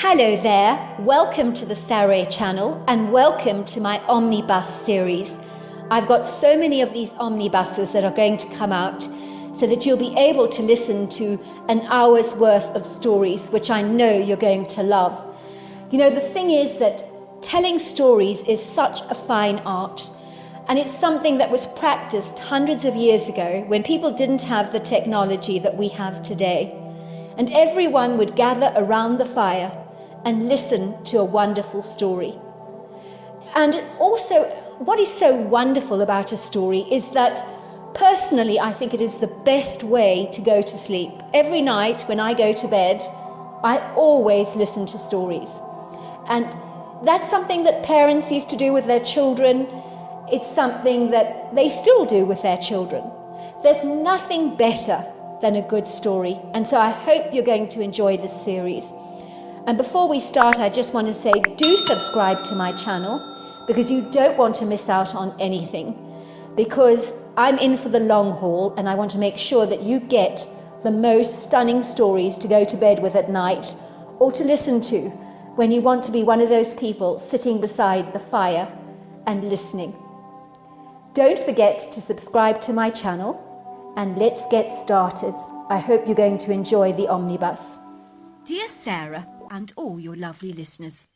Hello there, welcome to the Saroy channel and welcome to my omnibus series. I've got so many of these omnibuses that are going to come out so that you'll be able to listen to an hour's worth of stories, which I know you're going to love. You know, the thing is that telling stories is such a fine art, and it's something that was practiced hundreds of years ago when people didn't have the technology that we have today. And everyone would gather around the fire and listen to a wonderful story. And also, what is so wonderful about a story is that personally, I think it is the best way to go to sleep. Every night when I go to bed, I always listen to stories. And that's something that parents used to do with their children. It's something that they still do with their children. There's nothing better than a good story. And so I hope you're going to enjoy this series. And before we start, I just want to say, do subscribe to my channel because you don't want to miss out on anything. Because I'm in for the long haul and I want to make sure that you get the most stunning stories to go to bed with at night or to listen to when you want to be one of those people sitting beside the fire and listening. Don't forget to subscribe to my channel and let's get started. I hope you're going to enjoy the omnibus. Dear Sarah and all your lovely listeners,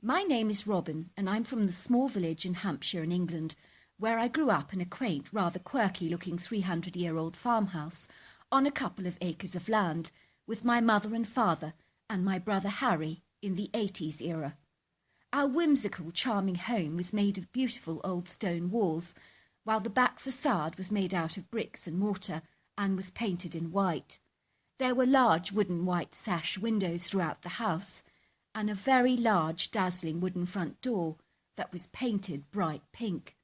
my name is Robin and I'm from the small village in Hampshire in England, where I grew up in a quaint, rather quirky-looking 300-year-old farmhouse on a couple of acres of land with my mother and father and my brother Harry in the 80s era. Our whimsical, charming home was made of beautiful old stone walls, while the back facade was made out of bricks and mortar and was painted in white. There were large wooden white sash windows throughout the house and a very large, dazzling wooden front door that was painted bright pink.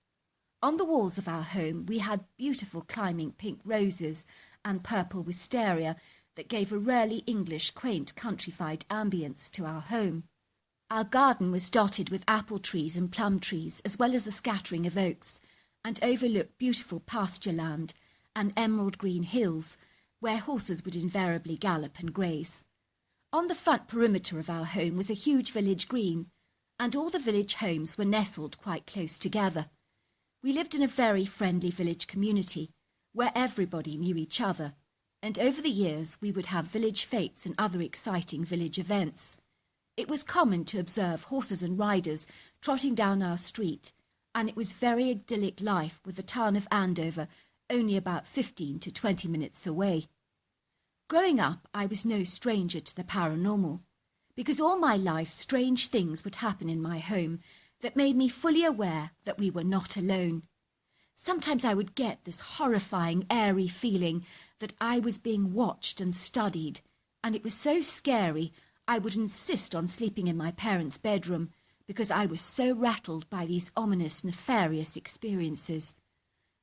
On the walls of our home we had beautiful climbing pink roses and purple wisteria that gave a rarely English, quaint, countrified ambience to our home. Our garden was dotted with apple trees and plum trees, as well as a scattering of oaks, and overlooked beautiful pasture land and emerald green hills where horses would invariably gallop and graze. On the front perimeter of our home was a huge village green, and all the village homes were nestled quite close together. We lived in a very friendly village community where everybody knew each other, and over the years we would have village fetes and other exciting village events. It was common to observe horses and riders trotting down our street, and it was very idyllic life with the town of Andover only about 15 to 20 minutes away. Growing up, I was no stranger to the paranormal, because all my life strange things would happen in my home that made me fully aware that we were not alone. Sometimes I would get this horrifying, airy feeling that I was being watched and studied, and it was so scary I would insist on sleeping in my parents' bedroom because I was so rattled by these ominous, nefarious experiences.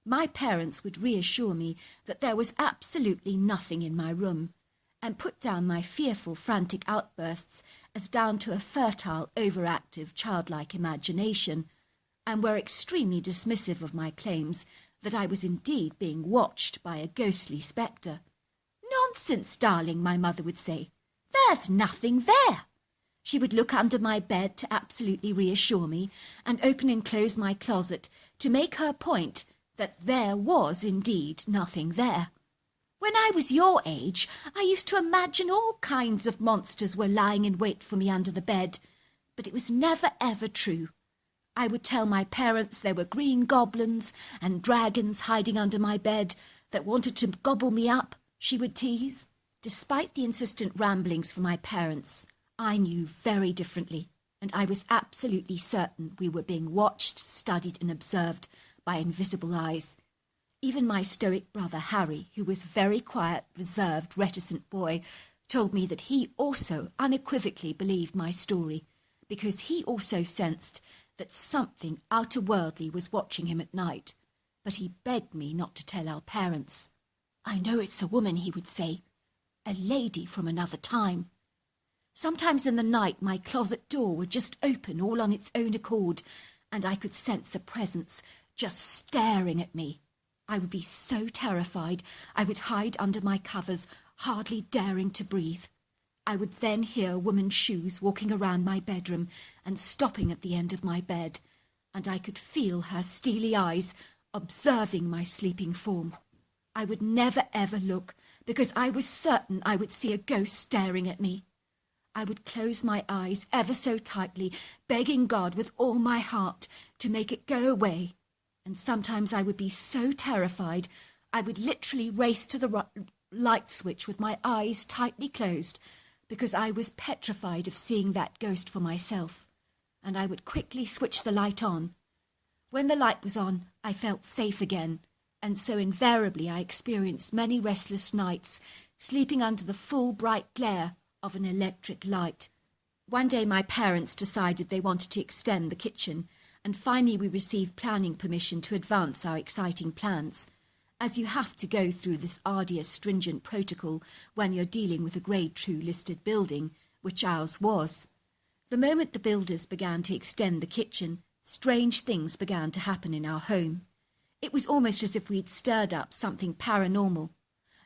My parents would reassure me that there was absolutely nothing in my room and put down my fearful, frantic outbursts as down to a fertile, overactive, childlike imagination, and were extremely dismissive of my claims that I was indeed being watched by a ghostly spectre. "Nonsense, darling," my mother would say. "There's nothing there." She would look under my bed to absolutely reassure me and open and close my closet to make her point that there was indeed nothing there. When I was your age, I used to imagine all kinds of monsters were lying in wait for me under the bed, but it was never ever true. I would tell my parents there were green goblins and dragons hiding under my bed that wanted to gobble me up, she would tease. Despite the insistent ramblings from my parents, I knew very differently, and I was absolutely certain we were being watched, studied and observed by invisible eyes. Even my stoic brother Harry, who was a very quiet, reserved, reticent boy, told me that he also unequivocally believed my story, because he also sensed that something outer-worldly was watching him at night, but he begged me not to tell our parents. "I know it's a woman," he would say, "a lady from another time." Sometimes in the night my closet door would just open all on its own accord, and I could sense a presence just staring at me. I would be so terrified I would hide under my covers, hardly daring to breathe. I would then hear a woman's shoes walking around my bedroom and stopping at the end of my bed, and I could feel her steely eyes observing my sleeping form. I would never ever look, because I was certain I would see a ghost staring at me. I would close my eyes ever so tightly, begging God with all my heart to make it go away. And sometimes I would be so terrified, I would literally race to the light switch with my eyes tightly closed, because I was petrified of seeing that ghost for myself. And I would quickly switch the light on. When the light was on, I felt safe again, and so invariably I experienced many restless nights, sleeping under the full bright glare of an electric light. One day my parents decided they wanted to extend the kitchen, and finally we received planning permission to advance our exciting plans, as you have to go through this arduous, stringent protocol when you're dealing with a Grade 2 listed building, which ours was. The moment the builders began to extend the kitchen, strange things began to happen in our home. It was almost as if we'd stirred up something paranormal.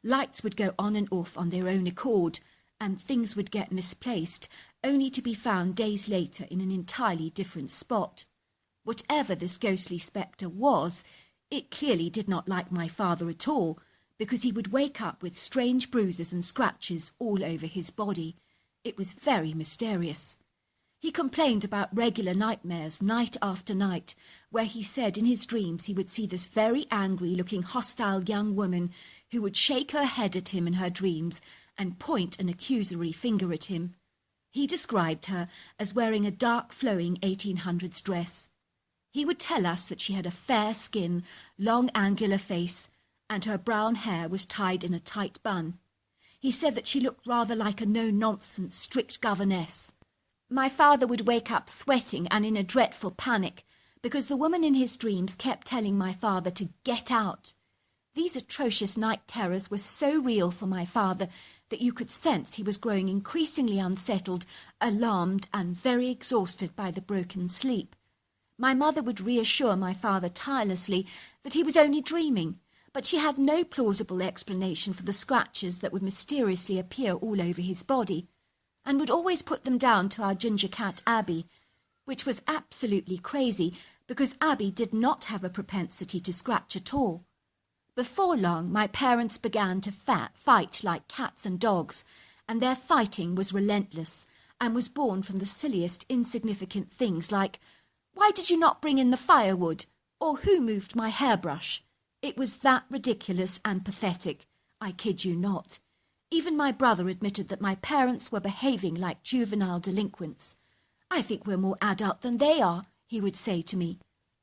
Lights would go on and off on their own accord, and things would get misplaced, only to be found days later in an entirely different spot. Whatever this ghostly spectre was, it clearly did not like my father at all, because he would wake up with strange bruises and scratches all over his body. It was very mysterious. He complained about regular nightmares night after night, where he said in his dreams he would see this very angry-looking, hostile young woman who would shake her head at him in her dreams and point an accusatory finger at him. He described her as wearing a dark, flowing 1800s dress. He would tell us that she had a fair skin, long, angular face, and her brown hair was tied in a tight bun. He said that she looked rather like a no-nonsense, strict governess. My father would wake up sweating and in a dreadful panic, because the woman in his dreams kept telling my father to get out. These atrocious night terrors were so real for my father that you could sense he was growing increasingly unsettled, alarmed, and very exhausted by the broken sleep. My mother would reassure my father tirelessly that he was only dreaming, but she had no plausible explanation for the scratches that would mysteriously appear all over his body, and would always put them down to our ginger cat Abby, which was absolutely crazy, because Abby did not have a propensity to scratch at all. Before long, my parents began to fight like cats and dogs, and their fighting was relentless, and was born from the silliest insignificant things like, "Why did you not bring in the firewood?" or "Who moved my hairbrush?" It was that ridiculous and pathetic, I kid you not. Even my brother admitted that my parents were behaving like juvenile delinquents. "I think we're more adult than they are," he would say to me.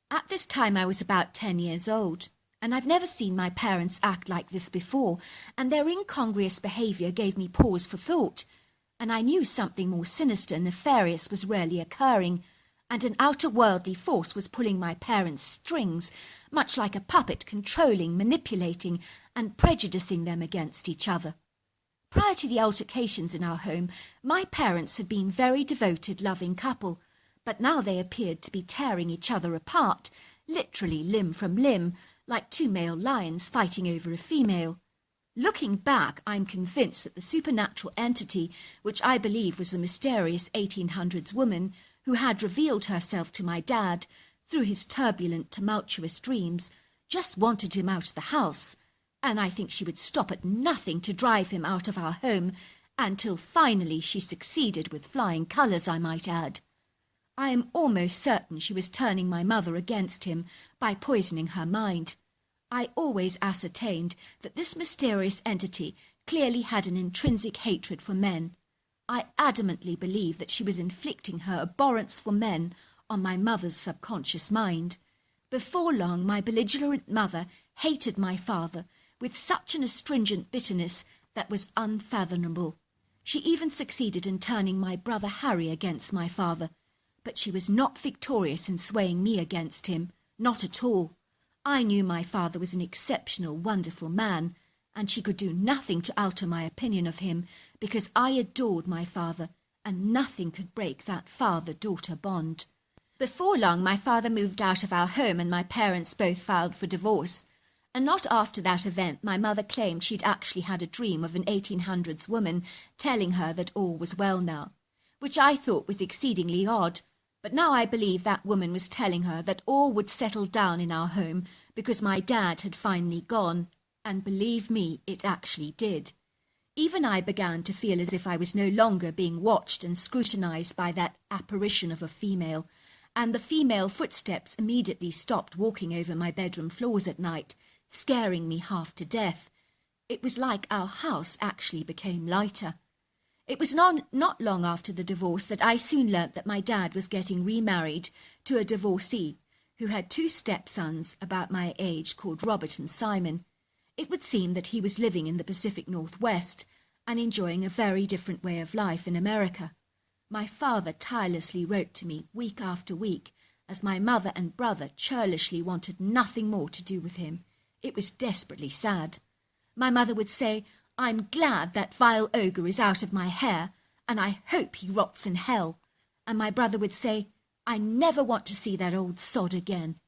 At this time I was about 10 years old, and I've never seen my parents act like this before, and their incongruous behaviour gave me pause for thought, and I knew something more sinister and nefarious was rarely occurring, and an outer-worldly force was pulling my parents' strings, much like a puppet controlling, manipulating, and prejudicing them against each other. Prior to the altercations in our home, my parents had been a very devoted, loving couple, but now they appeared to be tearing each other apart, literally limb from limb, like two male lions fighting over a female. Looking back, I'm convinced that the supernatural entity, which I believe was the mysterious 1800s woman who had revealed herself to my dad through his turbulent, tumultuous dreams, just wanted him out of the house, and I think she would stop at nothing to drive him out of our home, until finally she succeeded with flying colours, I might add. I am almost certain she was turning my mother against him by poisoning her mind. I always ascertained that this mysterious entity clearly had an intrinsic hatred for men. I adamantly believe that she was inflicting her abhorrence for men on my mother's subconscious mind. Before long, my belligerent mother hated my father with such an astringent bitterness that was unfathomable. She even succeeded in turning my brother Harry against my father, but she was not victorious in swaying me against him, not at all. I knew my father was an exceptional, wonderful man, and she could do nothing to alter my opinion of him, because I adored my father, and nothing could break that father-daughter bond. Before long, my father moved out of our home, and my parents both filed for divorce, And not after that event my mother claimed she'd actually had a dream of an 1800s woman telling her that all was well now, which I thought was exceedingly odd. But now I believe that woman was telling her that all would settle down in our home because my dad had finally gone, and believe me, it actually did. Even I began to feel as if I was no longer being watched and scrutinized by that apparition of a female, and the female footsteps immediately stopped walking over my bedroom floors at night, scaring me half to death. It was like our house actually became lighter. It was not long after the divorce that I soon learnt that my dad was getting remarried to a divorcee who had 2 stepsons about my age called Robert and Simon. It would seem that he was living in the Pacific Northwest and enjoying a very different way of life in America. My father tirelessly wrote to me week after week, as my mother and brother churlishly wanted nothing more to do with him. It was desperately sad. My mother would say, "I'm glad that vile ogre is out of my hair, and I hope he rots in hell." And my brother would say, "I never want to see that old sod again."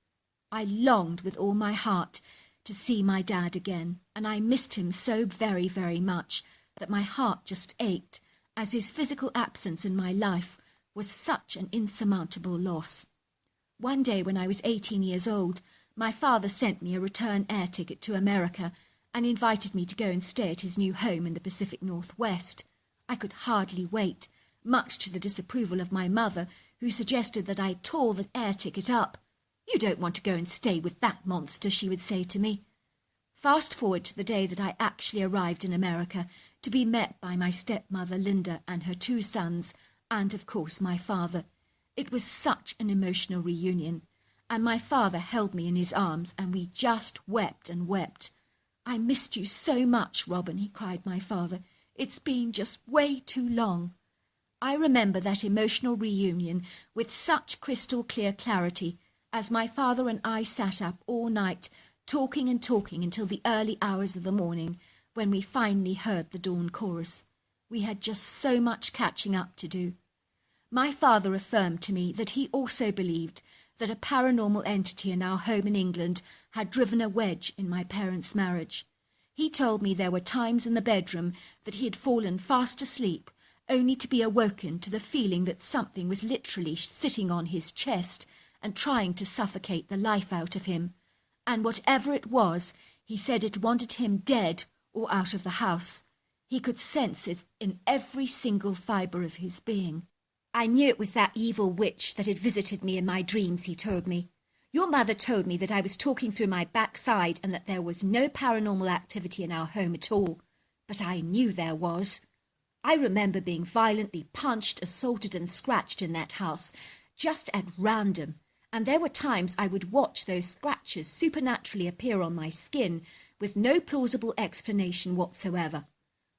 I longed with all my heart to see my dad again, and I missed him so very, very much that my heart just ached, as his physical absence in my life was such an insurmountable loss. One day when I was 18 years old, my father sent me a return air ticket to America and invited me to go and stay at his new home in the Pacific Northwest. I could hardly wait, much to the disapproval of my mother, who suggested that I tore the air ticket up. "You don't want to go and stay with that monster," she would say to me. Fast forward to the day that I actually arrived in America to be met by my stepmother Linda and her 2 sons, and of course my father. It was such an emotional reunion, and my father held me in his arms and we just wept and wept. "I missed you so much, Robin," he cried, my father. "It's been just way too long." I remember that emotional reunion with such crystal clear clarity, as my father and I sat up all night, talking and talking until the early hours of the morning, when we finally heard the dawn chorus. We had just so much catching up to do. My father affirmed to me that he also believed that a paranormal entity in our home in England had driven a wedge in my parents' marriage. He told me there were times in the bedroom that he had fallen fast asleep, only to be awoken to the feeling that something was literally sitting on his chest and trying to suffocate the life out of him. And whatever it was, he said it wanted him dead or out of the house. He could sense it in every single fibre of his being. I knew it was that evil witch that had visited me in my dreams, he told me. "Your mother told me that I was talking through my backside and that there was no paranormal activity in our home at all. But I knew there was. I remember being violently punched, assaulted and scratched in that house, just at random. And there were times I would watch those scratches supernaturally appear on my skin with no plausible explanation whatsoever.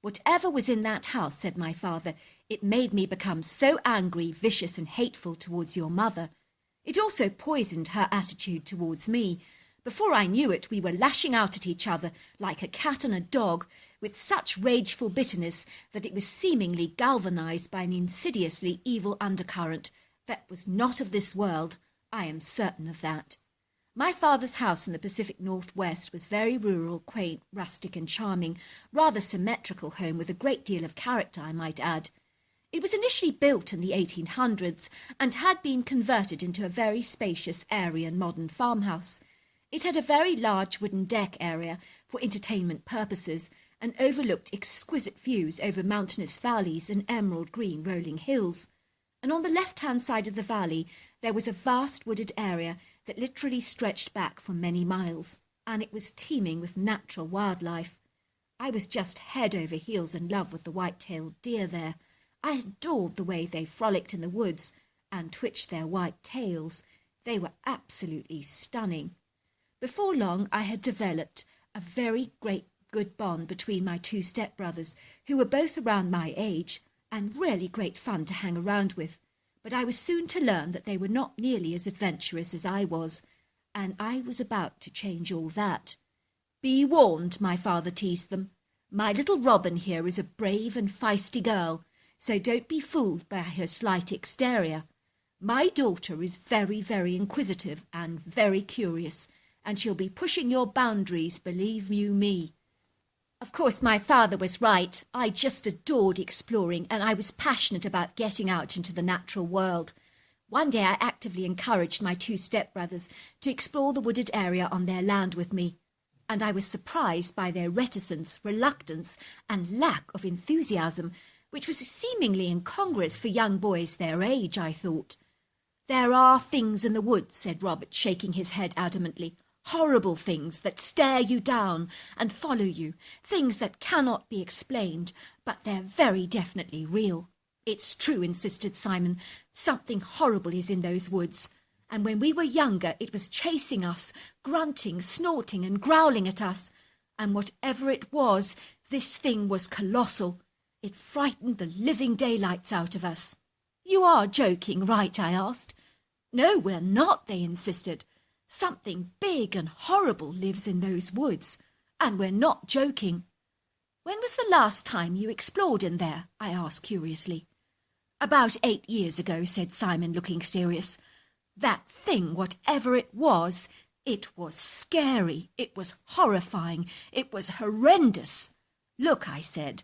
Whatever was in that house, said my father, it made me become so angry, vicious and hateful towards your mother. It also poisoned her attitude towards me. Before I knew it, we were lashing out at each other like a cat and a dog, with such rageful bitterness that it was seemingly galvanized by an insidiously evil undercurrent that was not of this world. I am certain of that. My father's house in the Pacific Northwest was very rural, quaint, rustic and charming, rather symmetrical home with a great deal of character, I might add. It was initially built in the 1800s and had been converted into a very spacious, airy and modern farmhouse. It had a very large wooden deck area for entertainment purposes and overlooked exquisite views over mountainous valleys and emerald green rolling hills. And on the left-hand side of the valley there was a vast wooded area that literally stretched back for many miles, and it was teeming with natural wildlife. I was just head over heels in love with the white-tailed deer there. I adored the way they frolicked in the woods and twitched their white tails. They were absolutely stunning. Before long I had developed a very good bond between my 2 stepbrothers, who were both around my age and really great fun to hang around with. But I was soon to learn that they were not nearly as adventurous as I was, and I was about to change all that. Be warned, my father teased them. My little Robin here is a brave and feisty girl, so don't be fooled by her slight exterior. My daughter is very, very inquisitive and very curious, and she'll be pushing your boundaries, believe you me." Of course, my father was right. I just adored exploring, and I was passionate about getting out into the natural world. One day I actively encouraged my two stepbrothers to explore the wooded area on their land with me, and I was surprised by their reticence, reluctance, and lack of enthusiasm, which was seemingly incongruous for young boys their age, I thought. "There are things in the woods," said Robert, shaking his head adamantly. "Horrible things that stare you down and follow you, things that cannot be explained, but they're very definitely real." "It's true," insisted Simon. "Something horrible is in those woods. And when we were younger, it was chasing us, grunting, snorting, and growling at us. And whatever it was, this thing was colossal. It frightened the living daylights out of us." "You are joking, right?" I asked. "No, we're not," they insisted. "Something big and horrible lives in those woods, and we're not joking." "When was the last time you explored in there?" I asked curiously. "About 8 years ago," said Simon, looking serious. "That thing, whatever it was scary, it was horrifying, it was horrendous." "Look," I said,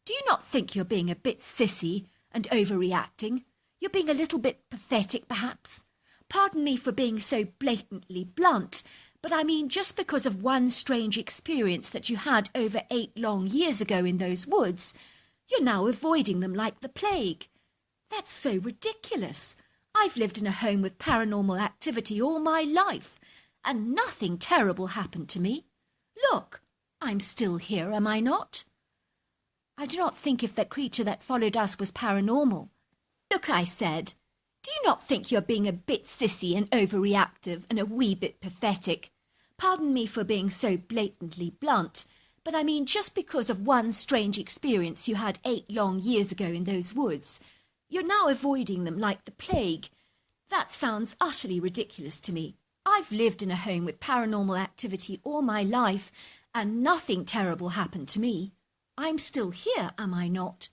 "do you not think you're being a bit sissy and overreacting? You're being a little bit pathetic, perhaps? Pardon me for being so blatantly blunt, but I mean just because of one strange experience that you had over 8 long years ago in those woods, you're now avoiding them like the plague. That's so ridiculous. I've lived in a home with paranormal activity all my life, and nothing terrible happened to me. Look, I'm still here, am I not?" "I do not think if that creature that followed us was paranormal." "Look," I said, "do you not think you're being a bit sissy and overreactive and a wee bit pathetic? Pardon me for being so blatantly blunt, but I mean just because of one strange experience you had 8 long years ago in those woods, you're now avoiding them like the plague. That sounds utterly ridiculous to me. I've lived in a home with paranormal activity all my life, and nothing terrible happened to me. I'm still here, am I not?"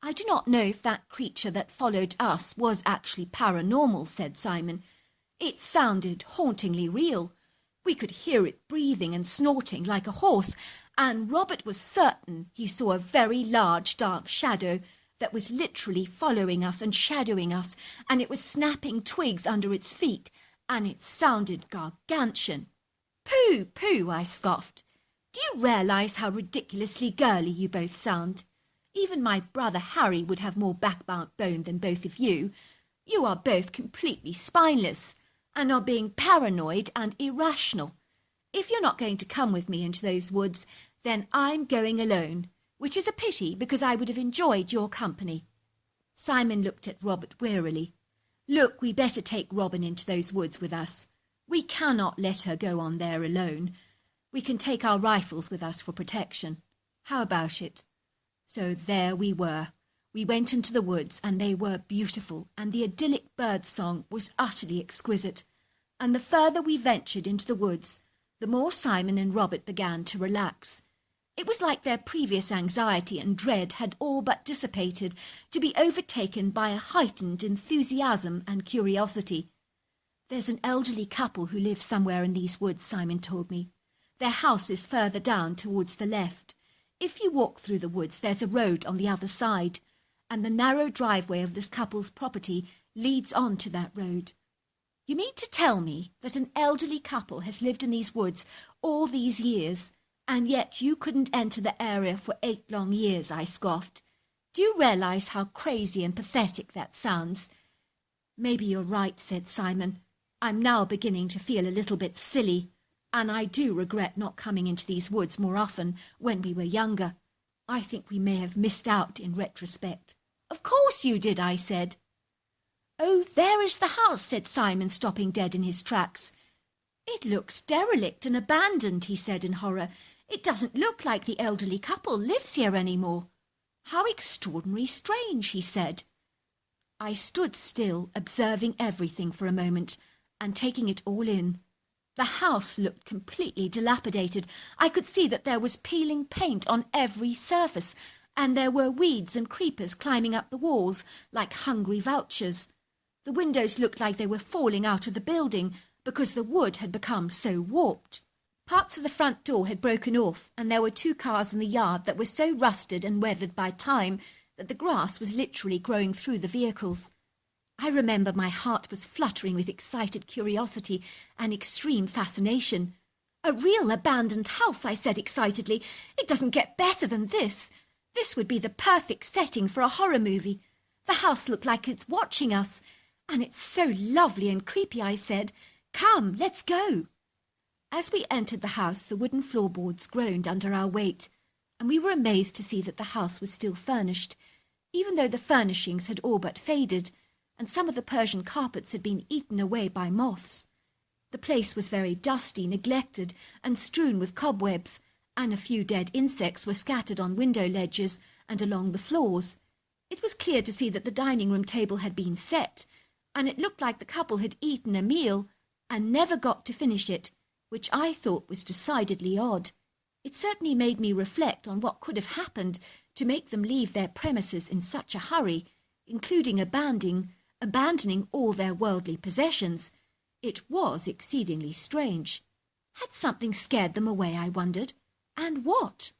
"I do not know if that creature that followed us was actually paranormal," said Simon. "It sounded hauntingly real. We could hear it breathing and snorting like a horse, and Robert was certain he saw a very large dark shadow that was literally following us and shadowing us, and it was snapping twigs under its feet, and it sounded gargantuan." "Pooh, pooh," I scoffed. "Do you realise how ridiculously girly you both sound? Even my brother Harry would have more backbone than both of you. You are both completely spineless, and are being paranoid and irrational. If you're not going to come with me into those woods, then I'm going alone, which is a pity because I would have enjoyed your company." Simon looked at Robert wearily. "Look, we better take Robin into those woods with us. We cannot let her go on there alone. We can take our rifles with us for protection. How about it?" So there we were. We went into the woods, and they were beautiful, and the idyllic bird song was utterly exquisite. And the further we ventured into the woods, the more Simon and Robert began to relax. It was like their previous anxiety and dread had all but dissipated, to be overtaken by a heightened enthusiasm and curiosity. "There's an elderly couple who live somewhere in these woods," Simon told me. "Their house is further down towards the left. If you walk through the woods, there's a road on the other side, and the narrow driveway of this couple's property leads on to that road." "You mean to tell me that an elderly couple has lived in these woods all these years, and yet you couldn't enter the area for 8 long years?" I scoffed. "Do you realise how crazy and pathetic that sounds?" "Maybe you're right," said Simon. "I'm now beginning to feel a little bit silly, and I do regret not coming into these woods more often when we were younger. I think we may have missed out in retrospect." "Of course you did," I said. "Oh, there is the house," said Simon, stopping dead in his tracks. "It looks derelict and abandoned," he said in horror. "It doesn't look like the elderly couple lives here anymore." "How extraordinarily strange," he said. I stood still, observing everything for a moment, and taking it all in. The house looked completely dilapidated. I could see that there was peeling paint on every surface, and there were weeds and creepers climbing up the walls like hungry vultures. The windows looked like they were falling out of the building, because the wood had become so warped. Parts of the front door had broken off, and there were 2 cars in the yard that were so rusted and weathered by time that the grass was literally growing through the vehicles. I remember my heart was fluttering with excited curiosity and extreme fascination. "A real abandoned house," I said excitedly. "It doesn't get better than this. This would be the perfect setting for a horror movie. The house looked like it's watching us. And it's so lovely and creepy," I said. "Come, let's go." As we entered the house, the wooden floorboards groaned under our weight, and we were amazed to see that the house was still furnished, even though the furnishings had all but faded, and some of the Persian carpets had been eaten away by moths. The place was very dusty, neglected, and strewn with cobwebs, and a few dead insects were scattered on window ledges and along the floors. It was clear to see that the dining room table had been set, and it looked like the couple had eaten a meal and never got to finish it, which I thought was decidedly odd. It certainly made me reflect on what could have happened to make them leave their premises in such a hurry, including abandoning all their worldly possessions. It was exceedingly strange. Had something scared them away, I wondered? And what?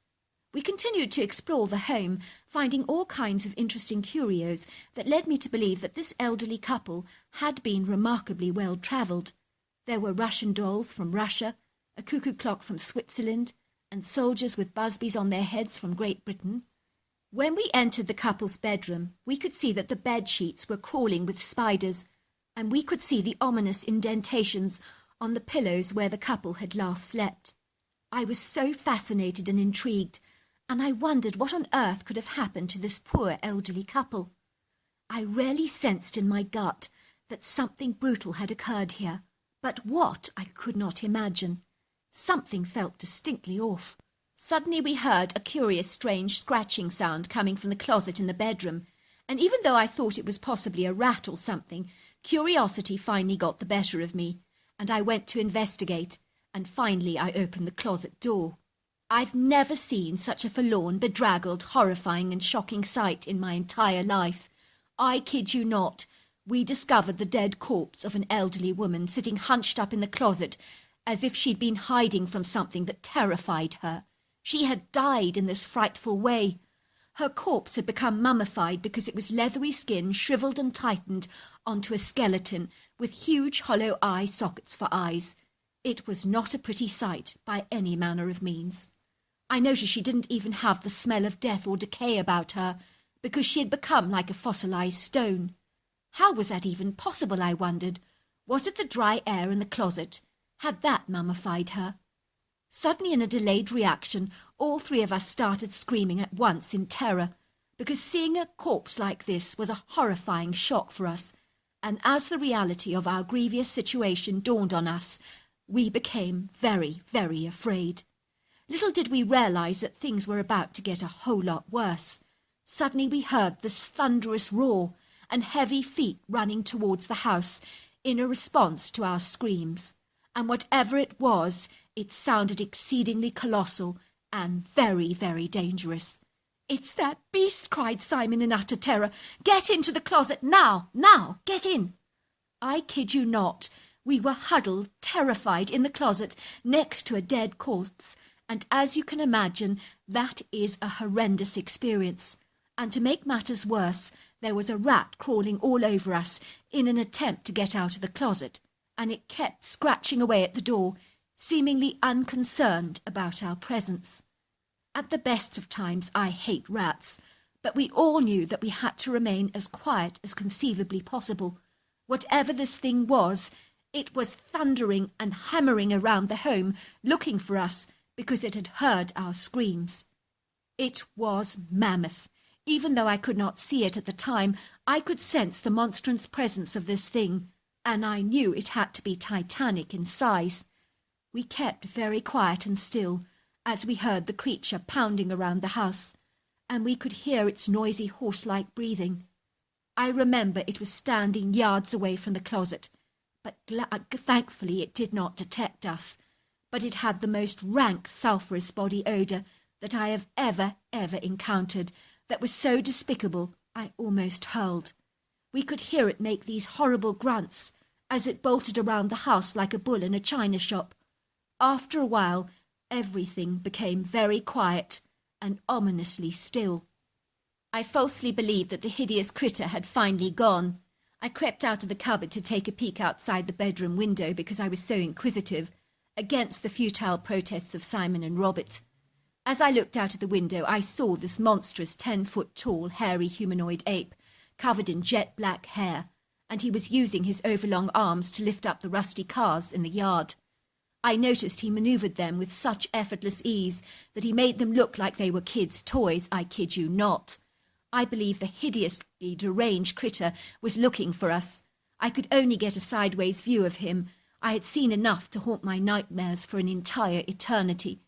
We continued to explore the home, finding all kinds of interesting curios that led me to believe that this elderly couple had been remarkably well travelled. There were Russian dolls from Russia, a cuckoo clock from Switzerland, and soldiers with busbies on their heads from Great Britain. When we entered the couple's bedroom, we could see that the bed sheets were crawling with spiders, and we could see the ominous indentations on the pillows where the couple had last slept. I was so fascinated and intrigued, and I wondered what on earth could have happened to this poor elderly couple. I really sensed in my gut that something brutal had occurred here, but what I could not imagine. Something felt distinctly off. Suddenly we heard a curious, strange scratching sound coming from the closet in the bedroom, and even though I thought it was possibly a rat or something, curiosity finally got the better of me, and I went to investigate, and finally I opened the closet door. I've never seen such a forlorn, bedraggled, horrifying and shocking sight in my entire life. I kid you not. We discovered the dead corpse of an elderly woman sitting hunched up in the closet as if she'd been hiding from something that terrified her. She had died in this frightful way. Her corpse had become mummified because it was leathery skin shriveled and tightened onto a skeleton with huge hollow eye sockets for eyes. It was not a pretty sight by any manner of means. I noticed she didn't even have the smell of death or decay about her because she had become like a fossilized stone. How was that even possible, I wondered? Was it the dry air in the closet? Had that mummified her? Suddenly, in a delayed reaction, all 3 of us started screaming at once in terror, because seeing a corpse like this was a horrifying shock for us, and as the reality of our grievous situation dawned on us, we became very, very afraid. Little did we realize that things were about to get a whole lot worse. Suddenly we heard this thunderous roar and heavy feet running towards the house in a response to our screams. And whatever it was, it sounded exceedingly colossal and very, very dangerous. "It's that beast," cried Simon in utter terror. "Get into the closet now, get in." I kid you not, we were huddled, terrified, in the closet next to a dead corpse, and as you can imagine, that is a horrendous experience. And to make matters worse, there was a rat crawling all over us in an attempt to get out of the closet, and it kept scratching away at the door, seemingly unconcerned about our presence. At the best of times, I hate rats, but we all knew that we had to remain as quiet as conceivably possible. Whatever this thing was, it was thundering and hammering around the home, looking for us, because it had heard our screams. It was mammoth. Even though I could not see it at the time, I could sense the monstrous presence of this thing, and I knew it had to be titanic in size. We kept very quiet and still, as we heard the creature pounding around the house, and we could hear its noisy horse-like breathing. I remember it was standing yards away from the closet, but thankfully it did not detect us, but it had the most rank sulphurous body odour that I have ever encountered, that was so despicable I almost hurled. We could hear it make these horrible grunts, as it bolted around the house like a bull in a china shop. After a while, everything became very quiet and ominously still. I falsely believed that the hideous critter had finally gone. I crept out of the cupboard to take a peek outside the bedroom window because I was so inquisitive, against the futile protests of Simon and Robert. As I looked out of the window, I saw this monstrous 10-foot-tall, hairy humanoid ape, covered in jet-black hair, and he was using his overlong arms to lift up the rusty cars in the yard. I noticed he manoeuvred them with such effortless ease that he made them look like they were kids' toys, I kid you not. I believe the hideously deranged critter was looking for us. I could only get a sideways view of him. I had seen enough to haunt my nightmares for an entire eternity.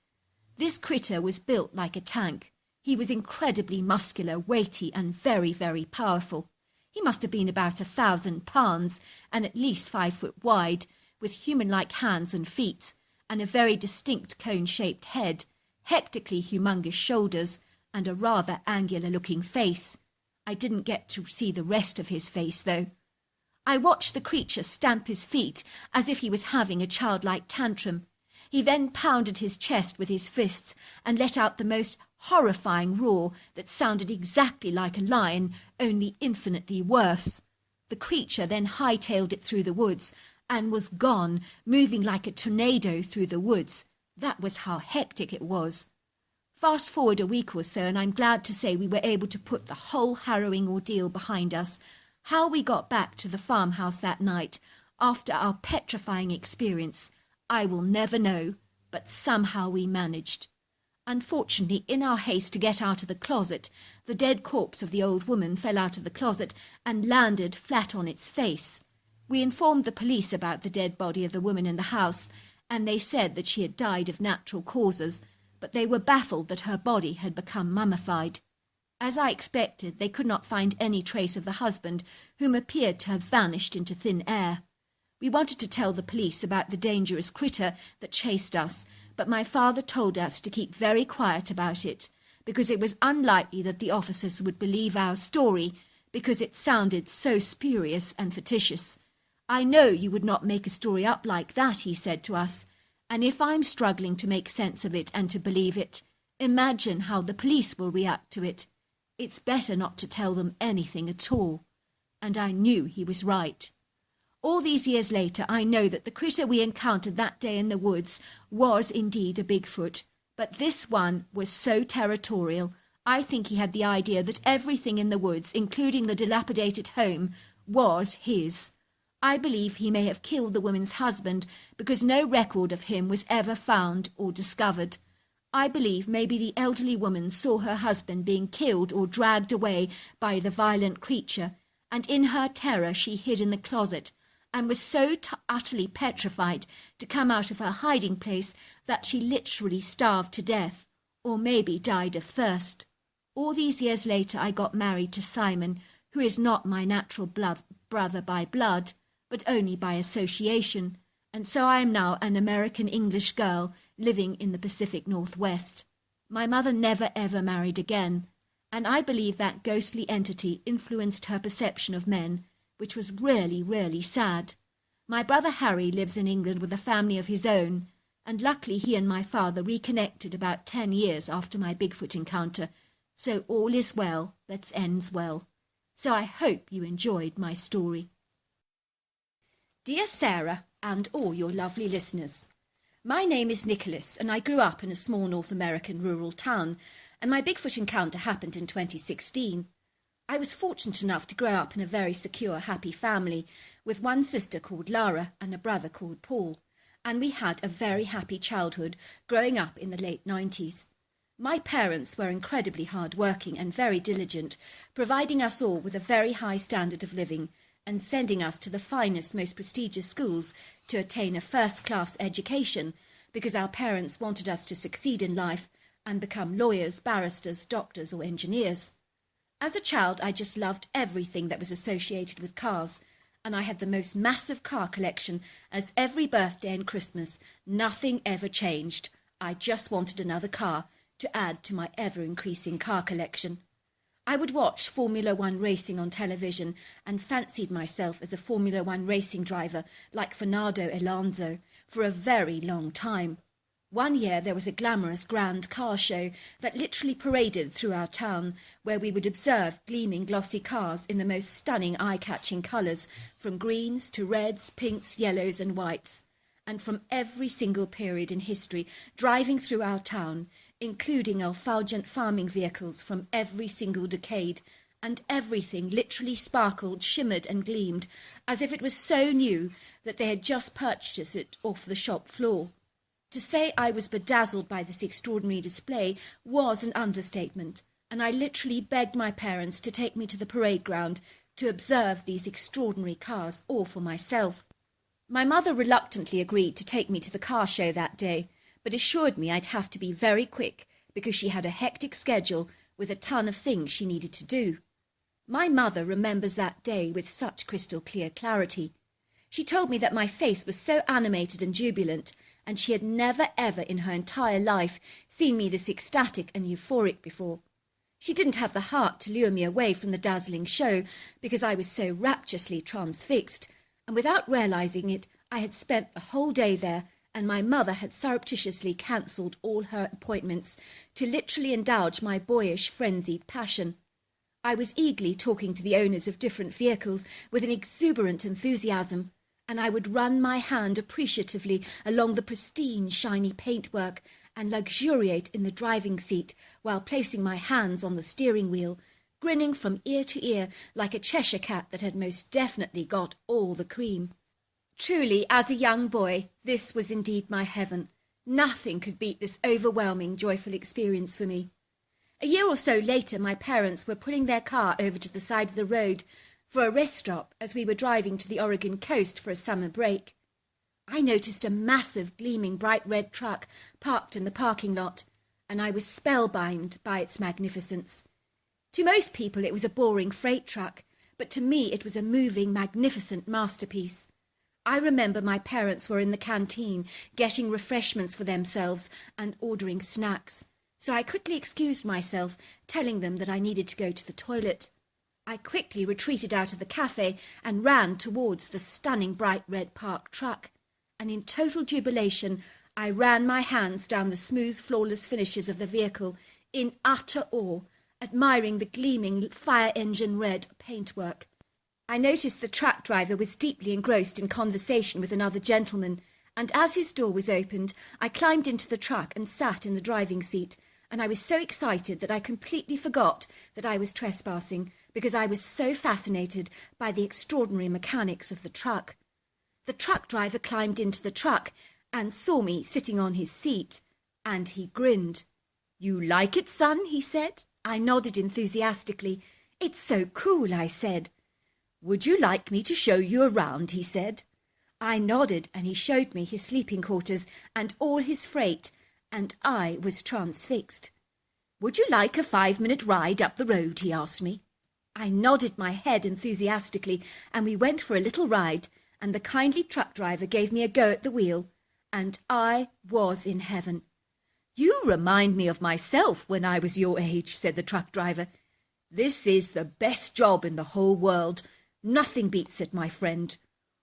This critter was built like a tank. He was incredibly muscular, weighty, and very, very powerful. He must have been about 1,000 pounds and at least 5 foot wide, with human-like hands and feet, and a very distinct cone-shaped head, hectically humongous shoulders, and a rather angular-looking face. I didn't get to see the rest of his face, though. I watched the creature stamp his feet as if he was having a childlike tantrum. He then pounded his chest with his fists and let out the most horrifying roar that sounded exactly like a lion, only infinitely worse. The creature then hightailed it through the woods and was gone, moving like a tornado through the woods. That was how hectic it was. Fast forward a week or so, and I'm glad to say we were able to put the whole harrowing ordeal behind us. How we got back to the farmhouse that night, after our petrifying experience, I will never know, but somehow we managed. Unfortunately, in our haste to get out of the closet, the dead corpse of the old woman fell out of the closet and landed flat on its face. We informed the police about the dead body of the woman in the house, and they said that she had died of natural causes, but they were baffled that her body had become mummified. As I expected, they could not find any trace of the husband, whom appeared to have vanished into thin air. We wanted to tell the police about the dangerous critter that chased us, but my father told us to keep very quiet about it, because it was unlikely that the officers would believe our story, because it sounded so spurious and fictitious. I know you would not make a story up like that, he said to us, and if I'm struggling to make sense of it and to believe it, imagine how the police will react to it. It's better not to tell them anything at all. And I knew he was right. All these years later, I know that the critter we encountered that day in the woods was indeed a Bigfoot, but this one was so territorial, I think he had the idea that everything in the woods, including the dilapidated home, was his. I believe he may have killed the woman's husband because no record of him was ever found or discovered. I believe maybe the elderly woman saw her husband being killed or dragged away by the violent creature, and in her terror she hid in the closet, and was so utterly petrified to come out of her hiding place that she literally starved to death, or maybe died of thirst. All these years later I got married to Simon, who is not my natural brother by blood, but only by association, and so I am now an American-English girl living in the Pacific Northwest. My mother never ever married again, and I believe that ghostly entity influenced her perception of men, which was really, really sad. My brother Harry lives in England with a family of his own, and luckily he and my father reconnected about 10 years after my Bigfoot encounter, so all is well that ends well. So I hope you enjoyed my story. Dear Sarah and all your lovely listeners, my name is Nicholas and I grew up in a small North American rural town, and my Bigfoot encounter happened in 2016. I was fortunate enough to grow up in a very secure, happy family with one sister called Lara and a brother called Paul, and we had a very happy childhood growing up in the late 90s. My parents were incredibly hard-working and very diligent, providing us all with a very high standard of living and sending us to the finest, most prestigious schools to attain a first-class education because our parents wanted us to succeed in life and become lawyers, barristers, doctors or engineers. As a child, I just loved everything that was associated with cars, and I had the most massive car collection as every birthday and Christmas. Nothing ever changed. I just wanted another car to add to my ever-increasing car collection. I would watch Formula One racing on television and fancied myself as a Formula One racing driver like Fernando Alonso for a very long time. One year there was a glamorous grand car show that literally paraded through our town, where we would observe gleaming glossy cars in the most stunning eye-catching colours, from greens to reds, pinks, yellows and whites, and from every single period in history driving through our town, including effulgent farming vehicles from every single decade, and everything literally sparkled, shimmered and gleamed as if it was so new that they had just purchased it off the shop floor. To say I was bedazzled by this extraordinary display was an understatement, and I literally begged my parents to take me to the parade ground to observe these extraordinary cars all for myself. My mother reluctantly agreed to take me to the car show that day, but assured me I'd have to be very quick because she had a hectic schedule with a ton of things she needed to do. My mother remembers that day with such crystal clear clarity. She told me that my face was so animated and jubilant, and she had never ever in her entire life seen me this ecstatic and euphoric before. She didn't have the heart to lure me away from the dazzling show because I was so rapturously transfixed, and without realising it, I had spent the whole day there, and my mother had surreptitiously cancelled all her appointments to literally indulge my boyish, frenzied passion. I was eagerly talking to the owners of different vehicles with an exuberant enthusiasm, and I would run my hand appreciatively along the pristine, shiny paintwork and luxuriate in the driving seat while placing my hands on the steering wheel, grinning from ear to ear like a Cheshire cat that had most definitely got all the cream. Truly, as a young boy, this was indeed my heaven. Nothing could beat this overwhelming, joyful experience for me. A year or so later, my parents were pulling their car over to the side of the road for a rest stop as we were driving to the Oregon coast for a summer break. I noticed a massive, gleaming, bright red truck parked in the parking lot, and I was spellbound by its magnificence. To most people it was a boring freight truck, but to me it was a moving, magnificent masterpiece. I remember my parents were in the canteen getting refreshments for themselves and ordering snacks, so I quickly excused myself, telling them that I needed to go to the toilet. I quickly retreated out of the cafe and ran towards the stunning bright red parked truck, and in total jubilation I ran my hands down the smooth, flawless finishes of the vehicle in utter awe, admiring the gleaming fire engine red paintwork. I noticed the truck driver was deeply engrossed in conversation with another gentleman, and as his door was opened, I climbed into the truck and sat in the driving seat, and I was so excited that I completely forgot that I was trespassing, because I was so fascinated by the extraordinary mechanics of the truck. The truck driver climbed into the truck and saw me sitting on his seat, and he grinned. "You like it, son?" he said. I nodded enthusiastically. "It's so cool," I said. "Would you like me to show you around?" he said. I nodded, and he showed me his sleeping quarters and all his freight, and I was transfixed. "Would you like a 5-minute ride up the road?" he asked me. I nodded my head enthusiastically, and we went for a little ride, and the kindly truck driver gave me a go at the wheel, and I was in heaven. "You remind me of myself when I was your age," said the truck driver. "This is the best job in the whole world. Nothing beats it, my friend.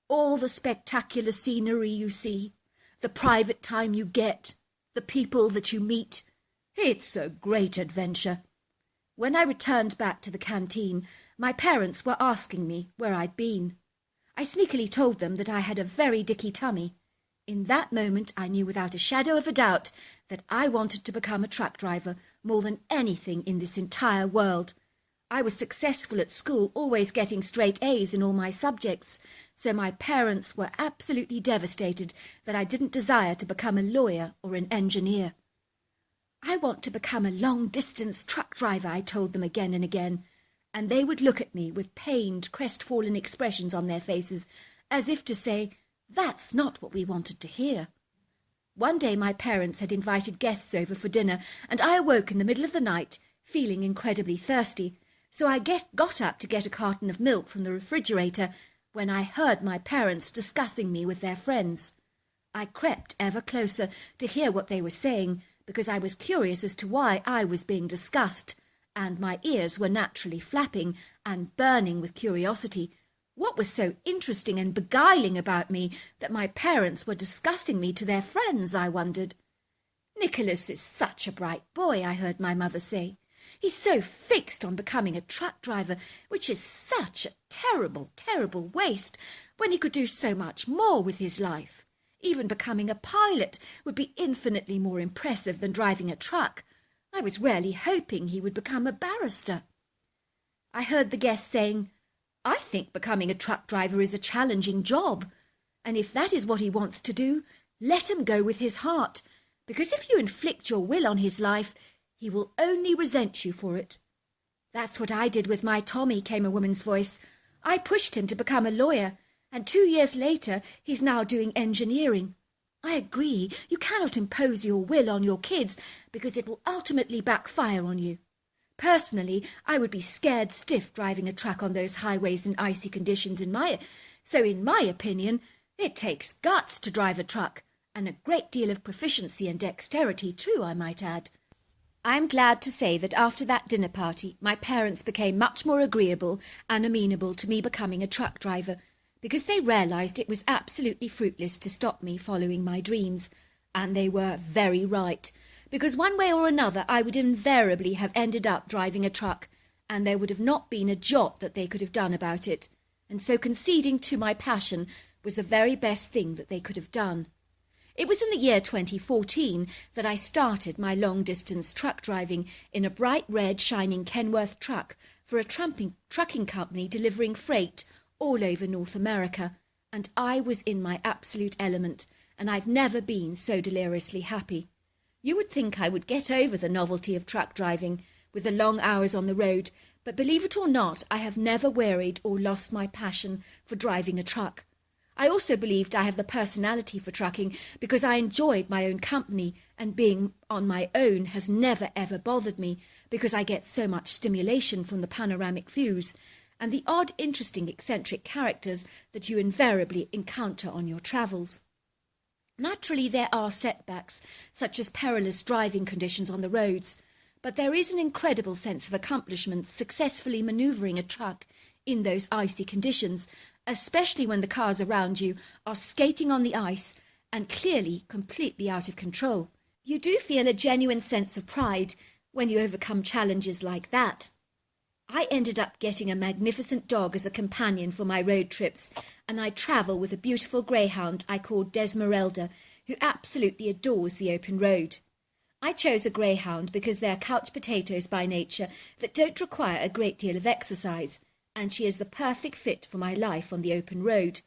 All the spectacular scenery you see, the private time you get, the people that you meet. It's a great adventure." When I returned back to the canteen, my parents were asking me where I'd been. I sneakily told them that I had a very dicky tummy. In that moment I knew without a shadow of a doubt that I wanted to become a truck driver more than anything in this entire world. I was successful at school, always getting straight A's in all my subjects, so my parents were absolutely devastated that I didn't desire to become a lawyer or an engineer. "I want to become a long-distance truck driver," I told them again and again, and they would look at me with pained, crestfallen expressions on their faces, as if to say, "That's not what we wanted to hear." One day my parents had invited guests over for dinner, and I awoke in the middle of the night, feeling incredibly thirsty, so I got up to get a carton of milk from the refrigerator when I heard my parents discussing me with their friends. I crept ever closer to hear what they were saying, because I was curious as to why I was being discussed, and my ears were naturally flapping and burning with curiosity. What was so interesting and beguiling about me that my parents were discussing me to their friends, I wondered. "Nicholas is such a bright boy," I heard my mother say. "He's so fixed on becoming a truck driver, which is such a terrible, terrible waste, when he could do so much more with his life. Even becoming a pilot would be infinitely more impressive than driving a truck. I was really hoping he would become a barrister." I heard the guest saying, "I think becoming a truck driver is a challenging job, and if that is what he wants to do, let him go with his heart, because if you inflict your will on his life, he will only resent you for it." "That's what I did with my Tommy," came a woman's voice. "I pushed him to become a lawyer, and 2 years later he's now doing engineering. I agree, you cannot impose your will on your kids, because it will ultimately backfire on you. Personally, I would be scared stiff driving a truck on those highways in icy conditions in my opinion, it takes guts to drive a truck, and a great deal of proficiency and dexterity too, I might add." I'm glad to say that after that dinner party, my parents became much more agreeable and amenable to me becoming a truck driver, because they realised it was absolutely fruitless to stop me following my dreams. And they were very right, because one way or another I would invariably have ended up driving a truck, and there would have not been a jot that they could have done about it, and so conceding to my passion was the very best thing that they could have done. It was in the year 2014 that I started my long-distance truck driving in a bright red shining Kenworth truck for a trucking company delivering freight all over North America, and I was in my absolute element, and I've never been so deliriously happy. You would think I would get over the novelty of truck driving with the long hours on the road, but believe it or not, I have never wearied or lost my passion for driving a truck. I also believed I have the personality for trucking because I enjoyed my own company, and being on my own has never ever bothered me because I get so much stimulation from the panoramic views and the odd, interesting, eccentric characters that you invariably encounter on your travels. Naturally, there are setbacks, such as perilous driving conditions on the roads, but there is an incredible sense of accomplishment successfully manoeuvring a truck in those icy conditions, especially when the cars around you are skating on the ice and clearly completely out of control. You do feel a genuine sense of pride when you overcome challenges like that. I ended up getting a magnificent dog as a companion for my road trips, and I travel with a beautiful greyhound I called Desmeralda, who absolutely adores the open road. I chose a greyhound because they are couch potatoes by nature that don't require a great deal of exercise, and she is the perfect fit for my life on the open road.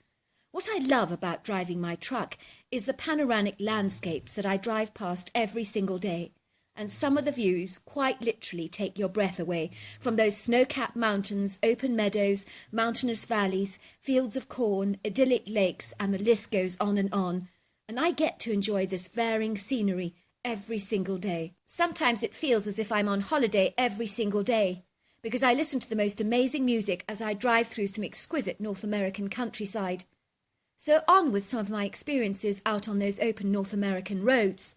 What I love about driving my truck is the panoramic landscapes that I drive past every single day. And some of the views quite literally take your breath away, from those snow-capped mountains, open meadows, mountainous valleys, fields of corn, idyllic lakes, and the list goes on. And I get to enjoy this varying scenery every single day. Sometimes it feels as if I'm on holiday every single day, because I listen to the most amazing music as I drive through some exquisite North American countryside. So on with some of my experiences out on those open North American roads.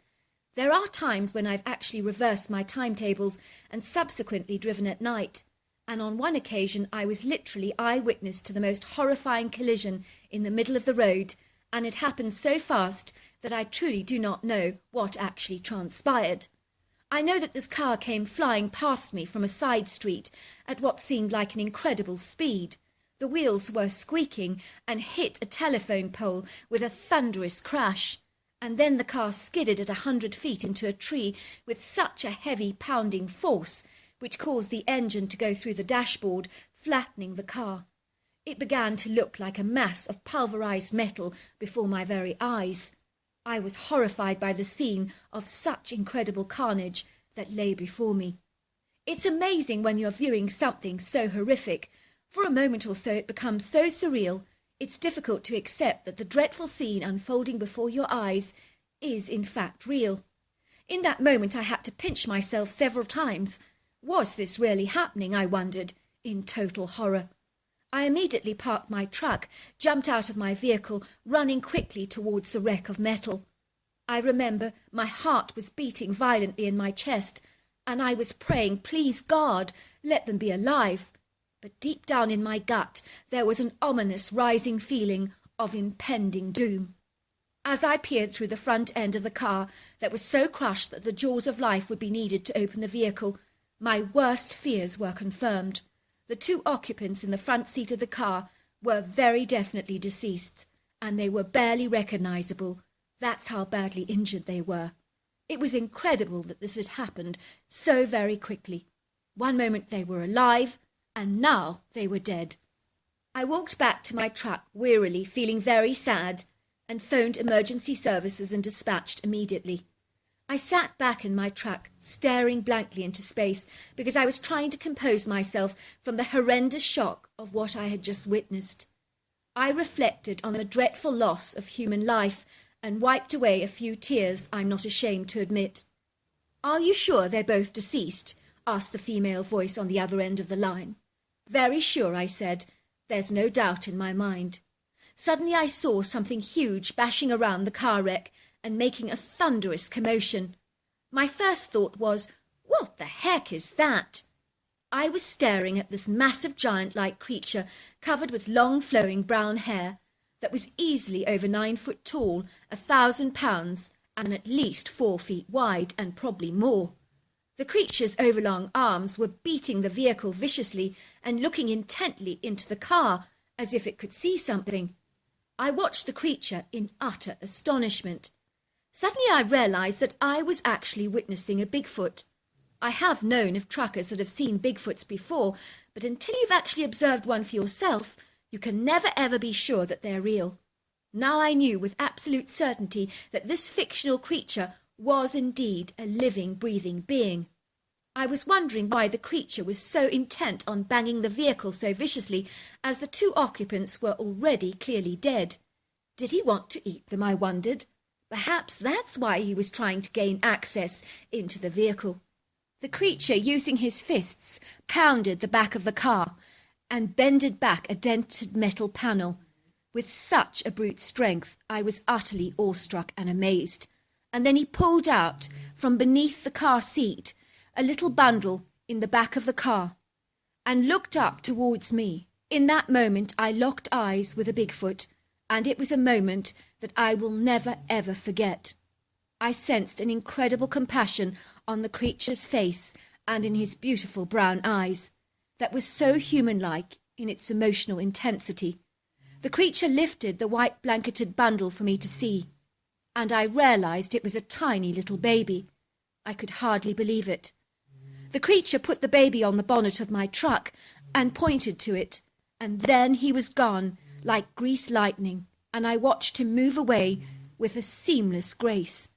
There are times when I've actually reversed my timetables and subsequently driven at night, and on one occasion I was literally eyewitness to the most horrifying collision in the middle of the road, and it happened so fast that I truly do not know what actually transpired. I know that this car came flying past me from a side street at what seemed like an incredible speed. The wheels were squeaking and hit a telephone pole with a thunderous crash. And then the car skidded at 100 feet into a tree with such a heavy pounding force, which caused the engine to go through the dashboard, flattening the car. It began to look like a mass of pulverized metal before my very eyes. I was horrified by the scene of such incredible carnage that lay before me. It's amazing when you're viewing something so horrific. For a moment or so it becomes so surreal, it's difficult to accept that the dreadful scene unfolding before your eyes is in fact real. In that moment I had to pinch myself several times. Was this really happening, I wondered, in total horror. I immediately parked my truck, jumped out of my vehicle, running quickly towards the wreck of metal. I remember my heart was beating violently in my chest, and I was praying, please God, let them be alive. But deep down in my gut, there was an ominous rising feeling of impending doom. As I peered through the front end of the car that was so crushed that the jaws of life would be needed to open the vehicle, my worst fears were confirmed. The 2 occupants in the front seat of the car were very definitely deceased, and they were barely recognizable. That's how badly injured they were. It was incredible that this had happened so very quickly. One moment they were alive, and now they were dead. I walked back to my truck wearily, feeling very sad, and phoned emergency services and dispatched immediately. I sat back in my truck, staring blankly into space, because I was trying to compose myself from the horrendous shock of what I had just witnessed. I reflected on the dreadful loss of human life and wiped away a few tears I'm not ashamed to admit. "Are you sure they're both deceased?" asked the female voice on the other end of the line. "Very sure," I said. "There's no doubt in my mind." Suddenly I saw something huge bashing around the car wreck and making a thunderous commotion. My first thought was, what the heck is that? I was staring at this massive giant-like creature covered with long flowing brown hair that was easily over 9 foot tall, 1,000 pounds, and at least 4 feet wide, and probably more. The creature's overlong arms were beating the vehicle viciously and looking intently into the car as if it could see something. I watched the creature in utter astonishment. Suddenly I realised that I was actually witnessing a Bigfoot. I have known of truckers that have seen Bigfoots before, but until you've actually observed one for yourself, you can never ever be sure that they're real. Now I knew with absolute certainty that this fictional creature was indeed a living, breathing being. I was wondering why the creature was so intent on banging the vehicle so viciously, as the 2 occupants were already clearly dead. Did he want to eat them, I wondered? Perhaps that's why he was trying to gain access into the vehicle. The creature, using his fists, pounded the back of the car and bended back a dented metal panel. With such a brute strength, I was utterly awestruck and amazed. And then he pulled out, from beneath the car seat, a little bundle in the back of the car, and looked up towards me. In that moment I locked eyes with a Bigfoot, and it was a moment that I will never ever forget. I sensed an incredible compassion on the creature's face and in his beautiful brown eyes, that was so human-like in its emotional intensity. The creature lifted the white blanketed bundle for me to see, and I realised it was a tiny little baby. I could hardly believe it. The creature put the baby on the bonnet of my truck and pointed to it, and then he was gone like greased lightning, and I watched him move away with a seamless grace.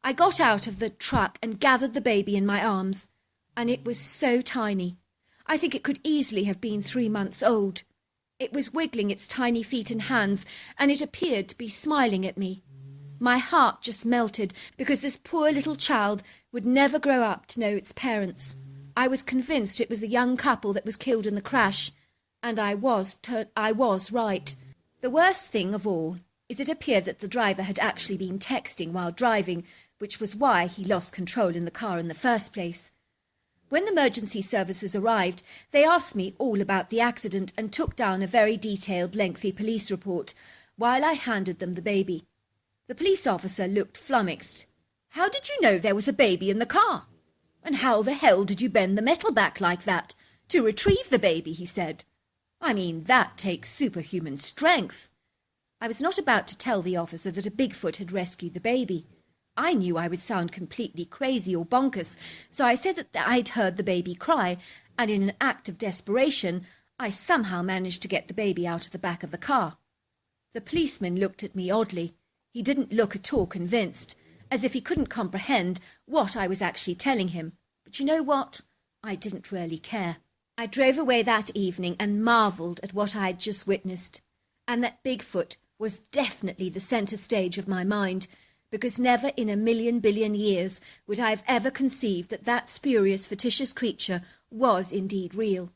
I got out of the truck and gathered the baby in my arms, and it was so tiny. I think it could easily have been 3 months old. It was wiggling its tiny feet and hands, and it appeared to be smiling at me. My heart just melted, because this poor little child would never grow up to know its parents. I was convinced it was the young couple that was killed in the crash, and I was right. The worst thing of all is it appeared that the driver had actually been texting while driving, which was why he lost control in the car in the first place. When the emergency services arrived, they asked me all about the accident and took down a very detailed, lengthy police report while I handed them the baby. The police officer looked flummoxed. "How did you know there was a baby in the car? And how the hell did you bend the metal back like that to retrieve the baby?" he said. "I mean, that takes superhuman strength." I was not about to tell the officer that a Bigfoot had rescued the baby. I knew I would sound completely crazy or bonkers, so I said that I'd heard the baby cry, and in an act of desperation, I somehow managed to get the baby out of the back of the car. The policeman looked at me oddly. He didn't look at all convinced, as if he couldn't comprehend what I was actually telling him. But you know what? I didn't really care. I drove away that evening and marvelled at what I had just witnessed, and that Bigfoot was definitely the centre stage of my mind, because never in a million billion years would I have ever conceived that that spurious, fictitious creature was indeed real.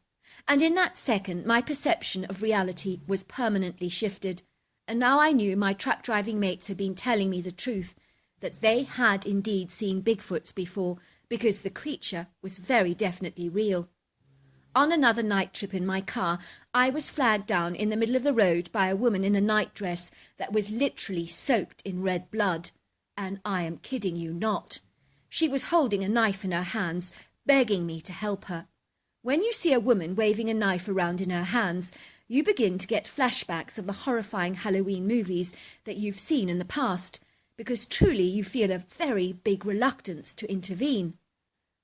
And in that second, my perception of reality was permanently shifted, and now I knew my truck-driving mates had been telling me the truth, that they had indeed seen Bigfoots before, because the creature was very definitely real. On another night trip in my car, I was flagged down in the middle of the road by a woman in a nightdress that was literally soaked in red blood. And I am kidding you not. She was holding a knife in her hands, begging me to help her. When you see a woman waving a knife around in her hands, you begin to get flashbacks of the horrifying Halloween movies that you've seen in the past, because truly you feel a very big reluctance to intervene.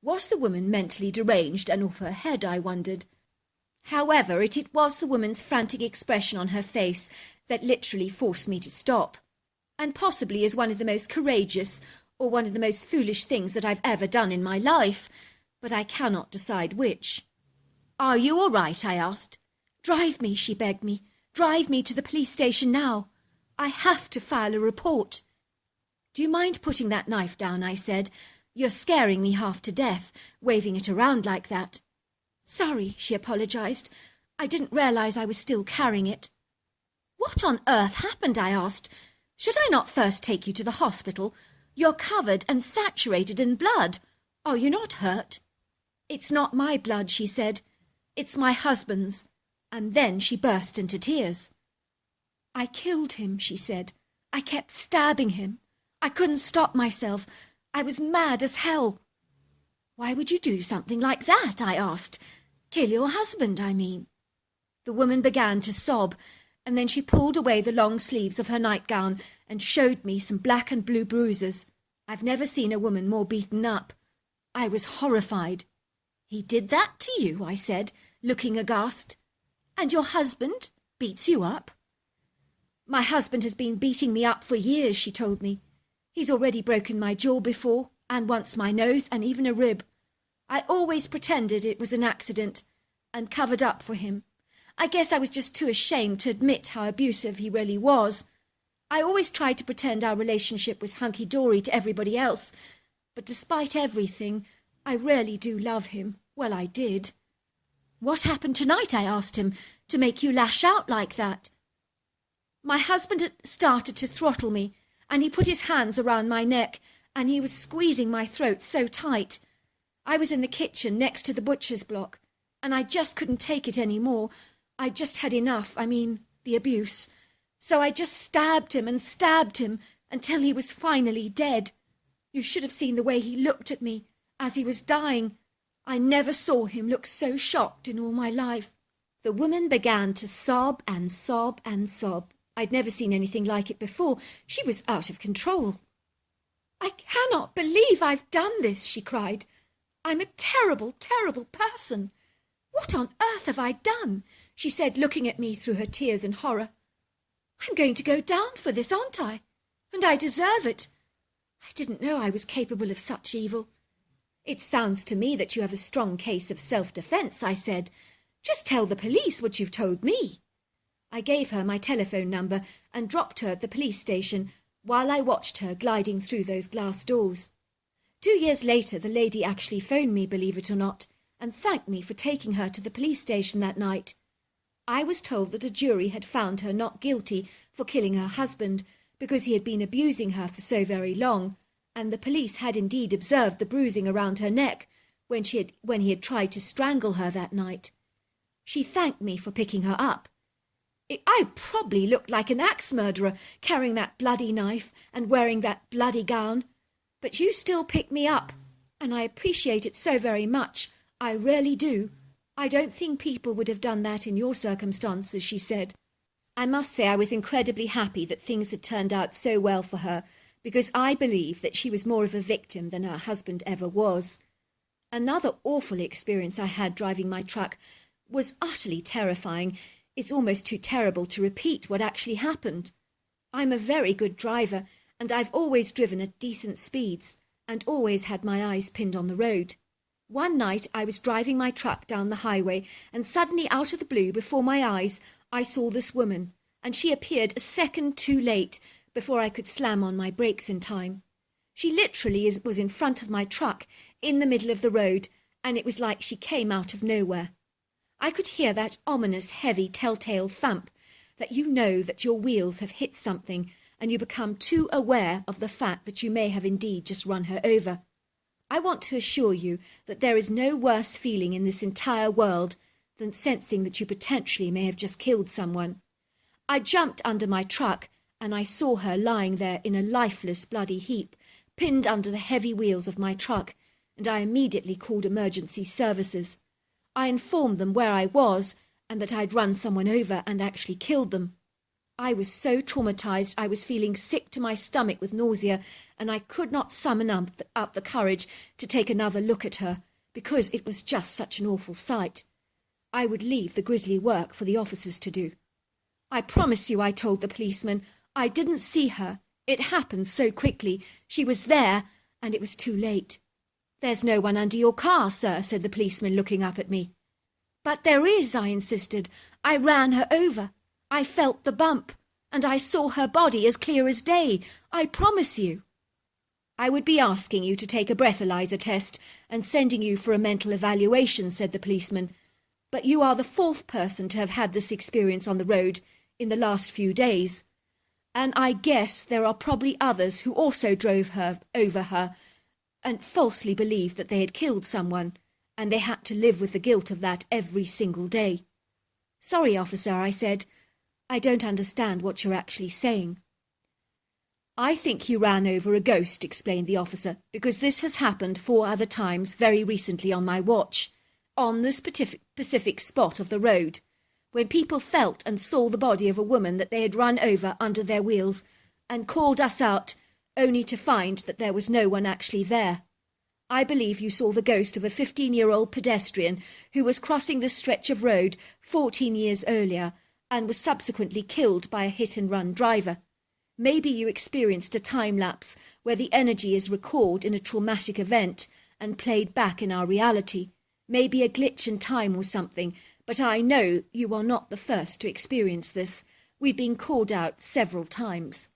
Was the woman mentally deranged and off her head, I wondered. However, it was the woman's frantic expression on her face that literally forced me to stop, and possibly is one of the most courageous or one of the most foolish things that I've ever done in my life, but I cannot decide which. "Are you all right?" I asked. "Drive me," she begged me. "Drive me to the police station now. I have to file a report." "Do you mind putting that knife down?" I said. "You're scaring me half to death, waving it around like that." "Sorry," she apologized. "I didn't realize I was still carrying it." "What on earth happened?" I asked. "Should I not first take you to the hospital? You're covered and saturated in blood. Are you not hurt?" "It's not my blood," she said. "It's my husband's." And then she burst into tears. "I killed him," she said. "I kept stabbing him. I couldn't stop myself. I was mad as hell." "Why would you do something like that?" I asked. "Kill your husband, I mean." The woman began to sob, and then she pulled away the long sleeves of her nightgown and showed me some black and blue bruises. I've never seen a woman more beaten up. I was horrified. "He did that to you?" I said, looking aghast. "And your husband beats you up?" "My husband has been beating me up for years," she told me. "He's already broken my jaw before, and once my nose, and even a rib. I always pretended it was an accident, and covered up for him. I guess I was just too ashamed to admit how abusive he really was. I always tried to pretend our relationship was hunky-dory to everybody else, but despite everything, I really do love him. Well, I did." "What happened tonight?" I asked him, "to make you lash out like that?" "My husband had started to throttle me, and he put his hands around my neck, and he was squeezing my throat so tight. I was in the kitchen next to the butcher's block, and I just couldn't take it any more. I just had enough, the abuse. So I just stabbed him until he was finally dead. You should have seen the way he looked at me as he was dying. I never saw him look so shocked in all my life." The woman began to sob and sob and sob. I'd never seen anything like it before. She was out of control. "I cannot believe I've done this," she cried. "I'm a terrible, terrible person. What on earth have I done?" she said, looking at me through her tears in horror. "I'm going to go down for this, aren't I? And I deserve it. I didn't know I was capable of such evil." "It sounds to me that you have a strong case of self-defense," I said. "Just tell the police what you've told me." I gave her my telephone number and dropped her at the police station while I watched her gliding through those glass doors. 2 years later, the lady actually phoned me, believe it or not, and thanked me for taking her to the police station that night. I was told that a jury had found her not guilty for killing her husband because he had been abusing her for so very long, and the police had indeed observed the bruising around her neck when he had tried to strangle her that night. She thanked me for picking her up. I probably looked like an axe murderer, carrying that bloody knife and wearing that bloody gown, but you still picked me up, and I appreciate it so very much. I really do. I don't think people would have done that in your circumstances," she said. I must say I was incredibly happy that things had turned out so well for her, because I believe that she was more of a victim than her husband ever was. Another awful experience I had driving my truck was utterly terrifying. It's almost too terrible to repeat what actually happened. I'm a very good driver, and I've always driven at decent speeds, and always had my eyes pinned on the road. One night I was driving my truck down the highway, and suddenly out of the blue before my eyes I saw this woman, and she appeared a second too late before I could slam on my brakes in time. She literally was in front of my truck, in the middle of the road, and it was like she came out of nowhere. I could hear that ominous, heavy, telltale thump that you know that your wheels have hit something, and you become too aware of the fact that you may have indeed just run her over. I want to assure you that there is no worse feeling in this entire world than sensing that you potentially may have just killed someone. I jumped under my truck and I saw her lying there in a lifeless bloody heap, pinned under the heavy wheels of my truck, and I immediately called emergency services. I informed them where I was and that I'd run someone over and actually killed them. I was so traumatized I was feeling sick to my stomach with nausea, and I could not summon up the courage to take another look at her, because it was just such an awful sight. I would leave the grisly work for the officers to do. I promise you, I told the policeman, I didn't see her. It happened so quickly. She was there, and it was too late. There's no one under your car, sir, said the policeman, looking up at me. But there is, I insisted. I ran her over. I felt the bump, and I saw her body as clear as day. I promise you. I would be asking you to take a breathalyzer test and sending you for a mental evaluation, said the policeman. But you are the fourth person to have had this experience on the road in the last few days. And I guess there are probably others who also drove her over her and falsely believed that they had killed someone, and they had to live with the guilt of that every single day. Sorry, officer, I said. I don't understand what you're actually saying. I think you ran over a ghost, explained the officer, because this has happened 4 other times very recently on my watch, on the specific spot of the road, when people felt and saw the body of a woman that they had run over under their wheels and called us out, only to find that there was no one actually there. I believe you saw the ghost of a 15-year-old pedestrian who was crossing this stretch of road 14 years earlier and was subsequently killed by a hit-and-run driver. Maybe you experienced a time-lapse where the energy is recalled in a traumatic event and played back in our reality. Maybe a glitch in time or something, but I know you are not the first to experience this. We've been called out several times.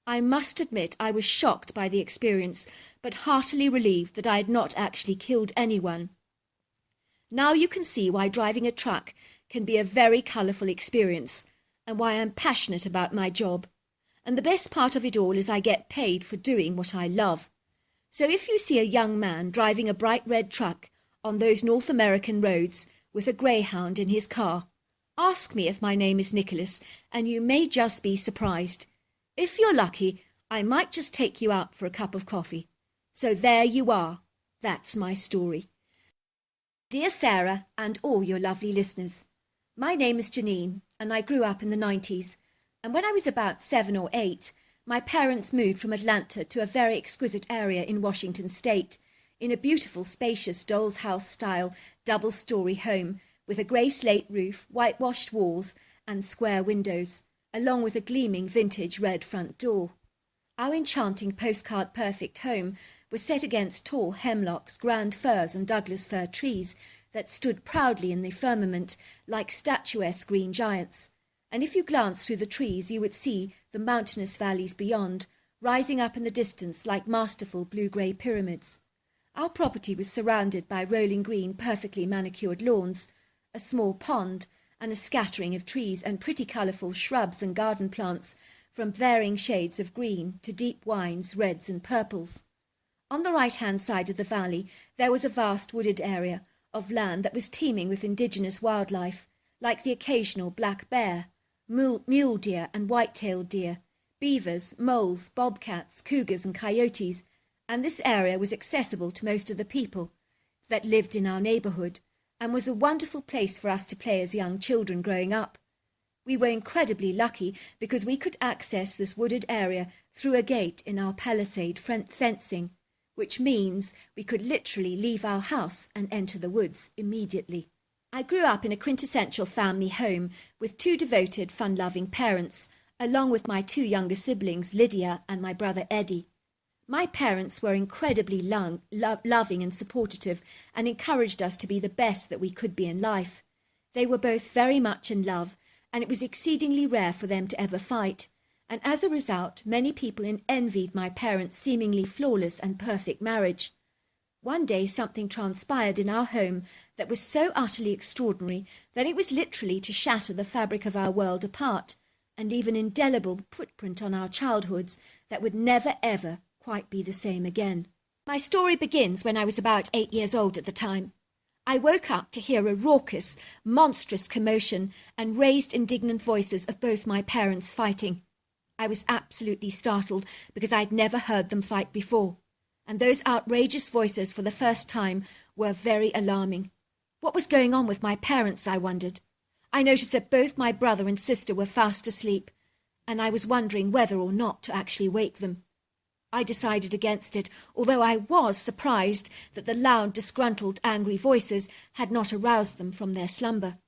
I must admit I was shocked by the experience, but heartily relieved that I had not actually killed anyone. Now you can see why driving a truck can be a very colourful experience, and why I'm passionate about my job. And the best part of it all is I get paid for doing what I love. So if you see a young man driving a bright red truck on those North American roads with a greyhound in his car, ask me if my name is Nicholas, and you may just be surprised. If you're lucky, I might just take you out for a cup of coffee. So there you are. That's my story. Dear Sarah and all your lovely listeners, my name is Janine, and I grew up in the 90s. And when I was about 7 or 8, my parents moved from Atlanta to a very exquisite area in Washington state, in a beautiful, spacious, doll's house style, double-story home with a grey slate roof, whitewashed walls and square windows, along with a gleaming vintage red front door. Our enchanting postcard-perfect home was set against tall hemlocks, grand firs and Douglas fir trees that stood proudly in the firmament like statuesque green giants. And if you glanced through the trees, you would see the mountainous valleys beyond, rising up in the distance like masterful blue-grey pyramids. Our property was surrounded by rolling green, perfectly manicured lawns, a small pond, and a scattering of trees and pretty colourful shrubs and garden plants, from varying shades of green to deep wines, reds and purples. On the right-hand side of the valley, there was a vast wooded area of land that was teeming with indigenous wildlife, like the occasional black bear, mule deer and white-tailed deer, beavers, moles, bobcats, cougars and coyotes, and this area was accessible to most of the people that lived in our neighbourhood, and was a wonderful place for us to play as young children growing up. We were incredibly lucky because we could access this wooded area through a gate in our palisade fencing, which means we could literally leave our house and enter the woods immediately. I grew up in a quintessential family home with 2 devoted, fun-loving parents, along with my 2 younger siblings, Lydia and my brother Eddie. My parents were incredibly loving and supportive and encouraged us to be the best that we could be in life. They were both very much in love, and it was exceedingly rare for them to ever fight, and as a result, many people envied my parents' seemingly flawless and perfect marriage. One day something transpired in our home that was so utterly extraordinary that it was literally to shatter the fabric of our world apart, and leave an indelible footprint on our childhoods that would never ever quite be the same again. My story begins when I was about 8 years old at the time. I woke up to hear a raucous, monstrous commotion and raised indignant voices of both my parents fighting. I was absolutely startled because I'd never heard them fight before, and those outrageous voices for the first time were very alarming. What was going on with my parents, I wondered. I noticed that both my brother and sister were fast asleep, and I was wondering whether or not to actually wake them. I decided against it, although I was surprised that the loud, disgruntled, angry voices had not aroused them from their slumber.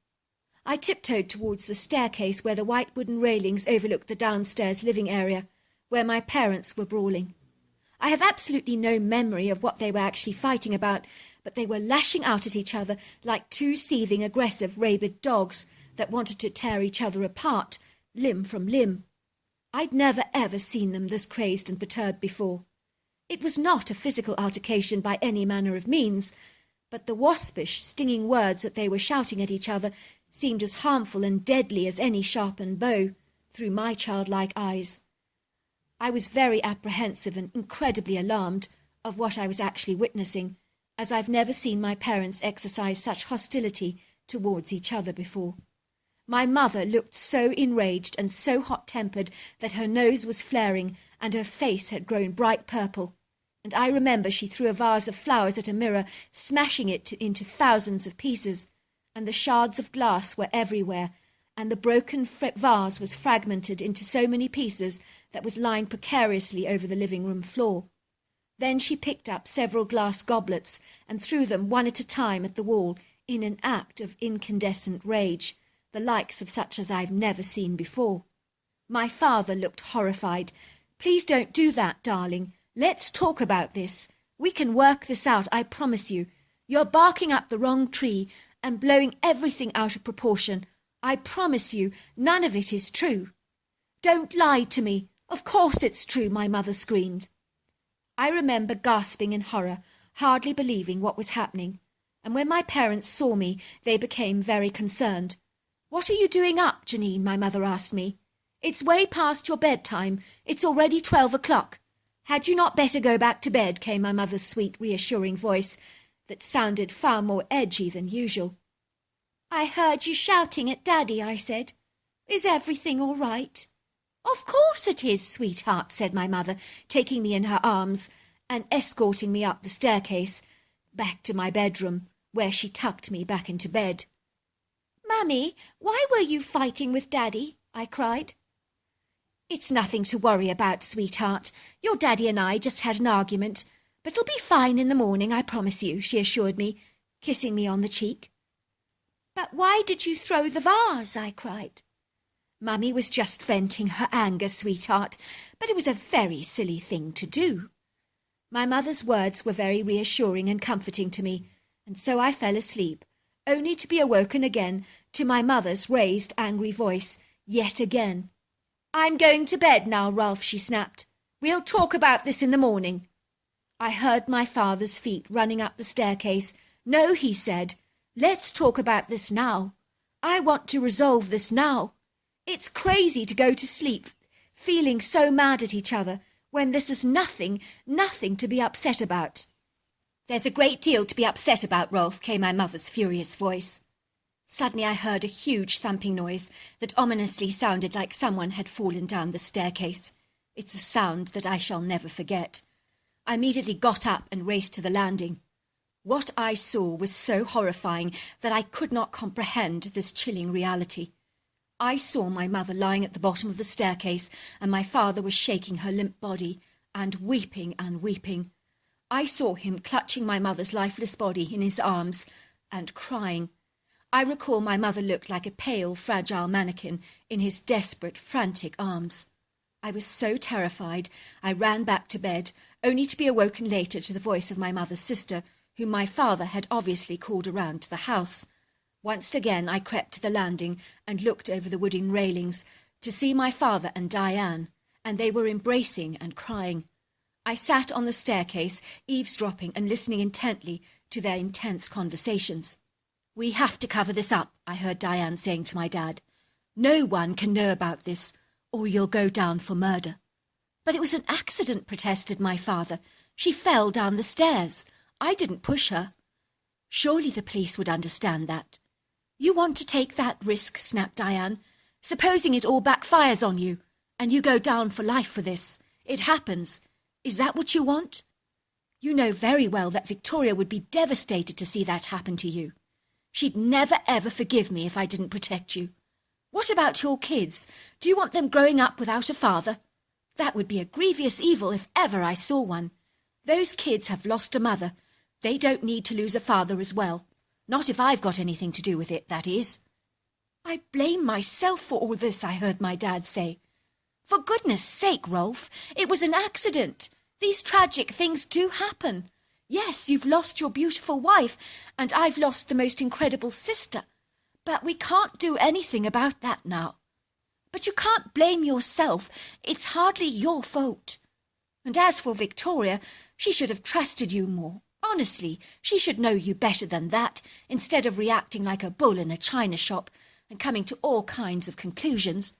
I tiptoed towards the staircase where the white wooden railings overlooked the downstairs living area, where my parents were brawling. I have absolutely no memory of what they were actually fighting about, but they were lashing out at each other like two seething, aggressive, rabid dogs that wanted to tear each other apart, limb from limb. I'd never ever seen them this crazed and perturbed before. It was not a physical altercation by any manner of means, but the waspish, stinging words that they were shouting at each other seemed as harmful and deadly as any sharpened bow through my childlike eyes. I was very apprehensive and incredibly alarmed of what I was actually witnessing, as I've never seen my parents exercise such hostility towards each other before. My mother looked so enraged and so hot-tempered that her nose was flaring and her face had grown bright purple, and I remember she threw a vase of flowers at a mirror, smashing it into thousands of pieces, and the shards of glass were everywhere, and the broken vase was fragmented into so many pieces that was lying precariously over the living room floor. Then she picked up several glass goblets and threw them one at a time at the wall in an act of incandescent rage, the likes of such as I've never seen before. My father looked horrified. "Please don't do that, darling. Let's talk about this. We can work this out, I promise you. You're barking up the wrong tree and blowing everything out of proportion. I promise you, none of it is true." "Don't lie to me. Of course it's true," my mother screamed. I remember gasping in horror, hardly believing what was happening, and when my parents saw me, they became very concerned. "What are you doing up, Janine?" my mother asked me. "It's way past your bedtime. It's already 12 o'clock. Had you not better go back to bed?" came my mother's sweet, reassuring voice that sounded far more edgy than usual. "I heard you shouting at Daddy," I said. "Is everything all right?" "Of course it is, sweetheart," said my mother, taking me in her arms and escorting me up the staircase back to my bedroom, where she tucked me back into bed. "Mummy, why were you fighting with Daddy?" I cried. "It's nothing to worry about, sweetheart. Your Daddy and I just had an argument, but it'll be fine in the morning, I promise you," she assured me, kissing me on the cheek. "But why did you throw the vase?" I cried. "Mummy was just venting her anger, sweetheart, but it was a very silly thing to do." My mother's words were very reassuring and comforting to me, and so I fell asleep, only to be awoken again to my mother's raised, angry voice, yet again. "I'm going to bed now, Ralph," she snapped. "We'll talk about this in the morning." I heard my father's feet running up the staircase. "No," he said. "Let's talk about this now. I want to resolve this now. It's crazy to go to sleep feeling so mad at each other when this is nothing to be upset about." "There's a great deal to be upset about, Rolf," came my mother's furious voice. Suddenly I heard a huge thumping noise that ominously sounded like someone had fallen down the staircase. It's a sound that I shall never forget. I immediately got up and raced to the landing. What I saw was so horrifying that I could not comprehend this chilling reality. I saw my mother lying at the bottom of the staircase, and my father was shaking her limp body and weeping and weeping. I saw him clutching my mother's lifeless body in his arms and crying. I recall my mother looked like a pale, fragile mannequin in his desperate, frantic arms. I was so terrified, I ran back to bed, only to be awoken later to the voice of my mother's sister, whom my father had obviously called around to the house. Once again I crept to the landing and looked over the wooden railings to see my father and Diane, and they were embracing and crying. I sat on the staircase, eavesdropping and listening intently to their intense conversations. "We have to cover this up," I heard Diane saying to my dad. "No one can know about this, or you'll go down for murder." "But it was an accident," protested my father. She fell down the stairs. I didn't push her. Surely the police would understand that. You want to take that risk, snapped Diane. Supposing it all backfires on you, and you go down for life for this. It happens. Is that what you want? You know very well that Victoria would be devastated to see that happen to you. She'd never ever forgive me if I didn't protect you. What about your kids? Do you want them growing up without a father? That would be a grievous evil if ever I saw one. Those kids have lost a mother. They don't need to lose a father as well. Not if I've got anything to do with it, that is. I blame myself for all this, I heard my dad say. For goodness sake, Rolf, it was an accident. These tragic things do happen. Yes, you've lost your beautiful wife, and I've lost the most incredible sister. But we can't do anything about that now. But you can't blame yourself. It's hardly your fault. And as for Victoria, she should have trusted you more. Honestly, she should know you better than that, instead of reacting like a bull in a china shop and coming to all kinds of conclusions.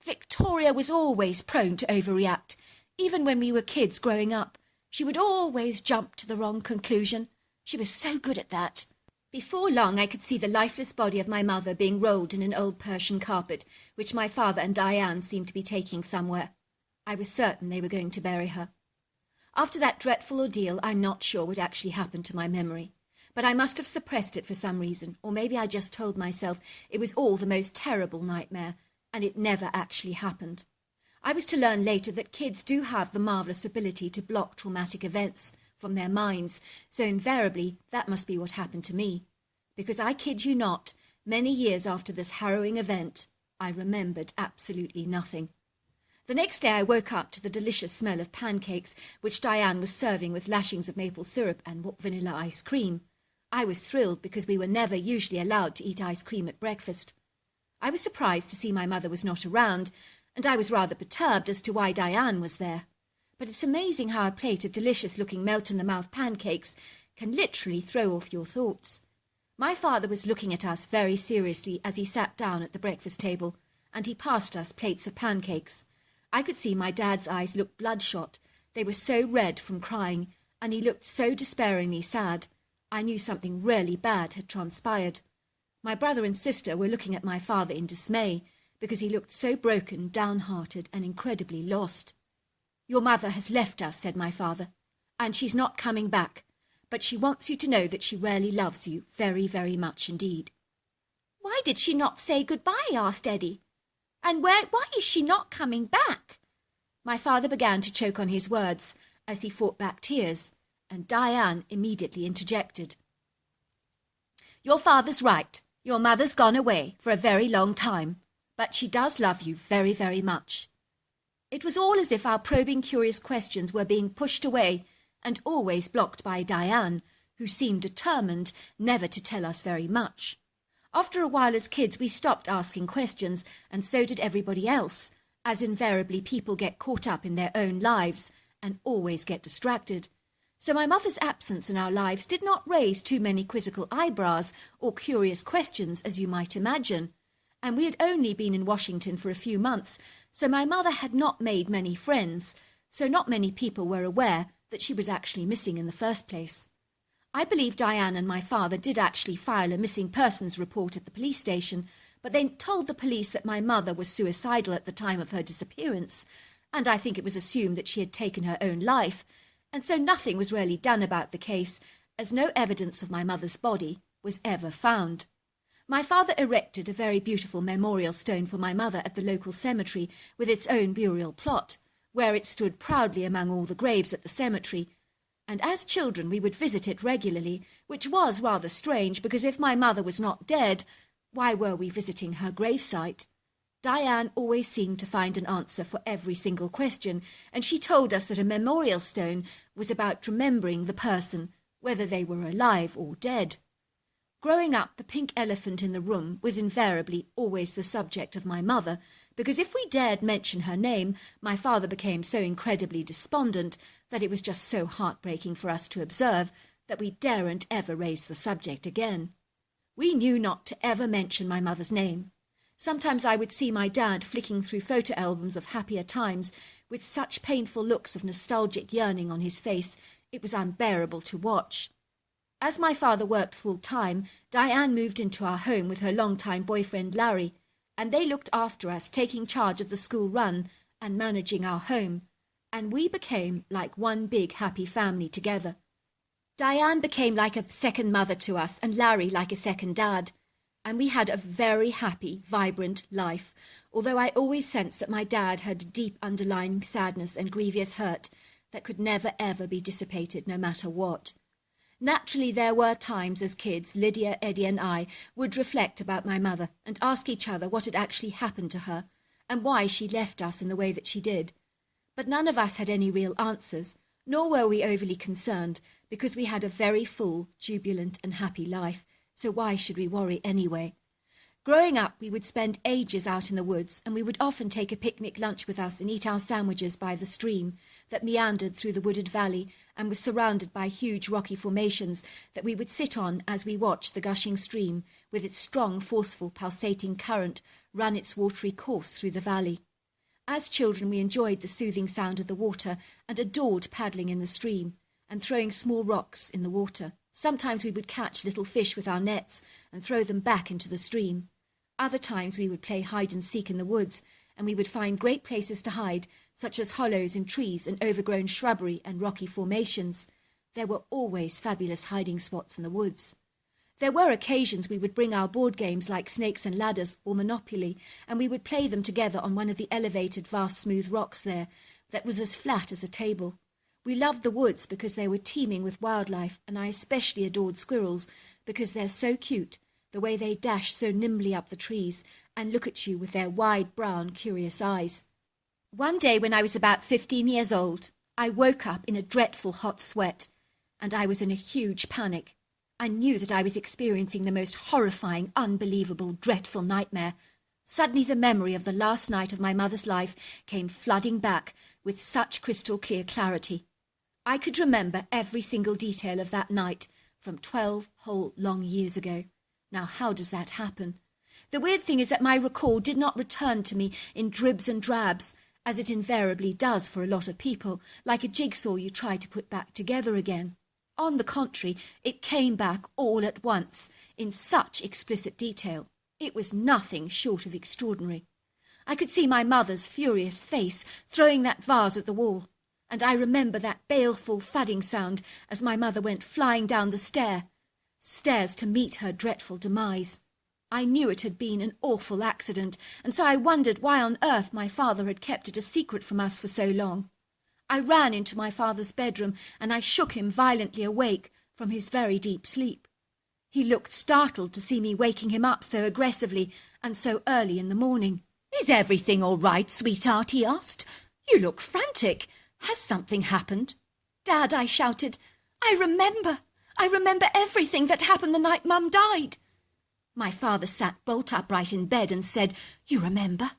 Victoria was always prone to overreact. Even when we were kids growing up, she would always jump to the wrong conclusion. She was so good at that. Before long, I could see the lifeless body of my mother being rolled in an old Persian carpet, which my father and Diane seemed to be taking somewhere. I was certain they were going to bury her. After that dreadful ordeal, I'm not sure what actually happened to my memory. But I must have suppressed it for some reason, or maybe I just told myself it was all the most terrible nightmare, and it never actually happened. I was to learn later that kids do have the marvellous ability to block traumatic events from their minds, so invariably that must be what happened to me. Because I kid you not, many years after this harrowing event, I remembered absolutely nothing. The next day I woke up to the delicious smell of pancakes, which Diane was serving with lashings of maple syrup and vanilla ice cream. I was thrilled because we were never usually allowed to eat ice cream at breakfast. I was surprised to see my mother was not around, and I was rather perturbed as to why Diane was there. But it's amazing how a plate of delicious-looking melt-in-the-mouth pancakes can literally throw off your thoughts. My father was looking at us very seriously as he sat down at the breakfast table, and he passed us plates of pancakes. I could see my dad's eyes look bloodshot. They were so red from crying, and he looked so despairingly sad. I knew something really bad had transpired. My brother and sister were looking at my father in dismay, because he looked so broken, downhearted, and incredibly lost. "Your mother has left us," said my father, "and she's not coming back, but she wants you to know that she really loves you very, very much indeed." "Why did she not say goodbye?" asked Eddie. "And why is she not coming back?" My father began to choke on his words as he fought back tears, and Diane immediately interjected. "Your father's right. Your mother's gone away for a very long time, but she does love you very, very much." It was all as if our probing, curious questions were being pushed away and always blocked by Diane, who seemed determined never to tell us very much. After a while as kids, we stopped asking questions, and so did everybody else, as invariably people get caught up in their own lives and always get distracted. So my mother's absence in our lives did not raise too many quizzical eyebrows or curious questions, as you might imagine. And we had only been in Washington for a few months, so my mother had not made many friends, so not many people were aware that she was actually missing in the first place. I believe Diane and my father did actually file a missing persons report at the police station, but they told the police that my mother was suicidal at the time of her disappearance, and I think it was assumed that she had taken her own life, and so nothing was really done about the case, as no evidence of my mother's body was ever found. My father erected a very beautiful memorial stone for my mother at the local cemetery with its own burial plot, where it stood proudly among all the graves at the cemetery, and as children we would visit it regularly, which was rather strange, because if my mother was not dead, why were we visiting her gravesite? Diane always seemed to find an answer for every single question, and she told us that a memorial stone was about remembering the person, whether they were alive or dead. Growing up, the pink elephant in the room was invariably always the subject of my mother, because if we dared mention her name, my father became so incredibly despondent that it was just so heartbreaking for us to observe that we daren't ever raise the subject again. We knew not to ever mention my mother's name. Sometimes I would see my dad flicking through photo albums of happier times with such painful looks of nostalgic yearning on his face, it was unbearable to watch. As my father worked full-time, Diane moved into our home with her long-time boyfriend Larry, and they looked after us, taking charge of the school run and managing our home, and we became like one big happy family together. Diane became like a second mother to us, and Larry like a second dad, and we had a very happy, vibrant life, although I always sensed that my dad had a deep underlying sadness and grievous hurt that could never ever be dissipated no matter what. Naturally, there were times as kids, Lydia, Eddie and I would reflect about my mother and ask each other what had actually happened to her and why she left us in the way that she did. But none of us had any real answers, nor were we overly concerned, because we had a very full, jubilant and happy life, so why should we worry anyway? Growing up, we would spend ages out in the woods, and we would often take a picnic lunch with us and eat our sandwiches by the stream that meandered through the wooded valley and was surrounded by huge rocky formations that we would sit on as we watched the gushing stream, with its strong, forceful, pulsating current, run its watery course through the valley. As children, we enjoyed the soothing sound of the water and adored paddling in the stream and throwing small rocks in the water. Sometimes we would catch little fish with our nets and throw them back into the stream. Other times we would play hide and seek in the woods, and we would find great places to hide, such as hollows in trees and overgrown shrubbery and rocky formations. There were always fabulous hiding spots in the woods. There were occasions we would bring our board games like Snakes and Ladders or Monopoly, and we would play them together on one of the elevated, vast, smooth rocks there that was as flat as a table. We loved the woods because they were teeming with wildlife, and I especially adored squirrels because they're so cute, the way they dash so nimbly up the trees and look at you with their wide, brown, curious eyes. One day when I was about 15 years old, I woke up in a dreadful hot sweat, and I was in a huge panic. I knew that I was experiencing the most horrifying, unbelievable, dreadful nightmare. Suddenly the memory of the last night of my mother's life came flooding back with such crystal clear clarity. I could remember every single detail of that night from 12 whole long years ago. Now, how does that happen? The weird thing is that my recall did not return to me in dribs and drabs, as it invariably does for a lot of people, like a jigsaw you try to put back together again. On the contrary, it came back all at once, in such explicit detail. It was nothing short of extraordinary. I could see my mother's furious face throwing that vase at the wall, and I remember that baleful thudding sound as my mother went flying down the stairs to meet her dreadful demise. I knew it had been an awful accident, and so I wondered why on earth my father had kept it a secret from us for so long. I ran into my father's bedroom, and I shook him violently awake from his very deep sleep. He looked startled to see me waking him up so aggressively and so early in the morning. "Is everything all right, sweetheart?" he asked. "You look frantic. Has something happened?" "Dad," I shouted, I remember everything that happened the night Mum died." My father sat bolt upright in bed and said, "You remember?"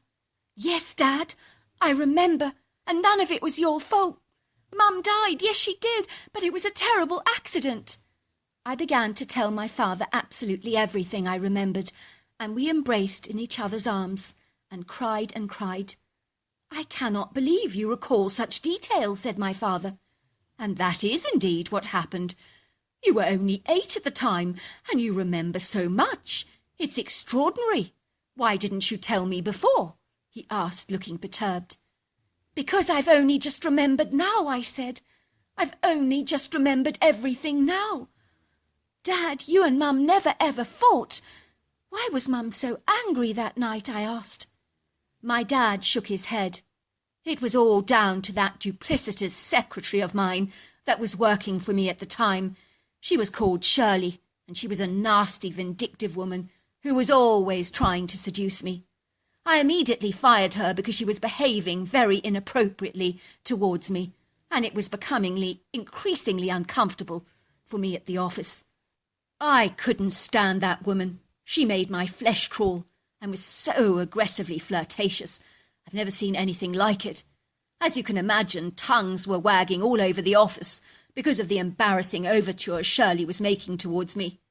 "Yes, Dad, I remember, and none of it was your fault. Mum died, yes she did, but it was a terrible accident." I began to tell my father absolutely everything I remembered, and we embraced in each other's arms and cried and cried. "I cannot believe you recall such details," said my father. "And that is indeed what happened. You were only 8 at the time, and you remember so much. It's extraordinary. Why didn't you tell me before?" he asked, looking perturbed. "Because I've only just remembered now," I said. "I've only just remembered everything now. Dad, you and Mum never ever fought. Why was Mum so angry that night?" I asked. My dad shook his head. "It was all down to that duplicitous secretary of mine that was working for me at the time. She was called Shirley, and she was a nasty, vindictive woman who was always trying to seduce me. I immediately fired her because she was behaving very inappropriately towards me, and it was becoming increasingly uncomfortable for me at the office. I couldn't stand that woman. She made my flesh crawl and was so aggressively flirtatious. I've never seen anything like it. As you can imagine, tongues were wagging all over the office because of the embarrassing overtures Shirley was making towards me.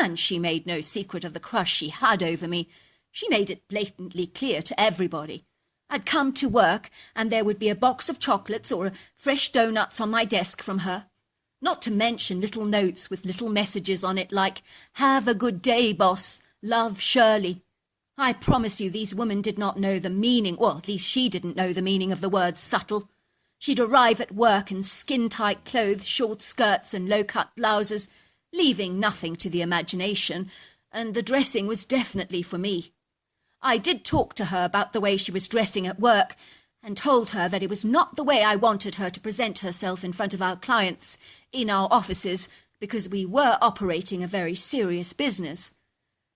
And she made no secret of the crush she had over me. She made it blatantly clear to everybody. I'd come to work and there would be a box of chocolates or fresh doughnuts on my desk from her. Not to mention little notes with little messages on it like, "Have a good day, boss. Love, Shirley." I promise you these women did not know the meaning, well, at least she didn't know the meaning of the word subtle. She'd arrive at work in skin-tight clothes, short skirts and low-cut blouses, leaving nothing to the imagination, and the dressing was definitely for me. I did talk to her about the way she was dressing at work, and told her that it was not the way I wanted her to present herself in front of our clients in our offices, because we were operating a very serious business.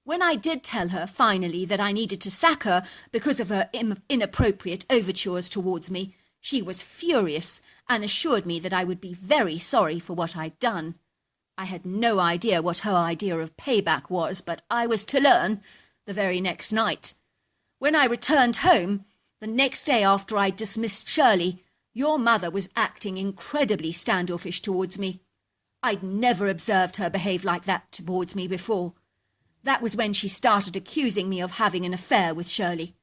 When I did tell her, finally, that I needed to sack her because of her inappropriate overtures towards me, she was furious and assured me that I would be very sorry for what I'd done. I had no idea what her idea of payback was, but I was to learn the very next night. When I returned home, the next day after I dismissed Shirley, your mother was acting incredibly standoffish towards me. I'd never observed her behave like that towards me before. That was when she started accusing me of having an affair with Shirley.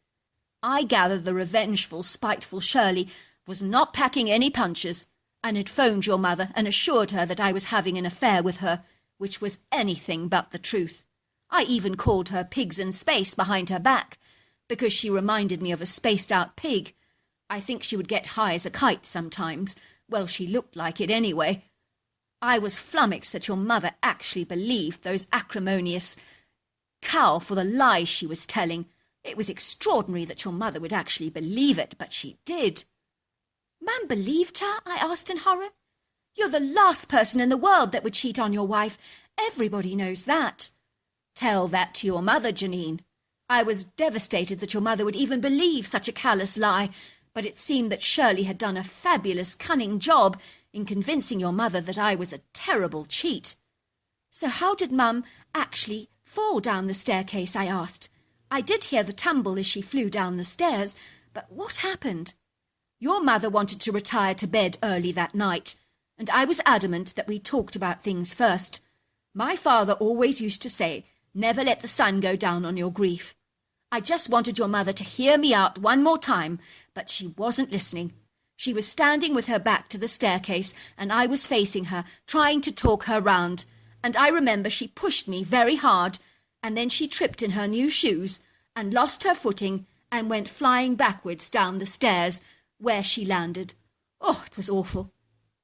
I gathered the revengeful, spiteful Shirley was not packing any punches, and had phoned your mother and assured her that I was having an affair with her, which was anything but the truth. I even called her pigs in space behind her back, because she reminded me of a spaced-out pig. I think she would get high as a kite sometimes. Well, she looked like it anyway. I was flummoxed that your mother actually believed those acrimonious cow for the lies she was telling. It was extraordinary that your mother would actually believe it, but she did. Mum believed her? I asked in horror. You're the last person in the world that would cheat on your wife. Everybody knows that. Tell that to your mother, Janine. I was devastated that your mother would even believe such a callous lie, but it seemed that Shirley had done a fabulous, cunning job in convincing your mother that I was a terrible cheat. So how did Mum actually fall down the staircase, I asked. I did hear the tumble as she flew down the stairs, but what happened? Your mother wanted to retire to bed early that night, and I was adamant that we talked about things first. My father always used to say, "Never let the sun go down on your grief." I just wanted your mother to hear me out one more time, but she wasn't listening. She was standing with her back to the staircase, and I was facing her, trying to talk her round. And I remember she pushed me very hard, and then she tripped in her new shoes and lost her footing and went flying backwards down the stairs, where she landed. Oh, it was awful.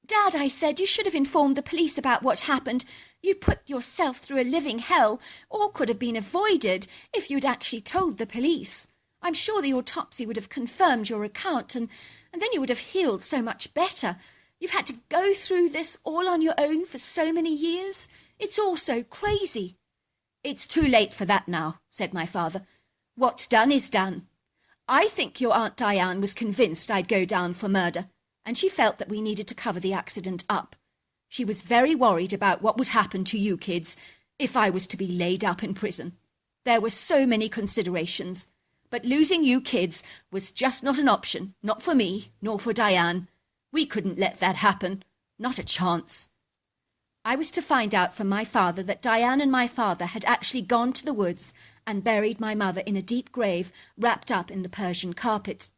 Dad, I said, you should have informed the police about what happened. You put yourself through a living hell, or could have been avoided if you'd actually told the police. I'm sure the autopsy would have confirmed your account, and then you would have healed so much better. You've had to go through this all on your own for so many years. It's all so crazy. It's too late for that now, said my father. What's done is done. I think your Aunt Diane was convinced I'd go down for murder, and she felt that we needed to cover the accident up. She was very worried about what would happen to you kids if I was to be laid up in prison. There were so many considerations, but losing you kids was just not an option, not for me, nor for Diane. We couldn't let that happen. Not a chance. I was to find out from my father that Diane and my father had actually gone to the woods and buried my mother in a deep grave wrapped up in the Persian carpet.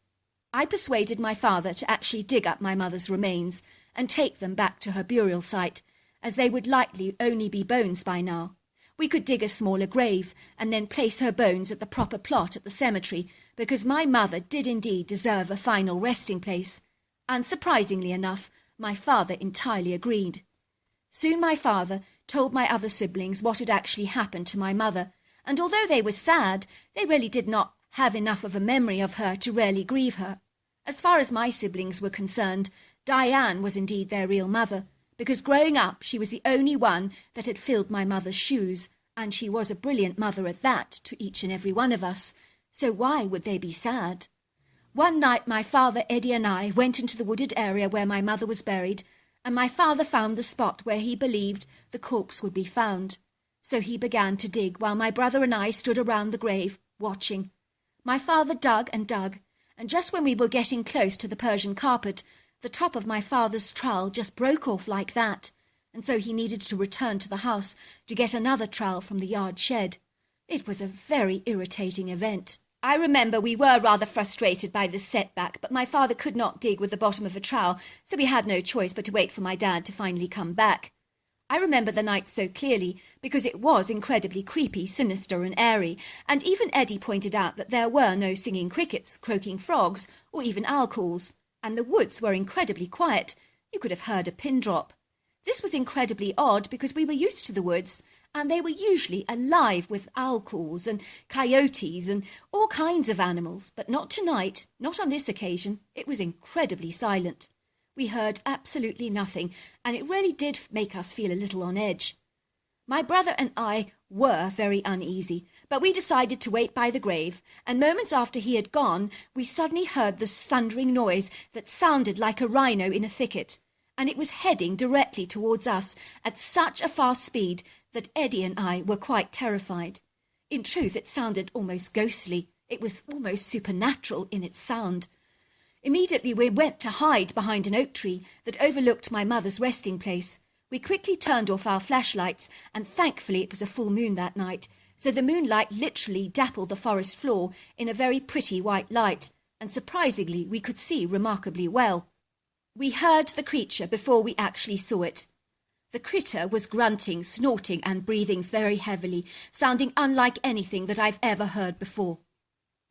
I persuaded my father to actually dig up my mother's remains and take them back to her burial site, as they would likely only be bones by now. We could dig a smaller grave and then place her bones at the proper plot at the cemetery, because my mother did indeed deserve a final resting place. And surprisingly enough, my father entirely agreed. Soon my father told my other siblings what had actually happened to my mother, and although they were sad, they really did not have enough of a memory of her to really grieve her. As far as my siblings were concerned, Diane was indeed their real mother, because growing up she was the only one that had filled my mother's shoes, and she was a brilliant mother at that to each and every one of us, so why would they be sad? One night my father, Eddie, and I went into the wooded area where my mother was buried, and my father found the spot where he believed the corpse would be found. So he began to dig while my brother and I stood around the grave, watching. My father dug, and just when we were getting close to the Persian carpet, the top of my father's trowel just broke off like that, and so he needed to return to the house to get another trowel from the yard shed. It was a very irritating event. I remember we were rather frustrated by this setback, but my father could not dig with the bottom of a trowel, so we had no choice but to wait for my dad to finally come back. I remember the night so clearly because it was incredibly creepy, sinister and airy, and even Eddie pointed out that there were no singing crickets, croaking frogs, or even owl calls, and the woods were incredibly quiet. You could have heard a pin drop. This was incredibly odd because we were used to the woods, and they were usually alive with owl calls and coyotes and all kinds of animals, but not tonight, not on this occasion. It was incredibly silent. We heard absolutely nothing, and it really did make us feel a little on edge. My brother and I were very uneasy, but we decided to wait by the grave, and moments after he had gone, we suddenly heard this thundering noise that sounded like a rhino in a thicket, and it was heading directly towards us at such a fast speed that Eddie and I were quite terrified. In truth, it sounded almost ghostly. It was almost supernatural in its sound. Immediately we went to hide behind an oak tree that overlooked my mother's resting place. We quickly turned off our flashlights, and thankfully it was a full moon that night, so the moonlight literally dappled the forest floor in a very pretty white light, and surprisingly we could see remarkably well. We heard the creature before we actually saw it. The critter was grunting, snorting and breathing very heavily, sounding unlike anything that I've ever heard before.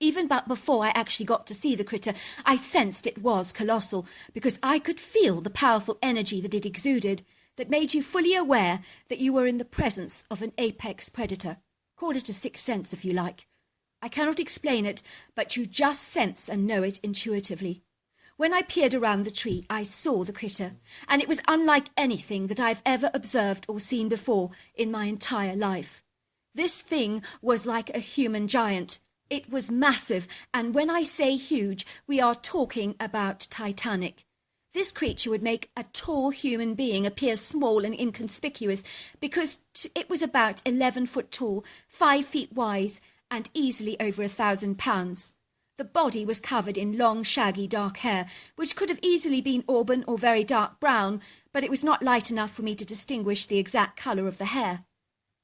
Even but before I actually got to see the critter, I sensed it was colossal, because I could feel the powerful energy that it exuded, that made you fully aware that you were in the presence of an apex predator. Call it a sixth sense if you like. I cannot explain it, but you just sense and know it intuitively. When I peered around the tree, I saw the critter, and it was unlike anything that I've ever observed or seen before in my entire life. This thing was like a human giant. It was massive, and when I say huge, we are talking about titanic. This creature would make a tall human being appear small and inconspicuous because it was about 11 foot tall, 5 feet wide, and easily over 1,000 pounds. The body was covered in long, shaggy, dark hair, which could have easily been auburn or very dark brown, but it was not light enough for me to distinguish the exact colour of the hair.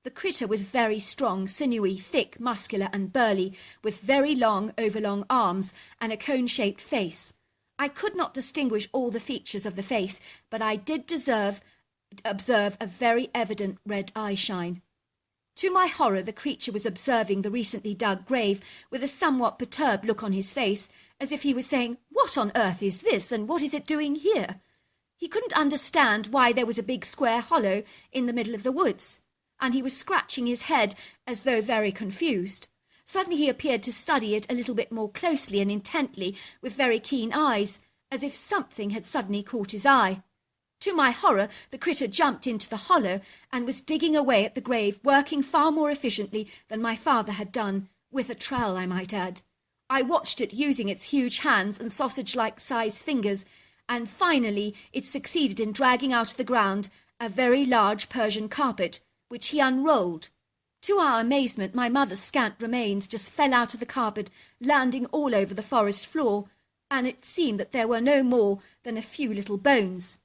The critter was very strong, sinewy, thick, muscular and burly, with very long, overlong arms and a cone-shaped face. I could not distinguish all the features of the face, but I did observe a very evident red eye shine. To my horror, the creature was observing the recently dug grave with a somewhat perturbed look on his face, as if he was saying, "What on earth is this, and what is it doing here?" He couldn't understand why there was a big square hollow in the middle of the woods, and he was scratching his head as though very confused. Suddenly he appeared to study it a little bit more closely and intently, with very keen eyes, as if something had suddenly caught his eye. To my horror, the critter jumped into the hollow and was digging away at the grave, working far more efficiently than my father had done, with a trowel, I might add. I watched it using its huge hands and sausage-like sized fingers, and finally it succeeded in dragging out of the ground a very large Persian carpet, which he unrolled. To our amazement, my mother's scant remains just fell out of the carpet, landing all over the forest floor, and it seemed that there were no more than a few little bones.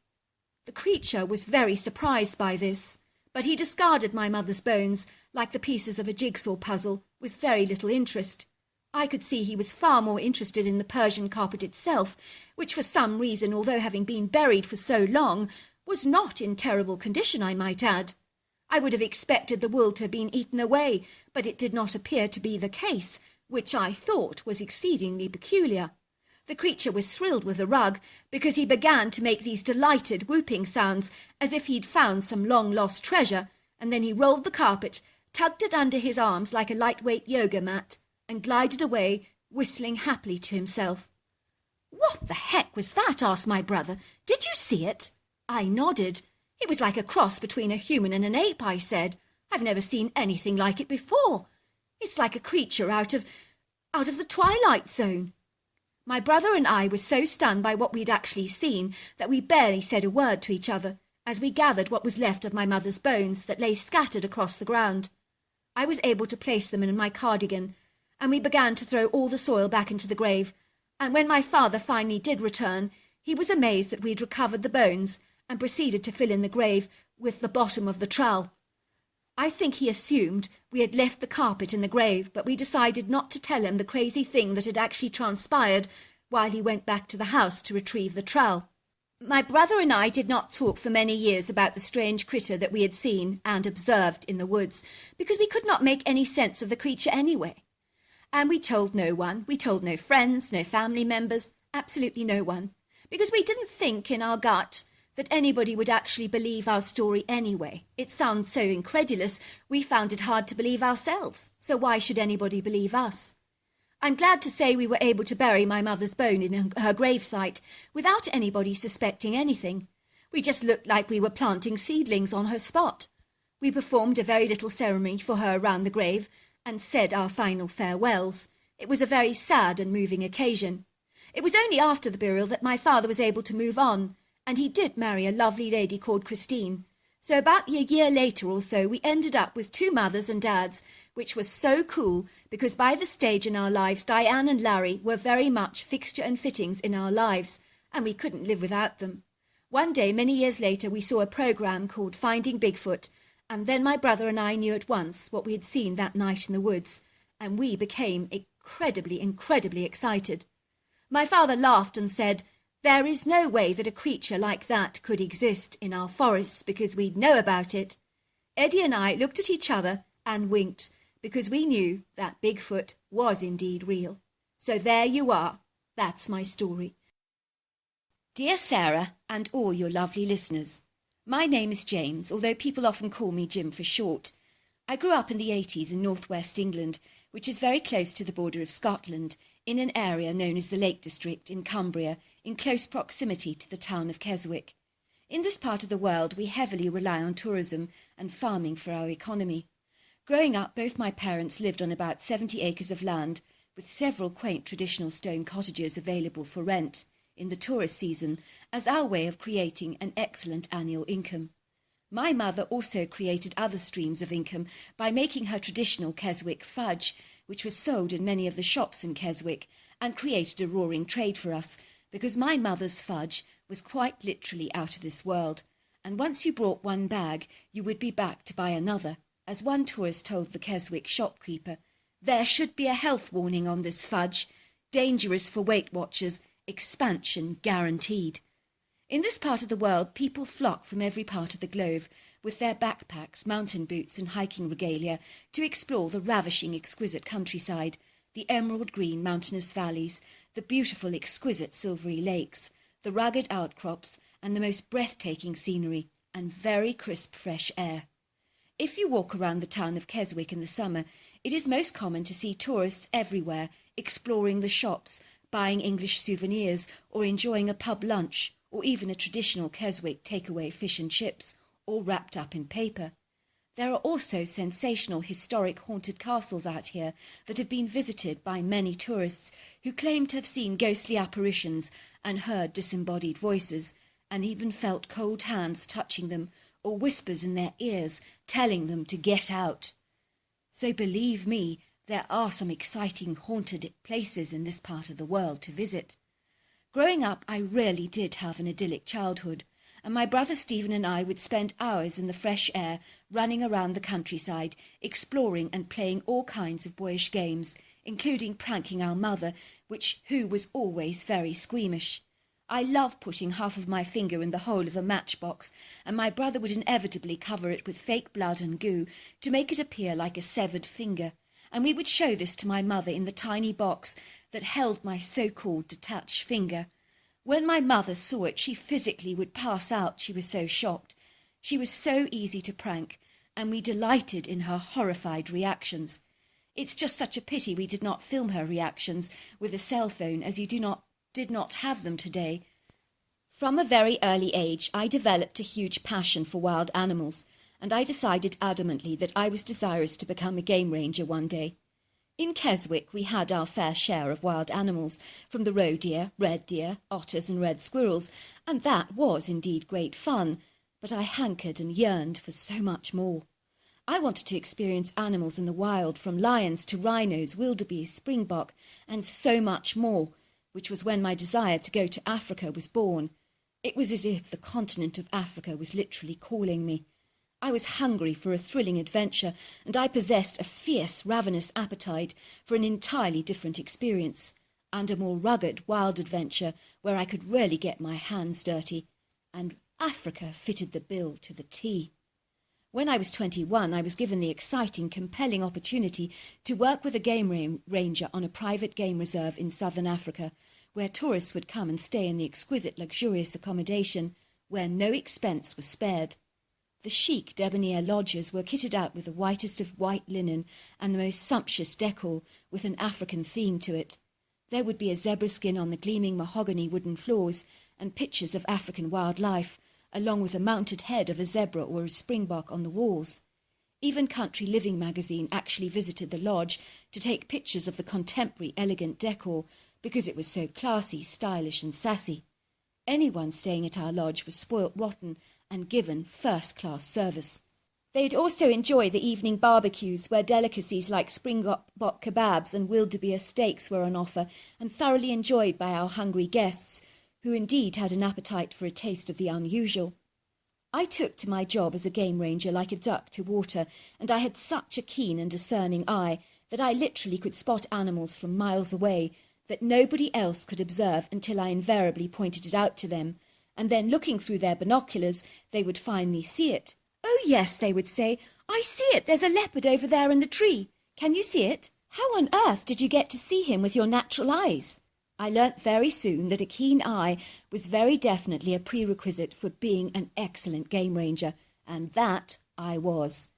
The creature was very surprised by this, but he discarded my mother's bones like the pieces of a jigsaw puzzle with very little interest. I could see he was far more interested in the Persian carpet itself, which for some reason, although having been buried for so long, was not in terrible condition, I might add. I would have expected the wool to have been eaten away, but it did not appear to be the case, which I thought was exceedingly peculiar. The creature was thrilled with the rug, because he began to make these delighted whooping sounds, as if he'd found some long-lost treasure, and then he rolled the carpet, tugged it under his arms like a lightweight yoga mat, and glided away, whistling happily to himself. "What the heck was that?" asked my brother. "Did you see it?" I nodded. "It was like a cross between a human and an ape," I said. "I've never seen anything like it before. It's like a creature out of the Twilight Zone." My brother and I were so stunned by what we'd actually seen that we barely said a word to each other as we gathered what was left of my mother's bones that lay scattered across the ground. I was able to place them in my cardigan, and we began to throw all the soil back into the grave, and when my father finally did return, he was amazed that we'd recovered the bones and proceeded to fill in the grave with the bottom of the trowel. I think he assumed we had left the carpet in the grave, but we decided not to tell him the crazy thing that had actually transpired while he went back to the house to retrieve the trowel. My brother and I did not talk for many years about the strange critter that we had seen and observed in the woods, because we could not make any sense of the creature anyway. And we told no one. We told no friends, no family members, absolutely no one, because we didn't think in our gut that anybody would actually believe our story anyway. It sounds so incredulous, we found it hard to believe ourselves, so why should anybody believe us? I'm glad to say we were able to bury my mother's bone in her gravesite without anybody suspecting anything. We just looked like we were planting seedlings on her spot. We performed a very little ceremony for her around the grave and said our final farewells. It was a very sad and moving occasion. It was only after the burial that my father was able to move on, and he did marry a lovely lady called Christine. So about a year later or so, we ended up with 2 mothers and dads, which was so cool because by this stage in our lives, Diane and Larry were very much fixture and fittings in our lives, and we couldn't live without them. One day, many years later, we saw a program called Finding Bigfoot, and then my brother and I knew at once what we had seen that night in the woods, and we became incredibly excited. My father laughed and said, "There is no way that a creature like that could exist in our forests because we'd know about it." Eddie and I looked at each other and winked because we knew that Bigfoot was indeed real. So there you are. That's my story. Dear Sarah and all your lovely listeners, my name is James, although people often call me Jim for short. I grew up in the 80s in northwest England, which is very close to the border of Scotland, in an area known as the Lake District in Cumbria, in close proximity to the town of Keswick. In this part of the world, we heavily rely on tourism and farming for our economy. Growing up, both my parents lived on about 70 acres of land, with several quaint traditional stone cottages available for rent in the tourist season as our way of creating an excellent annual income. My mother also created other streams of income by making her traditional Keswick fudge, which was sold in many of the shops in Keswick, and created a roaring trade for us, because my mother's fudge was quite literally out of this world, and once you brought one bag, you would be back to buy another. As one tourist told the Keswick shopkeeper, "There should be a health warning on this fudge. Dangerous for Weight Watchers. Expansion guaranteed." In this part of the world, people flock from every part of the globe with their backpacks, mountain boots and hiking regalia to explore the ravishing, exquisite countryside, the emerald green mountainous valleys, the beautiful, exquisite silvery lakes, the rugged outcrops and the most breathtaking scenery and very crisp fresh air. If you walk around the town of Keswick in the summer, it is most common to see tourists everywhere exploring the shops, buying English souvenirs or enjoying a pub lunch or even a traditional Keswick takeaway fish and chips, all wrapped up in paper. There are also sensational historic haunted castles out here that have been visited by many tourists who claim to have seen ghostly apparitions and heard disembodied voices and even felt cold hands touching them or whispers in their ears telling them to get out. So believe me, there are some exciting haunted places in this part of the world to visit. Growing up, I really did have an idyllic childhood, and my brother Stephen and I would spend hours in the fresh air, running around the countryside, exploring and playing all kinds of boyish games, including pranking our mother, who was always very squeamish. I loved putting half of my finger in the hole of a matchbox, and my brother would inevitably cover it with fake blood and goo to make it appear like a severed finger, and we would show this to my mother in the tiny box that held my so-called detached finger. When my mother saw it, she physically would pass out, she was so shocked. She was so easy to prank, and we delighted in her horrified reactions. It's just such a pity we did not film her reactions with a cell phone, as you did not have them today. From a very early age, I developed a huge passion for wild animals, and I decided adamantly that I was desirous to become a game ranger one day. In Keswick, we had our fair share of wild animals, from the roe deer, red deer, otters and red squirrels, and that was indeed great fun, but I hankered and yearned for so much more. I wanted to experience animals in the wild, from lions to rhinos, wildebeest, springbok, and so much more, which was when my desire to go to Africa was born. It was as if the continent of Africa was literally calling me. I was hungry for a thrilling adventure, and I possessed a fierce, ravenous appetite for an entirely different experience, and a more rugged, wild adventure where I could really get my hands dirty, and Africa fitted the bill to the T. When I was 21, I was given the exciting, compelling opportunity to work with a game ranger on a private game reserve in southern Africa, where tourists would come and stay in the exquisite, luxurious accommodation, where no expense was spared. The chic debonair lodges were kitted out with the whitest of white linen and the most sumptuous decor with an African theme to it. There would be a zebra skin on the gleaming mahogany wooden floors and pictures of African wildlife, along with a mounted head of a zebra or a springbok on the walls. Even Country Living magazine actually visited the lodge to take pictures of the contemporary elegant decor because it was so classy, stylish and sassy. Anyone staying at our lodge was spoilt rotten and given first-class service. They'd also enjoy the evening barbecues where delicacies like springbok kebabs and wildebeest steaks were on offer and thoroughly enjoyed by our hungry guests, who indeed had an appetite for a taste of the unusual. I took to my job as a game ranger like a duck to water, and I had such a keen and discerning eye that I literally could spot animals from miles away that nobody else could observe until I invariably pointed it out to them, and then looking through their binoculars they would finally see it. "Oh yes," they would say, "I see it, there's a leopard over there in the tree. Can you see it? How on earth did you get to see him with your natural eyes?" I learnt very soon that a keen eye was very definitely a prerequisite for being an excellent game ranger, and that I was.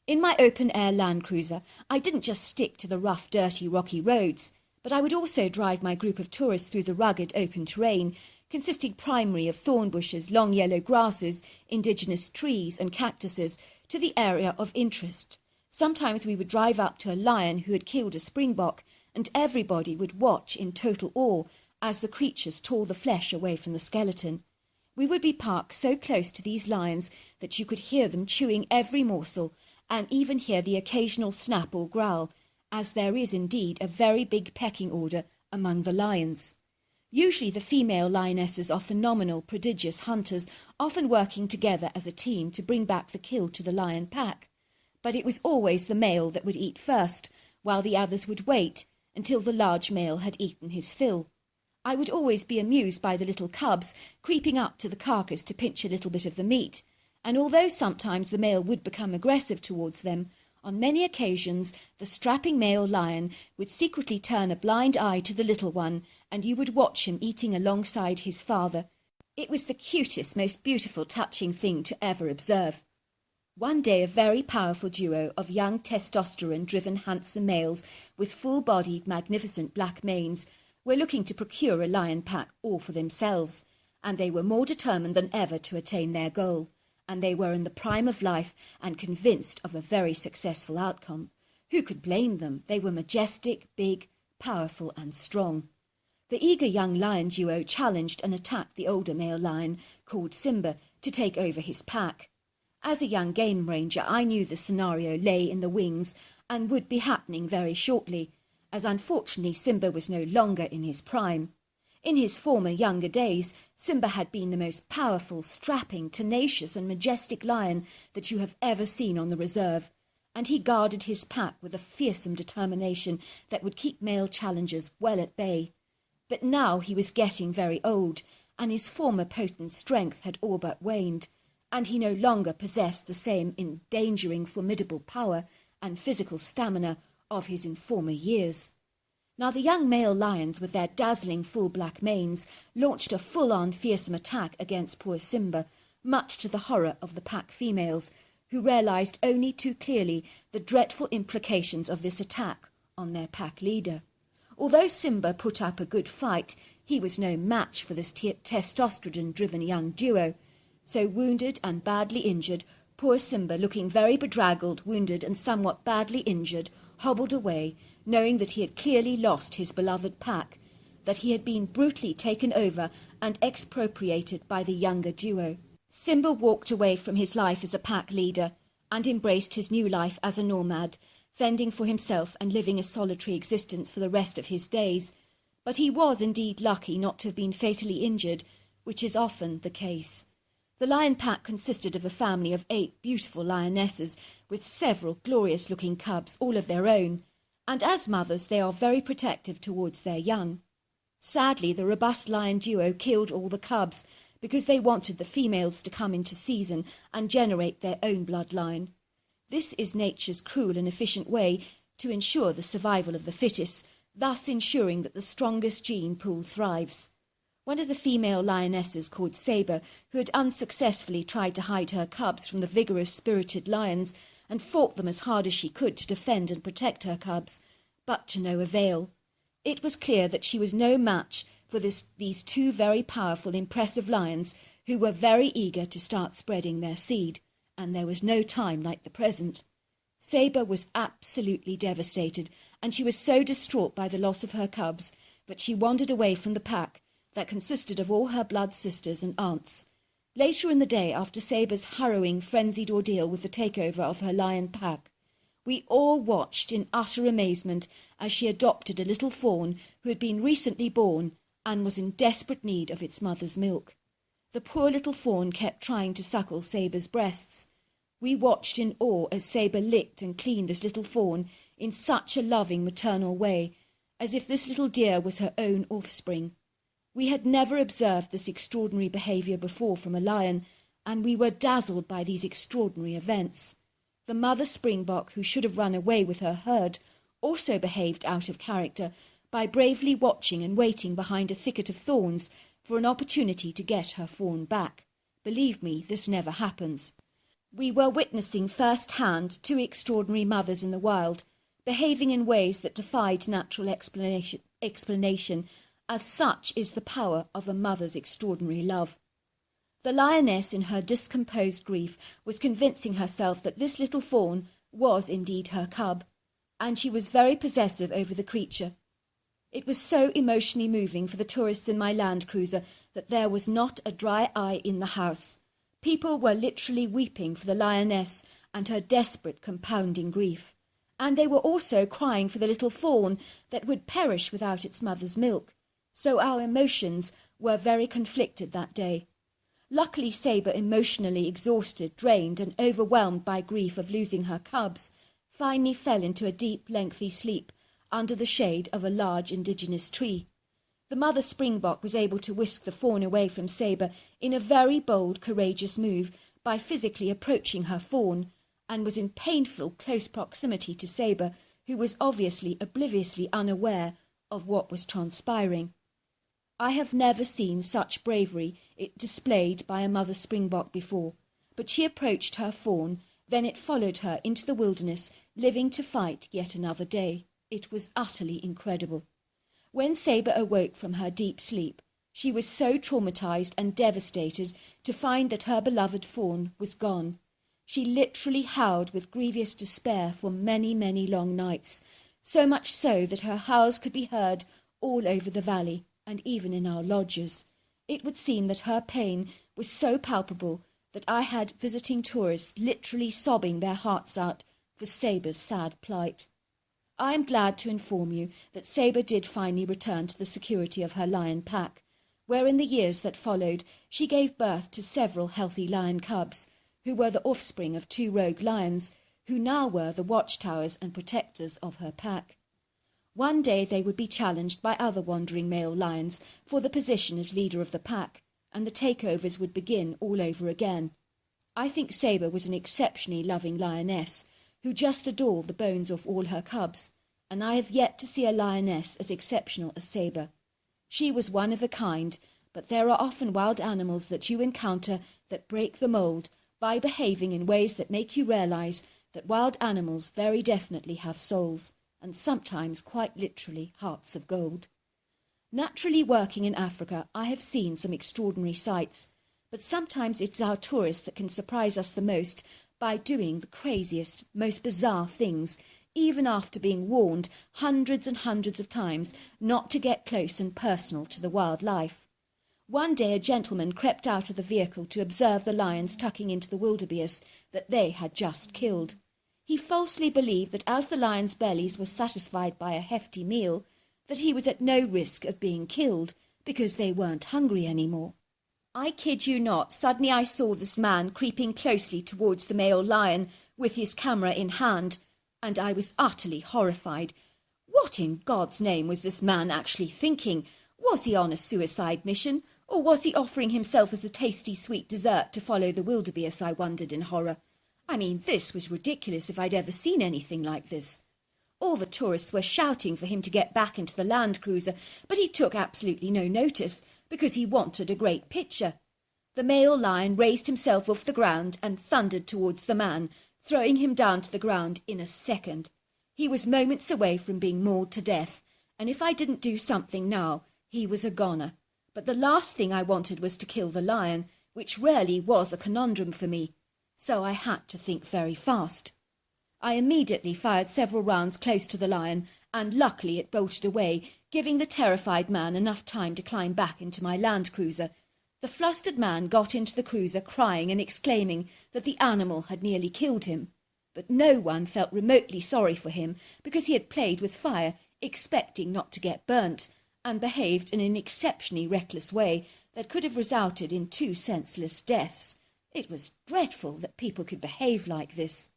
In my open-air Land Cruiser, I didn't just stick to the rough, dirty, rocky roads, but I would also drive my group of tourists through the rugged, open terrain, consisting primarily of thorn bushes, long yellow grasses, indigenous trees and cactuses, to the area of interest. Sometimes we would drive up to a lion who had killed a springbok, and everybody would watch in total awe as the creatures tore the flesh away from the skeleton. We would be parked so close to these lions that you could hear them chewing every morsel, and even hear the occasional snap or growl, as there is indeed a very big pecking order among the lions. Usually the female lionesses are phenomenal, prodigious hunters, often working together as a team to bring back the kill to the lion pack. But it was always the male that would eat first, while the others would wait until the large male had eaten his fill. I would always be amused by the little cubs creeping up to the carcass to pinch a little bit of the meat, and although sometimes the male would become aggressive towards them, on many occasions the strapping male lion would secretly turn a blind eye to the little one, and you would watch him eating alongside his father. It was the cutest, most beautiful, touching thing to ever observe. One day a very powerful duo of young testosterone-driven handsome males with full-bodied, magnificent black manes were looking to procure a lion pack all for themselves, and they were more determined than ever to attain their goal, and they were in the prime of life and convinced of a very successful outcome. Who could blame them? They were majestic, big, powerful and strong. The eager young lion duo challenged and attacked the older male lion, called Simba, to take over his pack. As a young game ranger, I knew the scenario lay in the wings and would be happening very shortly, as unfortunately Simba was no longer in his prime. In his former younger days, Simba had been the most powerful, strapping, tenacious and majestic lion that you have ever seen on the reserve, and he guarded his pack with a fearsome determination that would keep male challengers well at bay. But now he was getting very old, and his former potent strength had all but waned, and he no longer possessed the same endangering formidable power and physical stamina of his in former years. Now the young male lions, with their dazzling full black manes, launched a full-on fearsome attack against poor Simba, much to the horror of the pack females, who realised only too clearly the dreadful implications of this attack on their pack leader. Although Simba put up a good fight, he was no match for this testosterone-driven young duo. So wounded and badly injured, poor Simba, looking very bedraggled, wounded and somewhat badly injured, hobbled away, knowing that he had clearly lost his beloved pack, that he had been brutally taken over and expropriated by the younger duo. Simba walked away from his life as a pack leader and embraced his new life as a nomad, fending for himself and living a solitary existence for the rest of his days. But he was indeed lucky not to have been fatally injured, which is often the case. The lion pack consisted of a family of 8 beautiful lionesses with several glorious-looking cubs, all of their own, and as mothers they are very protective towards their young. Sadly, the robust lion duo killed all the cubs because they wanted the females to come into season and generate their own bloodline. This is nature's cruel and efficient way to ensure the survival of the fittest, thus ensuring that the strongest gene pool thrives. One of the female lionesses, called Sabre, who had unsuccessfully tried to hide her cubs from the vigorous, spirited lions and fought them as hard as she could to defend and protect her cubs, but to no avail. It was clear that she was no match for these 2 very powerful, impressive lions who were very eager to start spreading their seed, and there was no time like the present. Sabre was absolutely devastated, and she was so distraught by the loss of her cubs that she wandered away from the pack that consisted of all her blood sisters and aunts. Later in the day, after Sabre's harrowing, frenzied ordeal with the takeover of her lion pack, we all watched in utter amazement as she adopted a little fawn who had been recently born and was in desperate need of its mother's milk. The poor little fawn kept trying to suckle Sabre's breasts. We watched in awe as Sabre licked and cleaned this little fawn in such a loving maternal way, as if this little deer was her own offspring. We had never observed this extraordinary behaviour before from a lion, and we were dazzled by these extraordinary events. The mother springbok, who should have run away with her herd, also behaved out of character by bravely watching and waiting behind a thicket of thorns for an opportunity to get her fawn back. Believe me, this never happens. We were witnessing first-hand 2 extraordinary mothers in the wild, behaving in ways that defied natural explanation. As such is the power of a mother's extraordinary love. The lioness, in her discomposed grief, was convincing herself that this little fawn was indeed her cub, and she was very possessive over the creature. It was so emotionally moving for the tourists in my Land Cruiser that there was not a dry eye in the house. People were literally weeping for the lioness and her desperate compounding grief, and they were also crying for the little fawn that would perish without its mother's milk. So our emotions were very conflicted that day. Luckily, Sabre, emotionally exhausted, drained and overwhelmed by grief of losing her cubs, finally fell into a deep, lengthy sleep under the shade of a large indigenous tree. The mother springbok was able to whisk the fawn away from Sabre in a very bold, courageous move by physically approaching her fawn, and was in painful close proximity to Sabre, who was obviously obliviously unaware of what was transpiring. I have never seen such bravery displayed by a mother springbok before, but she approached her fawn, then it followed her into the wilderness, living to fight yet another day. It was utterly incredible. When Sabre awoke from her deep sleep, she was so traumatized and devastated to find that her beloved fawn was gone. She literally howled with grievous despair for many, many long nights, so much so that her howls could be heard all over the valley, and even in our lodges. It would seem that her pain was so palpable that I had visiting tourists literally sobbing their hearts out for Sabre's sad plight. I am glad to inform you that Sabre did finally return to the security of her lion pack, where in the years that followed she gave birth to several healthy lion cubs, who were the offspring of 2 rogue lions, who now were the watchtowers and protectors of her pack. One day they would be challenged by other wandering male lions for the position as leader of the pack, and the takeovers would begin all over again. I think Sabre was an exceptionally loving lioness, who just adored the bones of all her cubs, and I have yet to see a lioness as exceptional as Sabre. She was one of a kind, but there are often wild animals that you encounter that break the mould by behaving in ways that make you realize that wild animals very definitely have souls, and sometimes quite literally hearts of gold. Naturally working in Africa, I have seen some extraordinary sights, but sometimes it's our tourists that can surprise us the most by doing the craziest, most bizarre things, even after being warned hundreds and hundreds of times not to get close and personal to the wildlife. One day a gentleman crept out of the vehicle to observe the lions tucking into the wildebeest that they had just killed. He falsely believed that as the lions' bellies were satisfied by a hefty meal, that he was at no risk of being killed because they weren't hungry anymore. I kid you not, suddenly I saw this man creeping closely towards the male lion with his camera in hand, and I was utterly horrified. What in God's name was this man actually thinking? Was he on a suicide mission, or was he offering himself as a tasty sweet dessert to follow the wildebeest, I wondered in horror. I mean, this was ridiculous if I'd ever seen anything like this. All the tourists were shouting for him to get back into the Land Cruiser, but he took absolutely no notice, because he wanted a great picture. The male lion raised himself off the ground and thundered towards the man, throwing him down to the ground in a second. He was moments away from being mauled to death, and if I didn't do something now, he was a goner. But the last thing I wanted was to kill the lion, which rarely was a conundrum for me, so I had to think very fast. I immediately fired several rounds close to the lion, and luckily it bolted away, giving the terrified man enough time to climb back into my Land Cruiser. The flustered man got into the cruiser crying and exclaiming that the animal had nearly killed him. But no one felt remotely sorry for him because he had played with fire, expecting not to get burnt, and behaved in an exceptionally reckless way that could have resulted in 2 senseless deaths. It was dreadful that people could behave like this.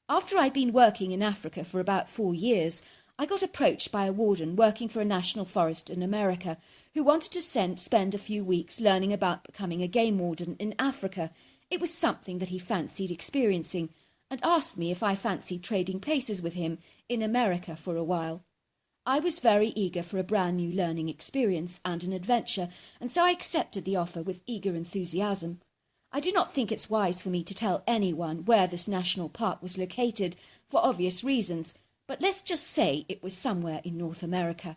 After I'd been working in Africa for about 4 years, I got approached by a warden working for a national forest in America who wanted to spend a few weeks learning about becoming a game warden in Africa. It was something that he fancied experiencing, and asked me if I fancied trading places with him in America for a while. I was very eager for a brand new learning experience and an adventure, and so I accepted the offer with eager enthusiasm. I do not think it's wise for me to tell anyone where this national park was located for obvious reasons, but let's just say it was somewhere in North America.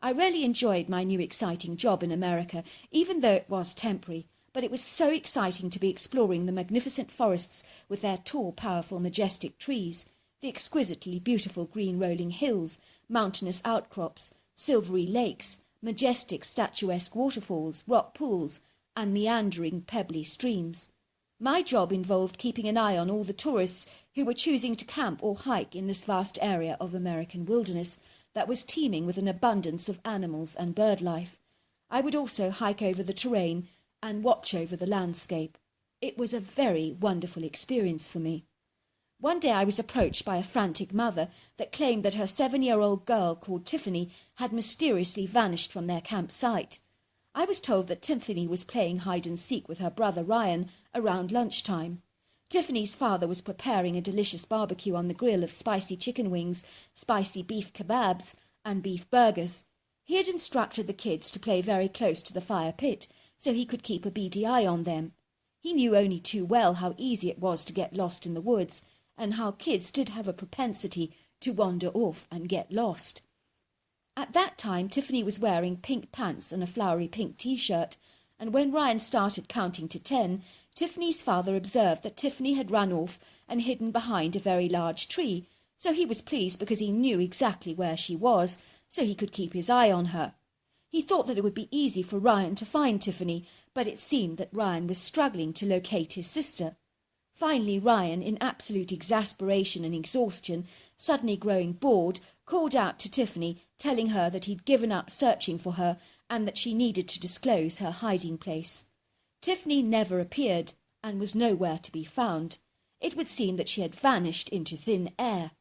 I really enjoyed my new exciting job in America, even though it was temporary, but it was so exciting to be exploring the magnificent forests with their tall, powerful, majestic trees, the exquisitely beautiful green rolling hills, mountainous outcrops, silvery lakes, majestic statuesque waterfalls, rock pools, and meandering pebbly streams. My job involved keeping an eye on all the tourists who were choosing to camp or hike in this vast area of American wilderness that was teeming with an abundance of animals and bird life. I would also hike over the terrain and watch over the landscape. It was a very wonderful experience for me. One day I was approached by a frantic mother that claimed that her 7-year-old girl called Tiffany had mysteriously vanished from their campsite. I was told that Tiffany was playing hide-and-seek with her brother Ryan around lunchtime. Tiffany's father was preparing a delicious barbecue on the grill of spicy chicken wings, spicy beef kebabs, and beef burgers. He had instructed the kids to play very close to the fire pit so he could keep a beady eye on them. He knew only too well how easy it was to get lost in the woods, and how kids did have a propensity to wander off and get lost. At that time, Tiffany was wearing pink pants and a flowery pink t-shirt, and when Ryan started counting to 10, Tiffany's father observed that Tiffany had run off and hidden behind a very large tree, so he was pleased because he knew exactly where she was, so he could keep his eye on her. He thought that it would be easy for Ryan to find Tiffany, but it seemed that Ryan was struggling to locate his sister. Finally, Ryan, in absolute exasperation and exhaustion, suddenly growing bored, called out to Tiffany, telling her that he'd given up searching for her and that she needed to disclose her hiding place. Tiffany never appeared and was nowhere to be found. It would seem that she had vanished into thin air.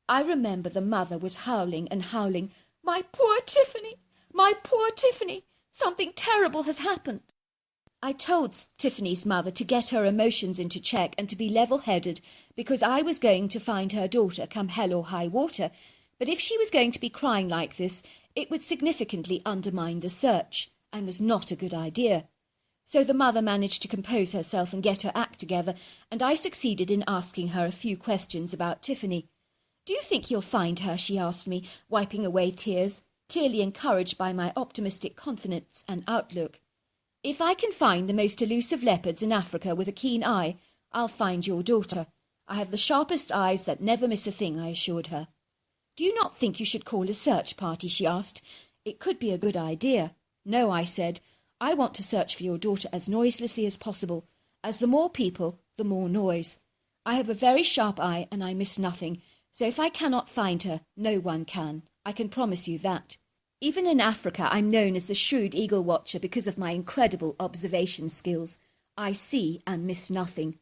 I remember the mother was howling and howling, "My poor Tiffany! My poor Tiffany! Something terrible has happened!" I told Tiffany's mother to get her emotions into check and to be level-headed because I was going to find her daughter come hell or high water, but if she was going to be crying like this, it would significantly undermine the search and was not a good idea. So the mother managed to compose herself and get her act together, and I succeeded in asking her a few questions about Tiffany. "Do you think you'll find her?" she asked me, wiping away tears, clearly encouraged by my optimistic confidence and outlook. "If I can find the most elusive leopards in Africa with a keen eye, I'll find your daughter. I have the sharpest eyes that never miss a thing," I assured her. "Do you not think you should call a search party?" she asked. "It could be a good idea." "No," I said. "I want to search for your daughter as noiselessly as possible, as the more people, the more noise. I have a very sharp eye and I miss nothing, so if I cannot find her, no one can. I can promise you that." Even in Africa, I'm known as the shrewd eagle watcher because of my incredible observation skills. I see and miss nothing.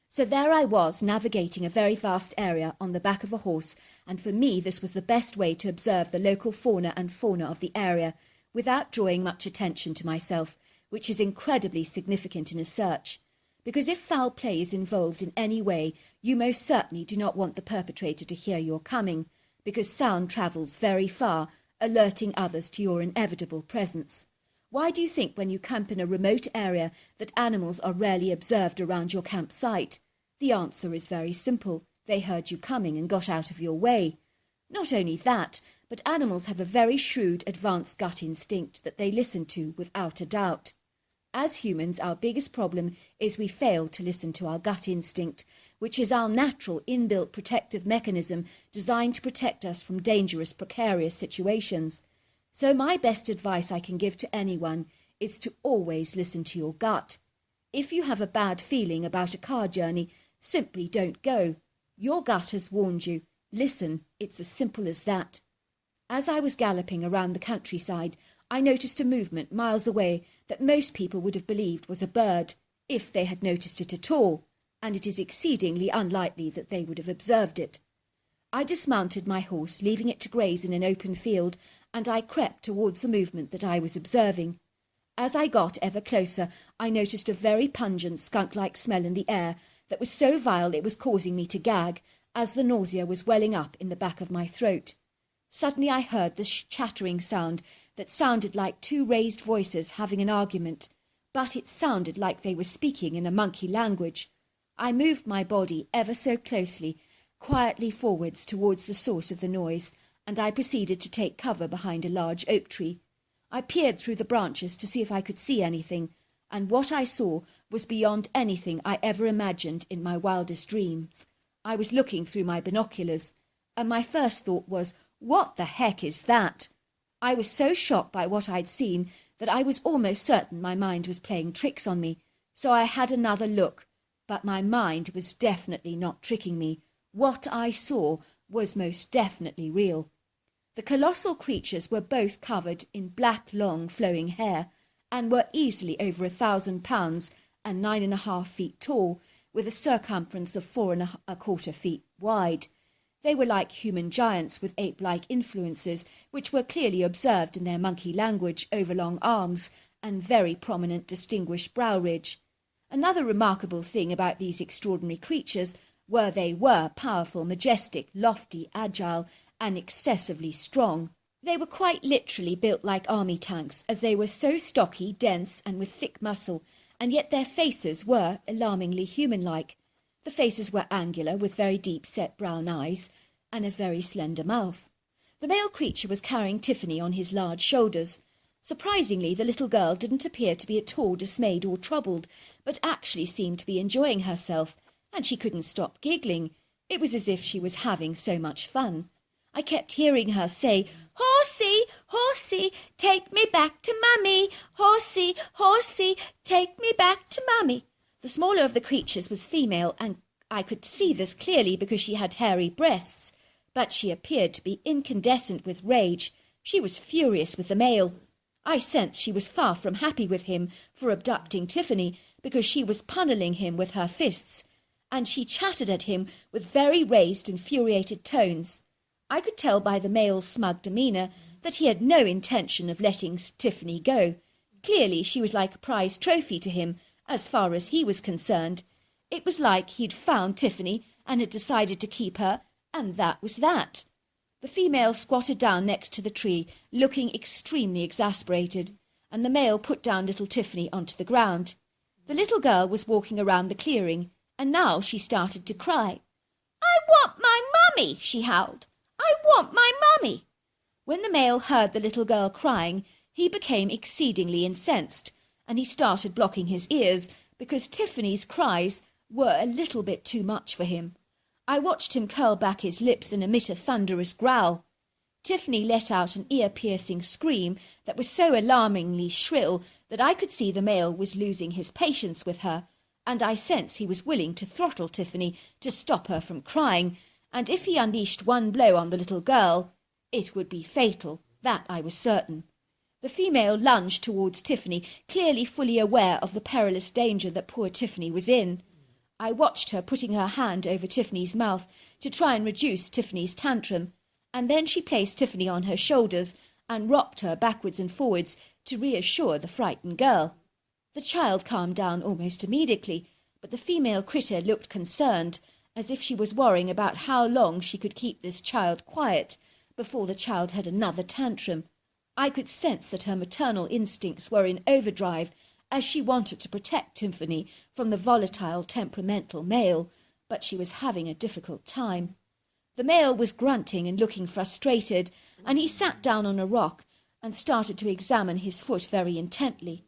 So there I was, navigating a very vast area on the back of a horse, and for me this was the best way to observe the local fauna and fauna of the area without drawing much attention to myself, which is incredibly significant in a search. Because if foul play is involved in any way, you most certainly do not want the perpetrator to hear you're coming, because sound travels very far, alerting others to your inevitable presence. Why do you think when you camp in a remote area that animals are rarely observed around your campsite? The answer is very simple. They heard you coming and got out of your way. Not only that, but animals have a very shrewd, advanced gut instinct that they listen to without a doubt. As humans, our biggest problem is we fail to listen to our gut instinct, which is our natural inbuilt protective mechanism designed to protect us from dangerous, precarious situations. So my best advice I can give to anyone is to always listen to your gut. If you have a bad feeling about a car journey, simply don't go. Your gut has warned you. Listen, it's as simple as that. As I was galloping around the countryside, I noticed a movement miles away that most people would have believed was a bird, if they had noticed it at all, and it is exceedingly unlikely that they would have observed it. I dismounted my horse, leaving it to graze in an open field, and I crept towards the movement that I was observing. As I got ever closer, I noticed a very pungent skunk-like smell in the air that was so vile it was causing me to gag, as the nausea was welling up in the back of my throat. Suddenly I heard this chattering sound that sounded like two raised voices having an argument, but it sounded like they were speaking in a monkey language. I moved my body ever so closely, quietly forwards towards the source of the noise, and I proceeded to take cover behind a large oak tree. I peered through the branches to see if I could see anything, and what I saw was beyond anything I ever imagined in my wildest dreams. I was looking through my binoculars, and my first thought was, what the heck is that? I was so shocked by what I'd seen that I was almost certain my mind was playing tricks on me, so I had another look, but my mind was definitely not tricking me. What I saw was most definitely real. The colossal creatures were both covered in black, long, flowing hair, and were easily over 1,000 pounds and 9.5 feet tall, with a circumference of 4.25 feet wide. They were like human giants with ape-like influences, which were clearly observed in their monkey language over long arms and very prominent distinguished brow ridge. Another remarkable thing about these extraordinary creatures were they were powerful, majestic, lofty, agile, and excessively strong. They were quite literally built like army tanks, as they were so stocky, dense, and with thick muscle, and yet their faces were alarmingly human-like. The faces were angular, with very deep-set brown eyes, and a very slender mouth. The male creature was carrying Tiffany on his large shoulders. Surprisingly, the little girl didn't appear to be at all dismayed or troubled, but actually seemed to be enjoying herself, and she couldn't stop giggling. It was as if she was having so much fun. I kept hearing her say, "Horsey, horsey, take me back to Mummy. Horsey, horsey, take me back to Mummy." The smaller of the creatures was female, and I could see this clearly because she had hairy breasts, but she appeared to be incandescent with rage. She was furious with the male. I sensed she was far from happy with him for abducting Tiffany, because she was punneling him with her fists, and she chattered at him with very raised, infuriated tones. I could tell by the male's smug demeanour that he had no intention of letting Tiffany go. Clearly she was like a prize trophy to him, as far as he was concerned. It was like he'd found Tiffany and had decided to keep her, and that was that. The female squatted down next to the tree, looking extremely exasperated, and the male put down little Tiffany onto the ground. The little girl was walking around the clearing, and now she started to cry. "I want my mummy," she howled. "I want my mummy." When the male heard the little girl crying, he became exceedingly incensed, and he started blocking his ears because Tiffany's cries were a little bit too much for him. I watched him curl back his lips and emit a thunderous growl. Tiffany let out an ear-piercing scream that was so alarmingly shrill that I could see the male was losing his patience with her, and I sensed he was willing to throttle Tiffany to stop her from crying, and if he unleashed one blow on the little girl, it would be fatal, That I was certain. The female lunged towards Tiffany, clearly fully aware of the perilous danger that poor Tiffany was in. I watched her putting her hand over Tiffany's mouth to try and reduce Tiffany's tantrum, and then she placed Tiffany on her shoulders and rocked her backwards and forwards to reassure the frightened girl. The child calmed down almost immediately, but the female critter looked concerned, as if she was worrying about how long she could keep this child quiet before the child had another tantrum. I could sense that her maternal instincts were in overdrive, as she wanted to protect Tiffany from the volatile, temperamental male, but she was having a difficult time. The male was grunting and looking frustrated, and he sat down on a rock and started to examine his foot very intently.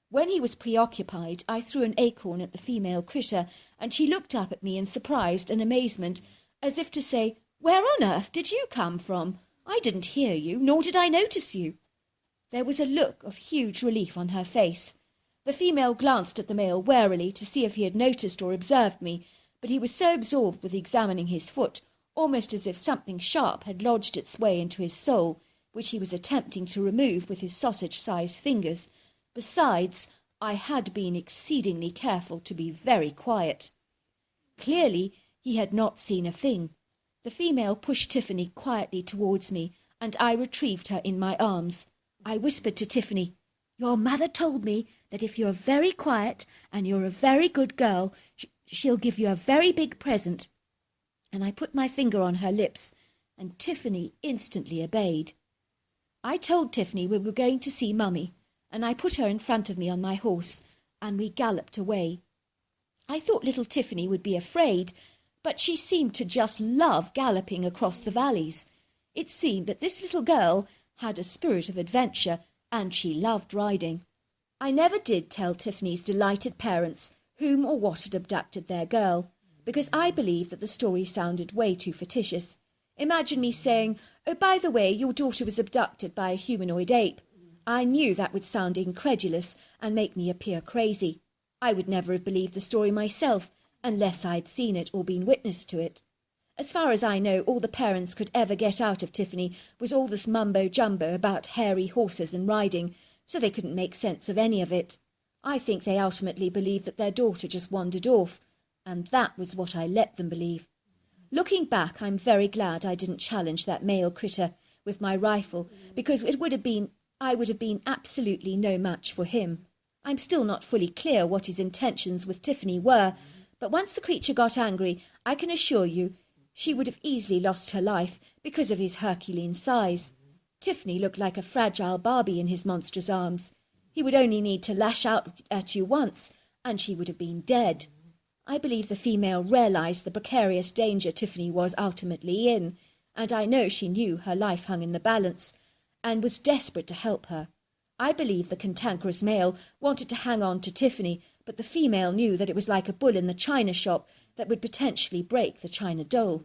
When he was preoccupied, I threw an acorn at the female critter, and she looked up at me in surprise and amazement, as if to say, "Where on earth did you come from? I didn't hear you, nor did I notice you." There was a look of huge relief on her face. The female glanced at the male warily to see if he had noticed or observed me, but he was so absorbed with examining his foot, almost as if something sharp had lodged its way into his sole, which he was attempting to remove with his sausage-sized fingers. Besides, I had been exceedingly careful to be very quiet. Clearly, he had not seen a thing. The female pushed Tiffany quietly towards me, and I retrieved her in my arms. I whispered to Tiffany, "Your mother told me that if you're very quiet and you're a very good girl, she'll give you a very big present." And I put my finger on her lips, and Tiffany instantly obeyed. I told Tiffany we were going to see Mummy, and I put her in front of me on my horse, and we galloped away. I thought little Tiffany would be afraid, but she seemed to just love galloping across the valleys. It seemed that this little girl had a spirit of adventure, and she loved riding. I never did tell Tiffany's delighted parents whom or what had abducted their girl, because I believed that the story sounded way too fictitious. Imagine me saying, "Oh, by the way, your daughter was abducted by a humanoid ape." I knew that would sound incredulous and make me appear crazy. I would never have believed the story myself, unless I'd seen it or been witness to it. As far as I know, all the parents could ever get out of Tiffany was all this mumbo-jumbo about hairy horses and riding, so they couldn't make sense of any of it. I think they ultimately believed that their daughter just wandered off, and that was what I let them believe. Looking back, I'm very glad I didn't challenge that male critter with my rifle, because I would have been absolutely no match for him. I'm still not fully clear what his intentions with Tiffany were, but once the creature got angry, I can assure you she would have easily lost her life because of his Herculean size. Tiffany looked like a fragile Barbie in his monstrous arms. He would only need to lash out at you once, and she would have been dead. I believe the female realised the precarious danger Tiffany was ultimately in, and I know she knew her life hung in the balance, and was desperate to help her. I believe the cantankerous male wanted to hang on to Tiffany, but the female knew that it was like a bull in the china shop that would potentially break the china doll.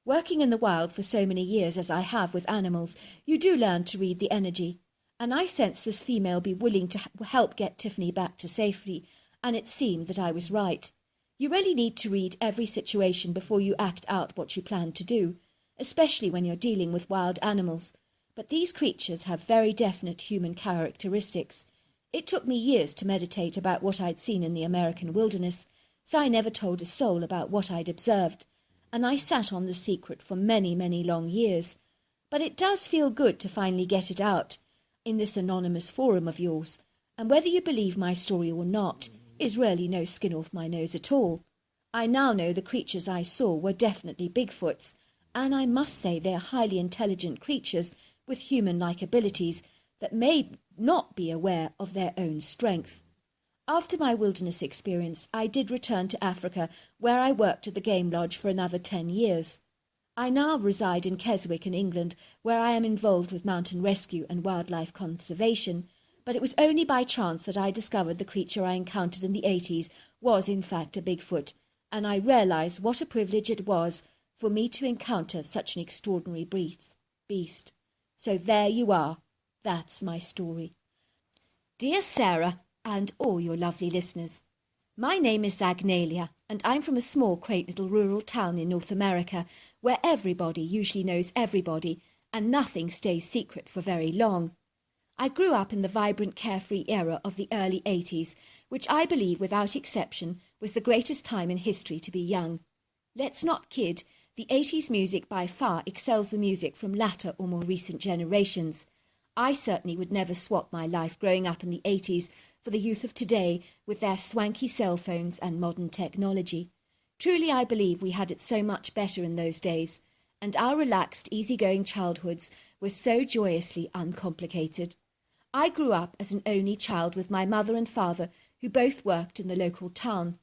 Working in the wild for so many years as I have with animals, you do learn to read the energy, and I sensed this female be willing to help get Tiffany back to safety, and it seemed that I was right. You really need to read every situation before you act out what you plan to do, especially when you're dealing with wild animals. But these creatures have very definite human characteristics. It took me years to meditate about what I'd seen in the American wilderness, so I never told a soul about what I'd observed, and I sat on the secret for many, many long years. But it does feel good to finally get it out in this anonymous forum of yours, and whether you believe my story or not is really no skin off my nose at all. I now know the creatures I saw were definitely Bigfoots, and I must say they are highly intelligent creatures with human-like abilities that may not be aware of their own strength. After my wilderness experience, I did return to Africa, where I worked at the Game Lodge for another 10 years. I now reside in Keswick in England, where I am involved with mountain rescue and wildlife conservation, but it was only by chance that I discovered the creature I encountered in the 80s was in fact a Bigfoot, and I realised what a privilege it was for me to encounter such an extraordinary beast. So there you are. That's my story. Dear Sarah and all your lovely listeners, my name is Zagnalia, and I'm from a small, quaint little rural town in North America where everybody usually knows everybody, and nothing stays secret for very long. I grew up in the vibrant, carefree era of the early 80s, which I believe without exception was the greatest time in history to be young. Let's not kid, the 80s music by far excels the music from latter or more recent generations. I certainly would never swap my life growing up in the 80s for the youth of today with their swanky cell phones and modern technology. Truly, I believe we had it so much better in those days, and our relaxed, easygoing childhoods were so joyously uncomplicated. I grew up as an only child with my mother and father, who both worked in the local town.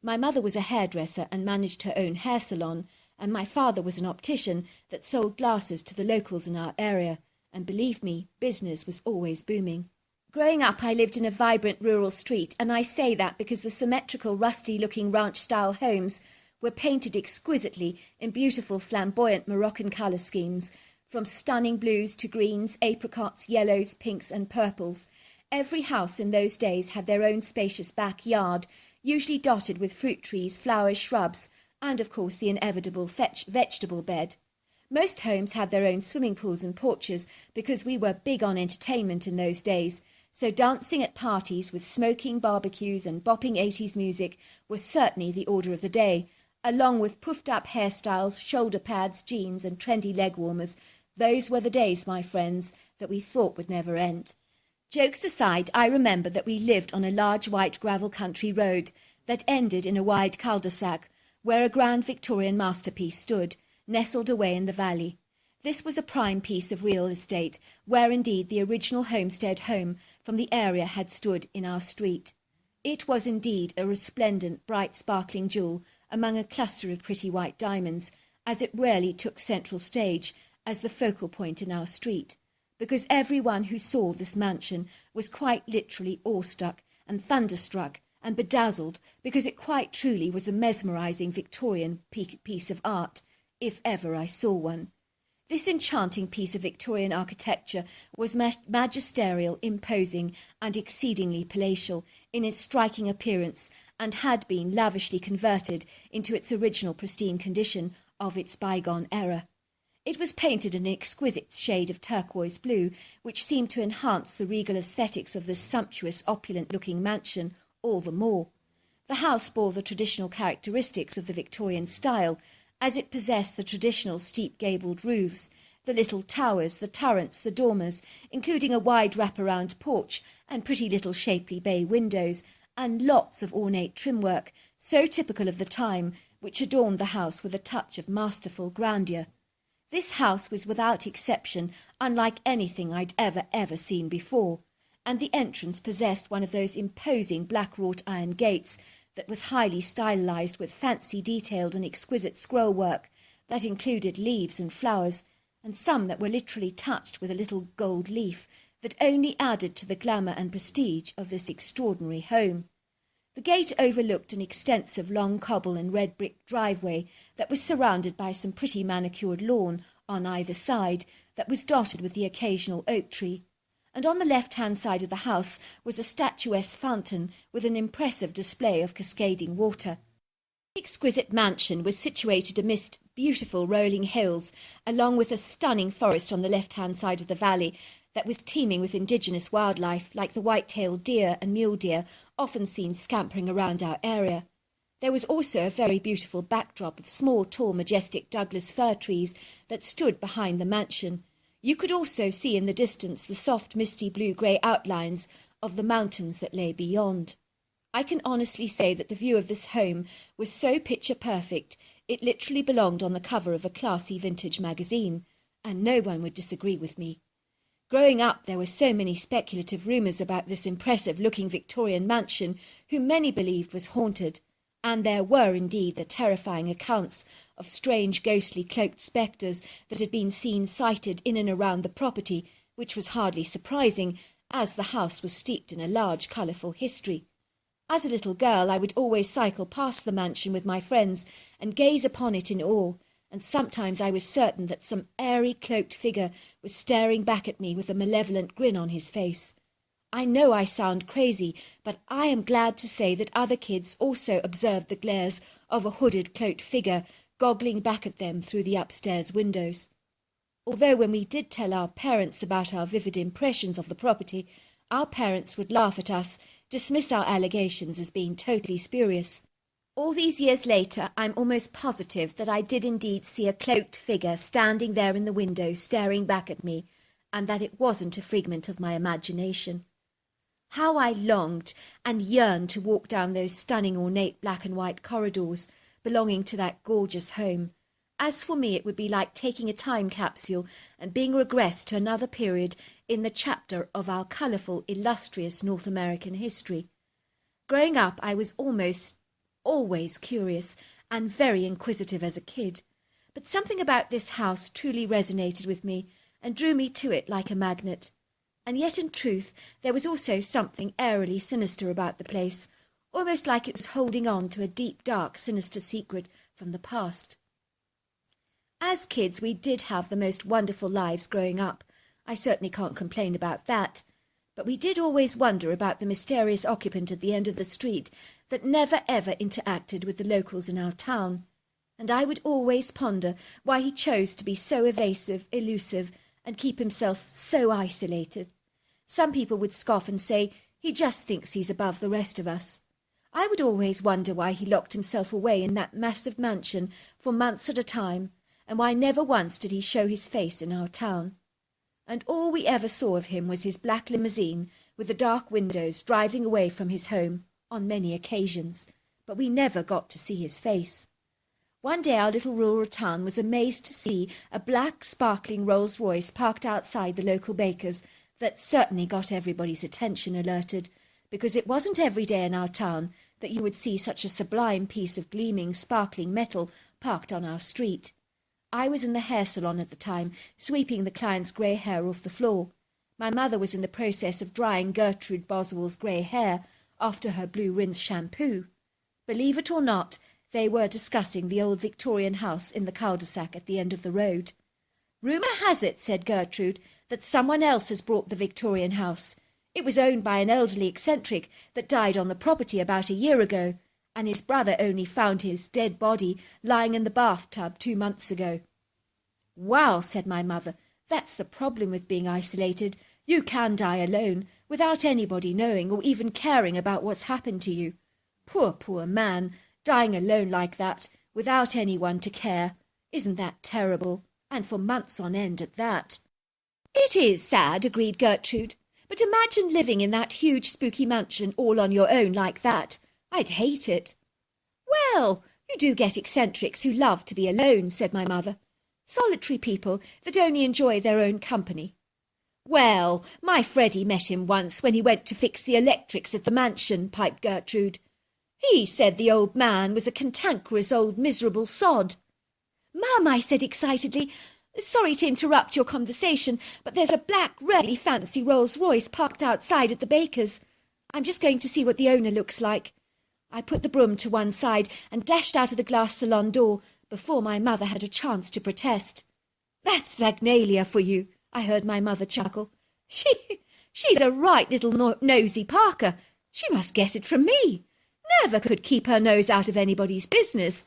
My mother was a hairdresser and managed her own hair salon, and my father was an optician that sold glasses to the locals in our area, and believe me, business was always booming. Growing up, I lived in a vibrant rural street, and I say that because the symmetrical, rusty-looking ranch-style homes were painted exquisitely in beautiful, flamboyant Moroccan colour schemes, from stunning blues to greens, apricots, yellows, pinks and purples. Every house in those days had their own spacious backyard, usually dotted with fruit trees, flowers, shrubs, and of course the inevitable vegetable bed. Most homes had their own swimming pools and porches because we were big on entertainment in those days, so dancing at parties with smoking barbecues and bopping 80s music was certainly the order of the day, along with puffed-up hairstyles, shoulder pads, jeans and trendy leg warmers. Those were the days, my friends, that we thought would never end. Jokes aside, I remember that we lived on a large white gravel country road that ended in a wide cul-de-sac where a grand Victorian masterpiece stood, nestled away in the valley. This was a prime piece of real estate, where indeed the original homestead home from the area had stood in our street. It was indeed a resplendent, bright, sparkling jewel among a cluster of pretty white diamonds, as it rarely took central stage as the focal point in our street, because everyone who saw this mansion was quite literally awestruck and thunderstruck and bedazzled, because it quite truly was a mesmerising Victorian piece of art, if ever I saw one. This enchanting piece of Victorian architecture was magisterial, imposing, and exceedingly palatial in its striking appearance, and had been lavishly converted into its original pristine condition of its bygone era. It was painted an exquisite shade of turquoise blue, which seemed to enhance the regal aesthetics of this sumptuous, opulent-looking mansion all the more. The house bore the traditional characteristics of the Victorian style, as it possessed the traditional steep-gabled roofs, the little towers, the turrets, the dormers, including a wide wrap-around porch and pretty little shapely bay windows, and lots of ornate trim-work, so typical of the time, which adorned the house with a touch of masterful grandeur. This house was without exception unlike anything I'd ever seen before, and the entrance possessed one of those imposing black wrought iron gates that was highly stylized with fancy detailed and exquisite scroll work that included leaves and flowers, and some that were literally touched with a little gold leaf that only added to the glamour and prestige of this extraordinary home. The gate overlooked an extensive long cobble and red brick driveway that was surrounded by some pretty manicured lawn on either side that was dotted with the occasional oak tree, and on the left-hand side of the house was a statuesque fountain with an impressive display of cascading water. The exquisite mansion was situated amidst beautiful rolling hills, along with a stunning forest on the left-hand side of the valley that was teeming with indigenous wildlife like the white-tailed deer and mule deer often seen scampering around our area. There was also a very beautiful backdrop of small, tall, majestic Douglas fir trees that stood behind the mansion. You could also see in the distance the soft, misty blue-grey outlines of the mountains that lay beyond. I can honestly say that the view of this home was so picture-perfect it literally belonged on the cover of a classy vintage magazine, and no one would disagree with me. Growing up, there were so many speculative rumours about this impressive-looking Victorian mansion, whom many believed was haunted, and there were indeed the terrifying accounts of strange, ghostly, cloaked spectres that had been seen sighted in and around the property, which was hardly surprising, as the house was steeped in a large, colourful history. As a little girl, I would always cycle past the mansion with my friends and gaze upon it in awe, and sometimes I was certain that some airy, cloaked figure was staring back at me with a malevolent grin on his face. I know I sound crazy, but I am glad to say that other kids also observed the glares of a hooded, cloaked figure goggling back at them through the upstairs windows. although when we did tell our parents about our vivid impressions of the property, our parents would laugh at us, dismiss our allegations as being totally spurious. All these years later, I'm almost positive that I did indeed see a cloaked figure standing there in the window staring back at me, and that it wasn't a figment of my imagination. How I longed and yearned to walk down those stunning ornate black and white corridors belonging to that gorgeous home. As for me, it would be like taking a time capsule and being regressed to another period in the chapter of our colourful, illustrious North American history. Growing up, I was almost always curious and very inquisitive as a kid, but something about this house truly resonated with me and drew me to it like a magnet. And yet, in truth, there was also something airily sinister about the place, almost like it was holding on to a deep, dark, sinister secret from the past. As kids, we did have the most wonderful lives growing up. I certainly can't complain about that. But we did always wonder about the mysterious occupant at the end of the street that never ever interacted with the locals in our town. And I would always ponder why he chose to be so evasive, elusive, and keep himself so isolated. Some people would scoff and say, he just thinks he's above the rest of us. I would always wonder why he locked himself away in that massive mansion for months at a time, and why never once did he show his face in our town. And all we ever saw of him was his black limousine with the dark windows driving away from his home on many occasions, but we never got to see his face. One day our little rural town was amazed to see a black sparkling Rolls-Royce parked outside the local baker's that certainly got everybody's attention alerted, because it wasn't every day in our town that you would see such a sublime piece of gleaming, sparkling metal parked on our street. I was in the hair salon at the time, sweeping the client's grey hair off the floor. My mother was in the process of drying Gertrude Boswell's grey hair after her blue rinse shampoo. Believe it or not, they were discussing the old Victorian house in the cul-de-sac at the end of the road. "Rumour has it," said Gertrude, "that someone else has bought the Victorian house. It was owned by an elderly eccentric that died on the property about a year ago, and his brother only found his dead body lying in the bathtub 2 months ago." "Wow," said my mother, "that's the problem with being isolated. You can die alone, without anybody knowing or even caring about what's happened to you. Poor, poor man, dying alone like that, without anyone to care. Isn't that terrible? And for months on end at that." "It is sad," agreed Gertrude. "But imagine living in that huge spooky mansion all on your own like that. I'd hate it." "Well, you do get eccentrics who love to be alone," said my mother. "Solitary people that only enjoy their own company." "Well, my Freddie met him once when he went to fix the electrics at the mansion," piped Gertrude. "He said the old man was a cantankerous old miserable sod." "Mum," I said excitedly, "sorry to interrupt your conversation, but there's a black, really fancy Rolls-Royce parked outside at the baker's. I'm just going to see what the owner looks like." I put the broom to one side and dashed out of the glass salon door before my mother had a chance to protest. "That's Agnalia for you," I heard my mother chuckle. She's a right little nosy Parker. She must get it from me. Never could keep her nose out of anybody's business.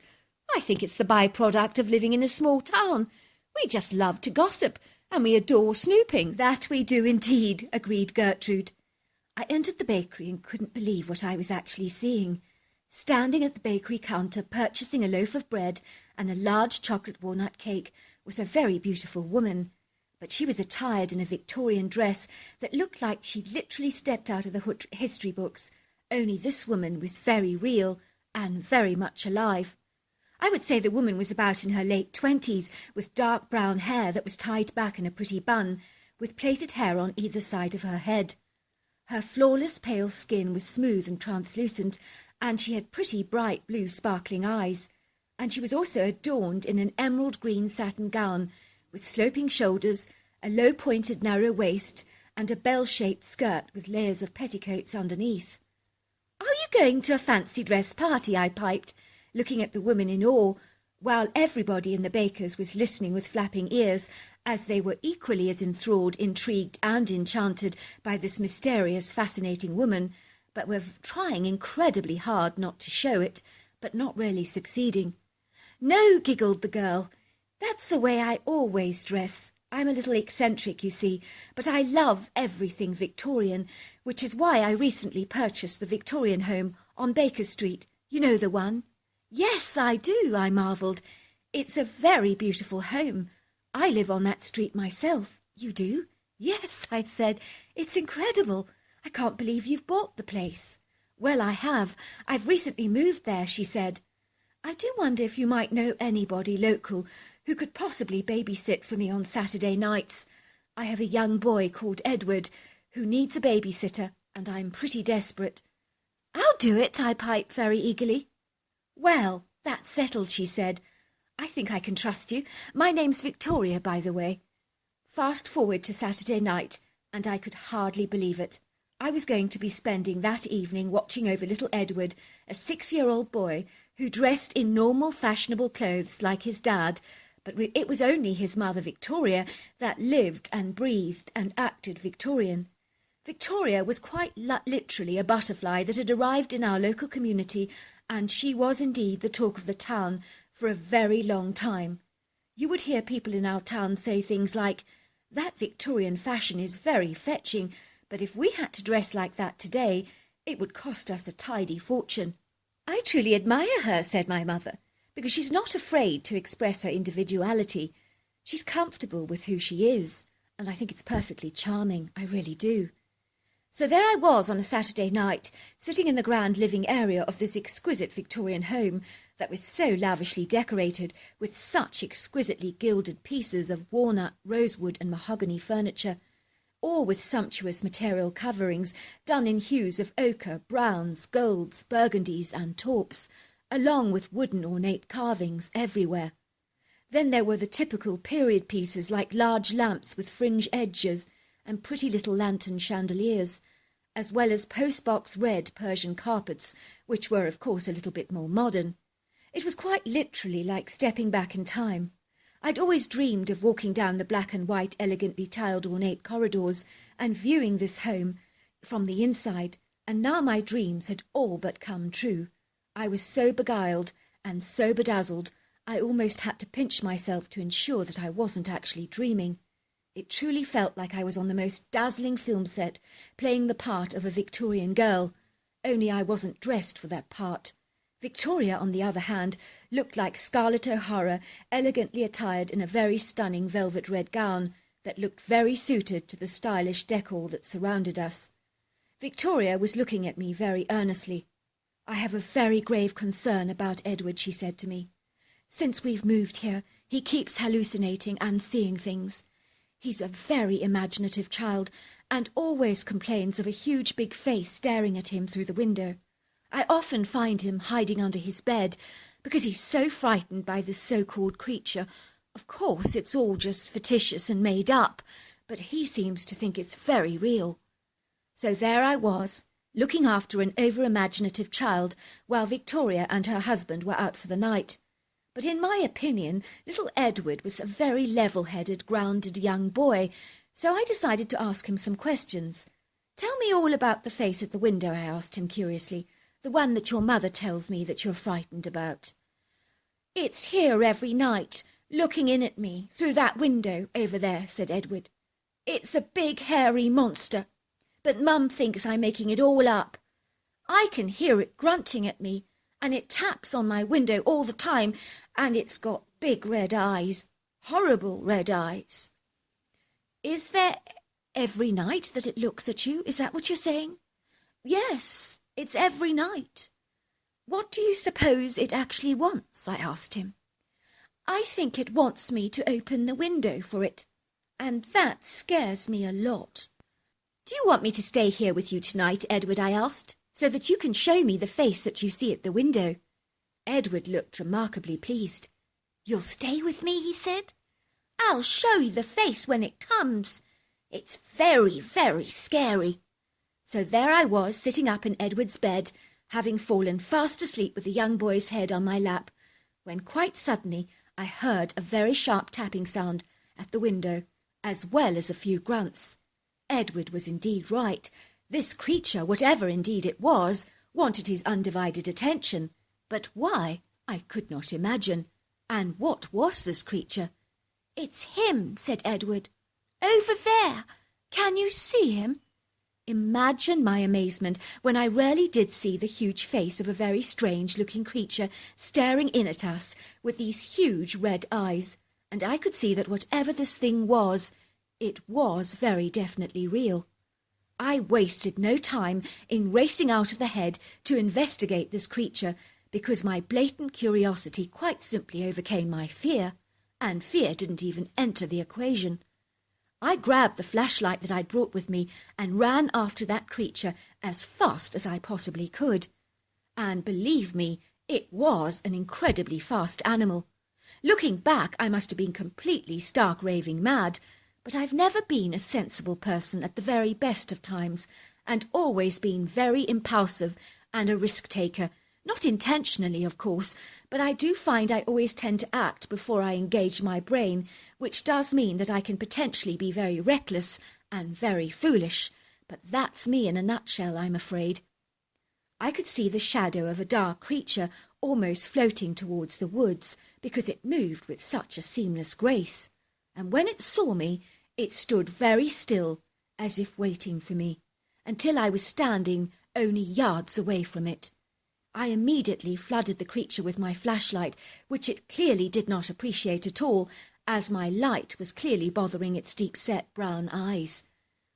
I think it's the byproduct of living in a small town. We just love to gossip, and we adore snooping." "That we do indeed," agreed Gertrude. I entered the bakery and couldn't believe what I was actually seeing. Standing at the bakery counter, purchasing a loaf of bread and a large chocolate walnut cake, was a very beautiful woman. But she was attired in a Victorian dress that looked like she'd literally stepped out of the history books, only this woman was very real and very much alive. I would say the woman was about in her late 20s, with dark brown hair that was tied back in a pretty bun, with plaited hair on either side of her head. Her flawless pale skin was smooth and translucent, and she had pretty bright blue sparkling eyes. And she was also adorned in an emerald green satin gown, with sloping shoulders, a low-pointed narrow waist, and a bell-shaped skirt with layers of petticoats underneath. "Are you going to a fancy dress party?" I piped, looking at the woman in awe, while everybody in the baker's was listening with flapping ears, as they were equally as enthralled, intrigued, and enchanted by this mysterious, fascinating woman, but were trying incredibly hard not to show it, but not really succeeding. "No," giggled the girl. "That's the way I always dress. I'm a little eccentric, you see, but I love everything Victorian, which is why I recently purchased the Victorian home on Baker Street. You know the one? Yes, I do, I marvelled. It's a very beautiful home. I live on that street myself. You do? Yes, I said. It's incredible. I can't believe you've bought the place. Well, I have. I've recently moved there, she said. I do wonder if you might know anybody local who could possibly babysit for me on Saturday nights. I have a young boy called Edward who needs a babysitter, and I'm pretty desperate. I'll do it, I piped very eagerly. Well, that's settled, she said. I think I can trust you. My name's Victoria, by the way. Fast forward to Saturday night, and I could hardly believe it. I was going to be spending that evening watching over little Edward, a 6-year-old boy who dressed in normal fashionable clothes like his dad, but it was only his mother Victoria that lived and breathed and acted Victorian. Victoria was quite literally a butterfly that had arrived in our local community, and she was indeed the talk of the town for a very long time. You would hear people in our town say things like, "That Victorian fashion is very fetching, but if we had to dress like that today, it would cost us a tidy fortune." I truly admire her, said my mother, because she's not afraid to express her individuality. She's comfortable with who she is, and I think it's perfectly charming. I really do. So there I was on a Saturday night, sitting in the grand living area of this exquisite Victorian home that was so lavishly decorated with such exquisitely gilded pieces of walnut, rosewood and mahogany furniture, all with sumptuous material coverings done in hues of ochre, browns, golds, burgundies and taupes, along with wooden ornate carvings everywhere. Then there were the typical period pieces like large lamps with fringe edges and pretty little lantern chandeliers, as well as postbox red Persian carpets, which were of course a little bit more modern. It was quite literally like stepping back in time. I'd always dreamed of walking down the black and white elegantly tiled ornate corridors and viewing this home from the inside, and now my dreams had all but come true. I was so beguiled and so bedazzled, I almost had to pinch myself to ensure that I wasn't actually dreaming. It truly felt like I was on the most dazzling film set, playing the part of a Victorian girl, only I wasn't dressed for that part. Victoria, on the other hand, looked like Scarlett O'Hara, elegantly attired in a very stunning velvet red gown that looked very suited to the stylish decor that surrounded us. Victoria was looking at me very earnestly. "I have a very grave concern about Edward," she said to me. "Since we've moved here, he keeps hallucinating and seeing things. He's a very imaginative child and always complains of a huge big face staring at him through the window. I often find him hiding under his bed because he's so frightened by this so-called creature. Of course, it's all just fictitious and made up, but he seems to think it's very real." So there I was, looking after an over-imaginative child while Victoria and her husband were out for the night. But in my opinion, little Edward was a very level-headed, grounded young boy, so I decided to ask him some questions. "Tell me all about the face at the window," I asked him curiously, "the one that your mother tells me that you're frightened about." "It's here every night, looking in at me through that window over there," said Edward. "It's a big hairy monster, but Mum thinks I'm making it all up. I can hear it grunting at me, and it taps on my window all the time, and it's got big red eyes, horrible red eyes." "Is there every night that it looks at you? Is that what you're saying?" "Yes, it's every night." "What do you suppose it actually wants?" I asked him. "I think it wants me to open the window for it, and that scares me a lot." "Do you want me to stay here with you tonight, Edward?" I asked, "so that you can show me the face that you see at the window?" Edward looked remarkably pleased. "You'll stay with me?" he said. "I'll show you the face when it comes. It's very, very scary." So there I was, sitting up in Edward's bed, having fallen fast asleep with the young boy's head on my lap, when quite suddenly I heard a very sharp tapping sound at the window, as well as a few grunts. Edward was indeed right. This creature, whatever indeed it was, wanted his undivided attention. But why? I could not imagine. And what was this creature? "It's him," said Edward. "Over there. Can you see him?" Imagine my amazement when I really did see the huge face of a very strange-looking creature staring in at us with these huge red eyes, and I could see that whatever this thing was, it was very definitely real. I wasted no time in racing out of the head to investigate this creature because my blatant curiosity quite simply overcame my fear, and fear didn't even enter the equation. I grabbed the flashlight that I'd brought with me and ran after that creature as fast as I possibly could. And believe me, it was an incredibly fast animal. Looking back, I must have been completely stark raving mad, but I've never been a sensible person at the very best of times, and always been very impulsive and a risk-taker. Not intentionally, of course, but I do find I always tend to act before I engage my brain, which does mean that I can potentially be very reckless and very foolish. But that's me in a nutshell, I'm afraid. I could see the shadow of a dark creature almost floating towards the woods because it moved with such a seamless grace. And when it saw me, it stood very still, as if waiting for me, until I was standing only yards away from it. I immediately flooded the creature with my flashlight, which it clearly did not appreciate at all, as my light was clearly bothering its deep-set brown eyes.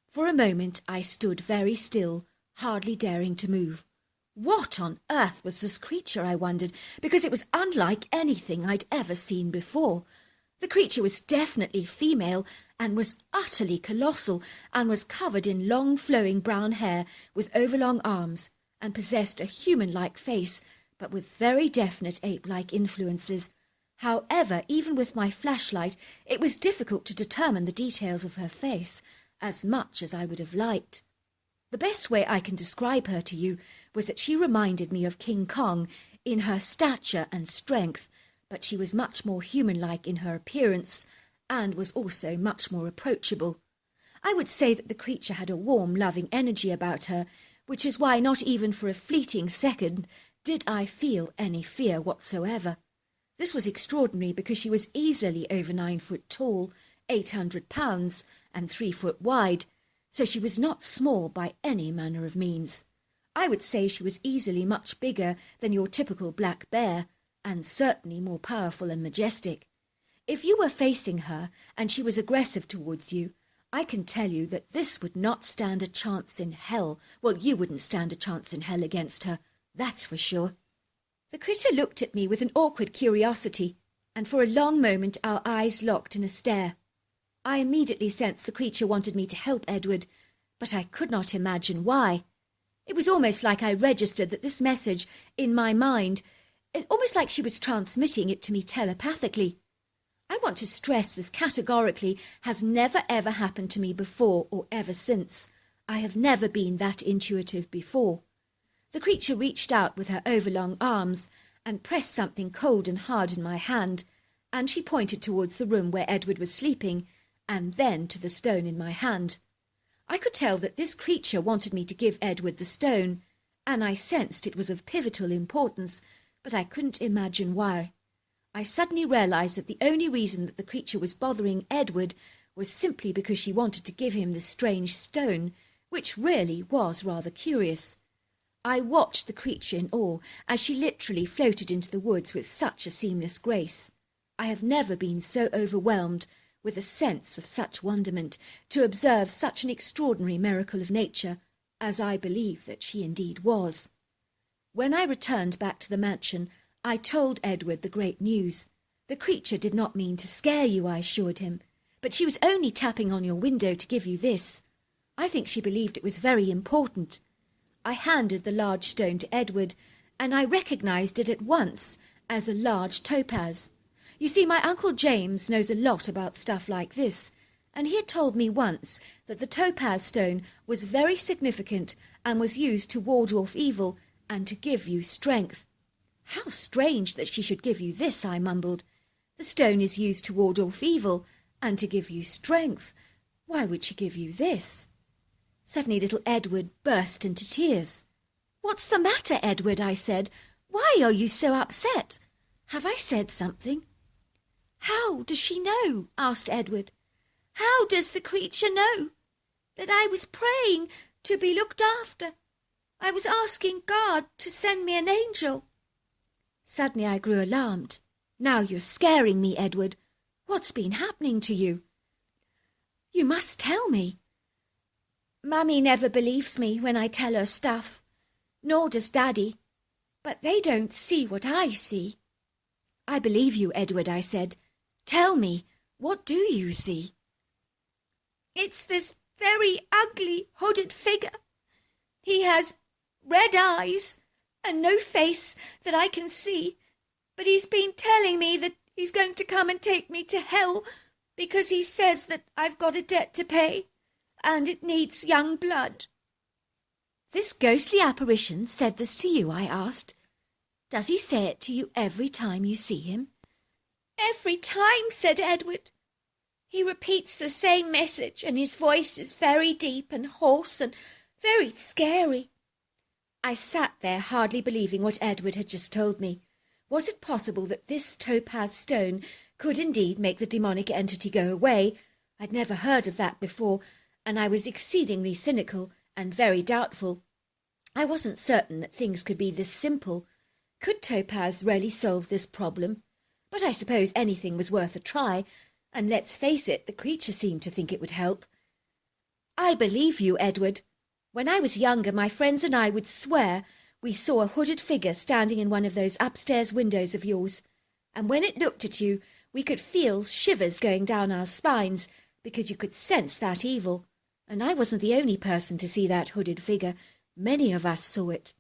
For a moment I stood very still, hardly daring to move. What on earth was this creature, I wondered, because it was unlike anything I'd ever seen before. The creature was definitely female and was utterly colossal and was covered in long flowing brown hair with overlong arms, and possessed a human-like face, but with very definite ape-like influences. However, even with my flashlight, it was difficult to determine the details of her face, as much as I would have liked. The best way I can describe her to you was that she reminded me of King Kong in her stature and strength, but she was much more human-like in her appearance, and was also much more approachable. I would say that the creature had a warm, loving energy about her, which is why not even for a fleeting second did I feel any fear whatsoever. This was extraordinary because she was easily over 9 foot tall, 800 pounds, and 3 foot wide, so she was not small by any manner of means. I would say she was easily much bigger than your typical black bear, and certainly more powerful and majestic. If you were facing her and she was aggressive towards you, I can tell you that this would not stand a chance in hell. Well, you wouldn't stand a chance in hell against her, that's for sure. The critter looked at me with an awkward curiosity, and for a long moment our eyes locked in a stare. I immediately sensed the creature wanted me to help Edward, but I could not imagine why. It was almost like I registered that this message in my mind, almost like she was transmitting it to me telepathically. I want to stress this categorically has never ever happened to me before or ever since. I have never been that intuitive before. The creature reached out with her overlong arms and pressed something cold and hard in my hand, and she pointed towards the room where Edward was sleeping, and then to the stone in my hand. I could tell that this creature wanted me to give Edward the stone, and I sensed it was of pivotal importance, but I couldn't imagine why. I suddenly realised that the only reason that the creature was bothering Edward was simply because she wanted to give him this strange stone, which really was rather curious. I watched the creature in awe as she literally floated into the woods with such a seamless grace. I have never been so overwhelmed with a sense of such wonderment to observe such an extraordinary miracle of nature, as I believe that she indeed was. When I returned back to the mansion, I told Edward the great news. The creature did not mean to scare you, I assured him, but she was only tapping on your window to give you this. I think she believed it was very important. I handed the large stone to Edward, and I recognised it at once as a large topaz. You see, my Uncle James knows a lot about stuff like this, and he had told me once that the topaz stone was very significant and was used to ward off evil and to give you strength. How strange that she should give you this, I mumbled. The stone is used to ward off evil and to give you strength. Why would she give you this? Suddenly little Edward burst into tears. What's the matter, Edward? I said. Why are you so upset? Have I said something? "How does she know?" asked Edward. "How does the creature know that I was praying to be looked after? I was asking God to send me an angel." Suddenly I grew alarmed. "Now you're scaring me, Edward. What's been happening to you? You must tell me." "Mummy never believes me when I tell her stuff, nor does Daddy, but they don't see what I see." "I believe you, Edward," I said. "Tell me, what do you see?" "It's this very ugly hooded figure. He has red eyes and no face that I can see, but he's been telling me that he's going to come and take me to hell because he says that I've got a debt to pay and it needs young blood." "This ghostly apparition said this to you?" I asked. "Does he say it to you every time you see him?" "Every time," said Edward. "He repeats the same message and his voice is very deep and hoarse and very scary." I sat there hardly believing what Edward had just told me. Was it possible that this topaz stone could indeed make the demonic entity go away? I'd never heard of that before, and I was exceedingly cynical and very doubtful. I wasn't certain that things could be this simple. Could topaz really solve this problem? But I suppose anything was worth a try, and let's face it, the creature seemed to think it would help. "I believe you, Edward. When I was younger, my friends and I would swear we saw a hooded figure standing in one of those upstairs windows of yours, and when it looked at you, we could feel shivers going down our spines because you could sense that evil. And I wasn't the only person to see that hooded figure. Many of us saw it."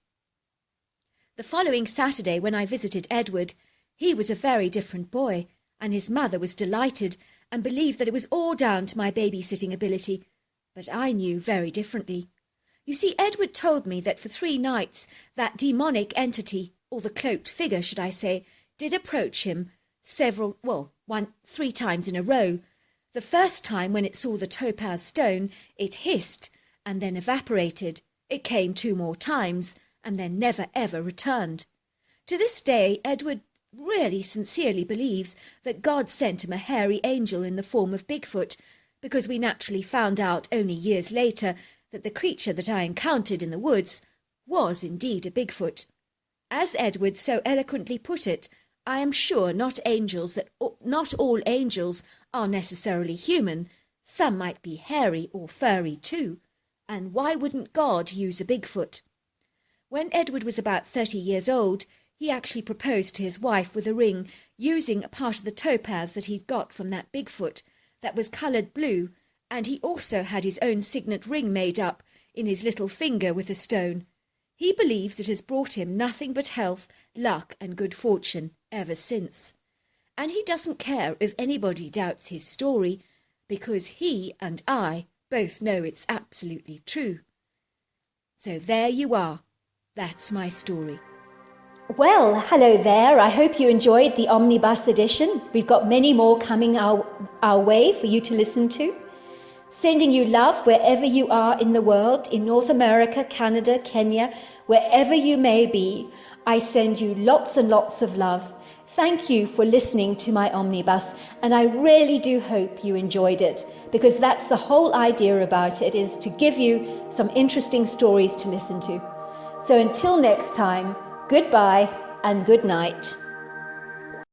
The following Saturday, when I visited Edward, he was a very different boy, and his mother was delighted and believed that it was all down to my babysitting ability, but I knew very differently. You see, Edward told me that for 3 nights that demonic entity, or the cloaked figure, should I say, did approach him 3 times in a row. The first time, when it saw the topaz stone, it hissed and then evaporated. It came 2 more times and then never ever returned. To this day, Edward really sincerely believes that God sent him a hairy angel in the form of Bigfoot, because we naturally found out only years later that the creature that I encountered in the woods was indeed a Bigfoot. As Edward so eloquently put it, I am sure not all angels are necessarily human. Some might be hairy or furry too. And why wouldn't God use a Bigfoot? When Edward was about 30 years old, he actually proposed to his wife with a ring using a part of the topaz that he'd got from that Bigfoot that was coloured blue, and he also had his own signet ring made up in his little finger with a stone. He believes it has brought him nothing but health, luck and good fortune ever since. And he doesn't care if anybody doubts his story, because he and I both know it's absolutely true. So there you are. That's my story. Well, hello there. I hope you enjoyed the omnibus edition. We've got many more coming our way for you to listen to. Sending you love wherever you are in the world, in North America, Canada, Kenya, wherever you may be. I send you lots and lots of love. Thank you for listening to my omnibus, and I really do hope you enjoyed it, because that's the whole idea about it, is to give you some interesting stories to listen to. So until next time, goodbye and good night.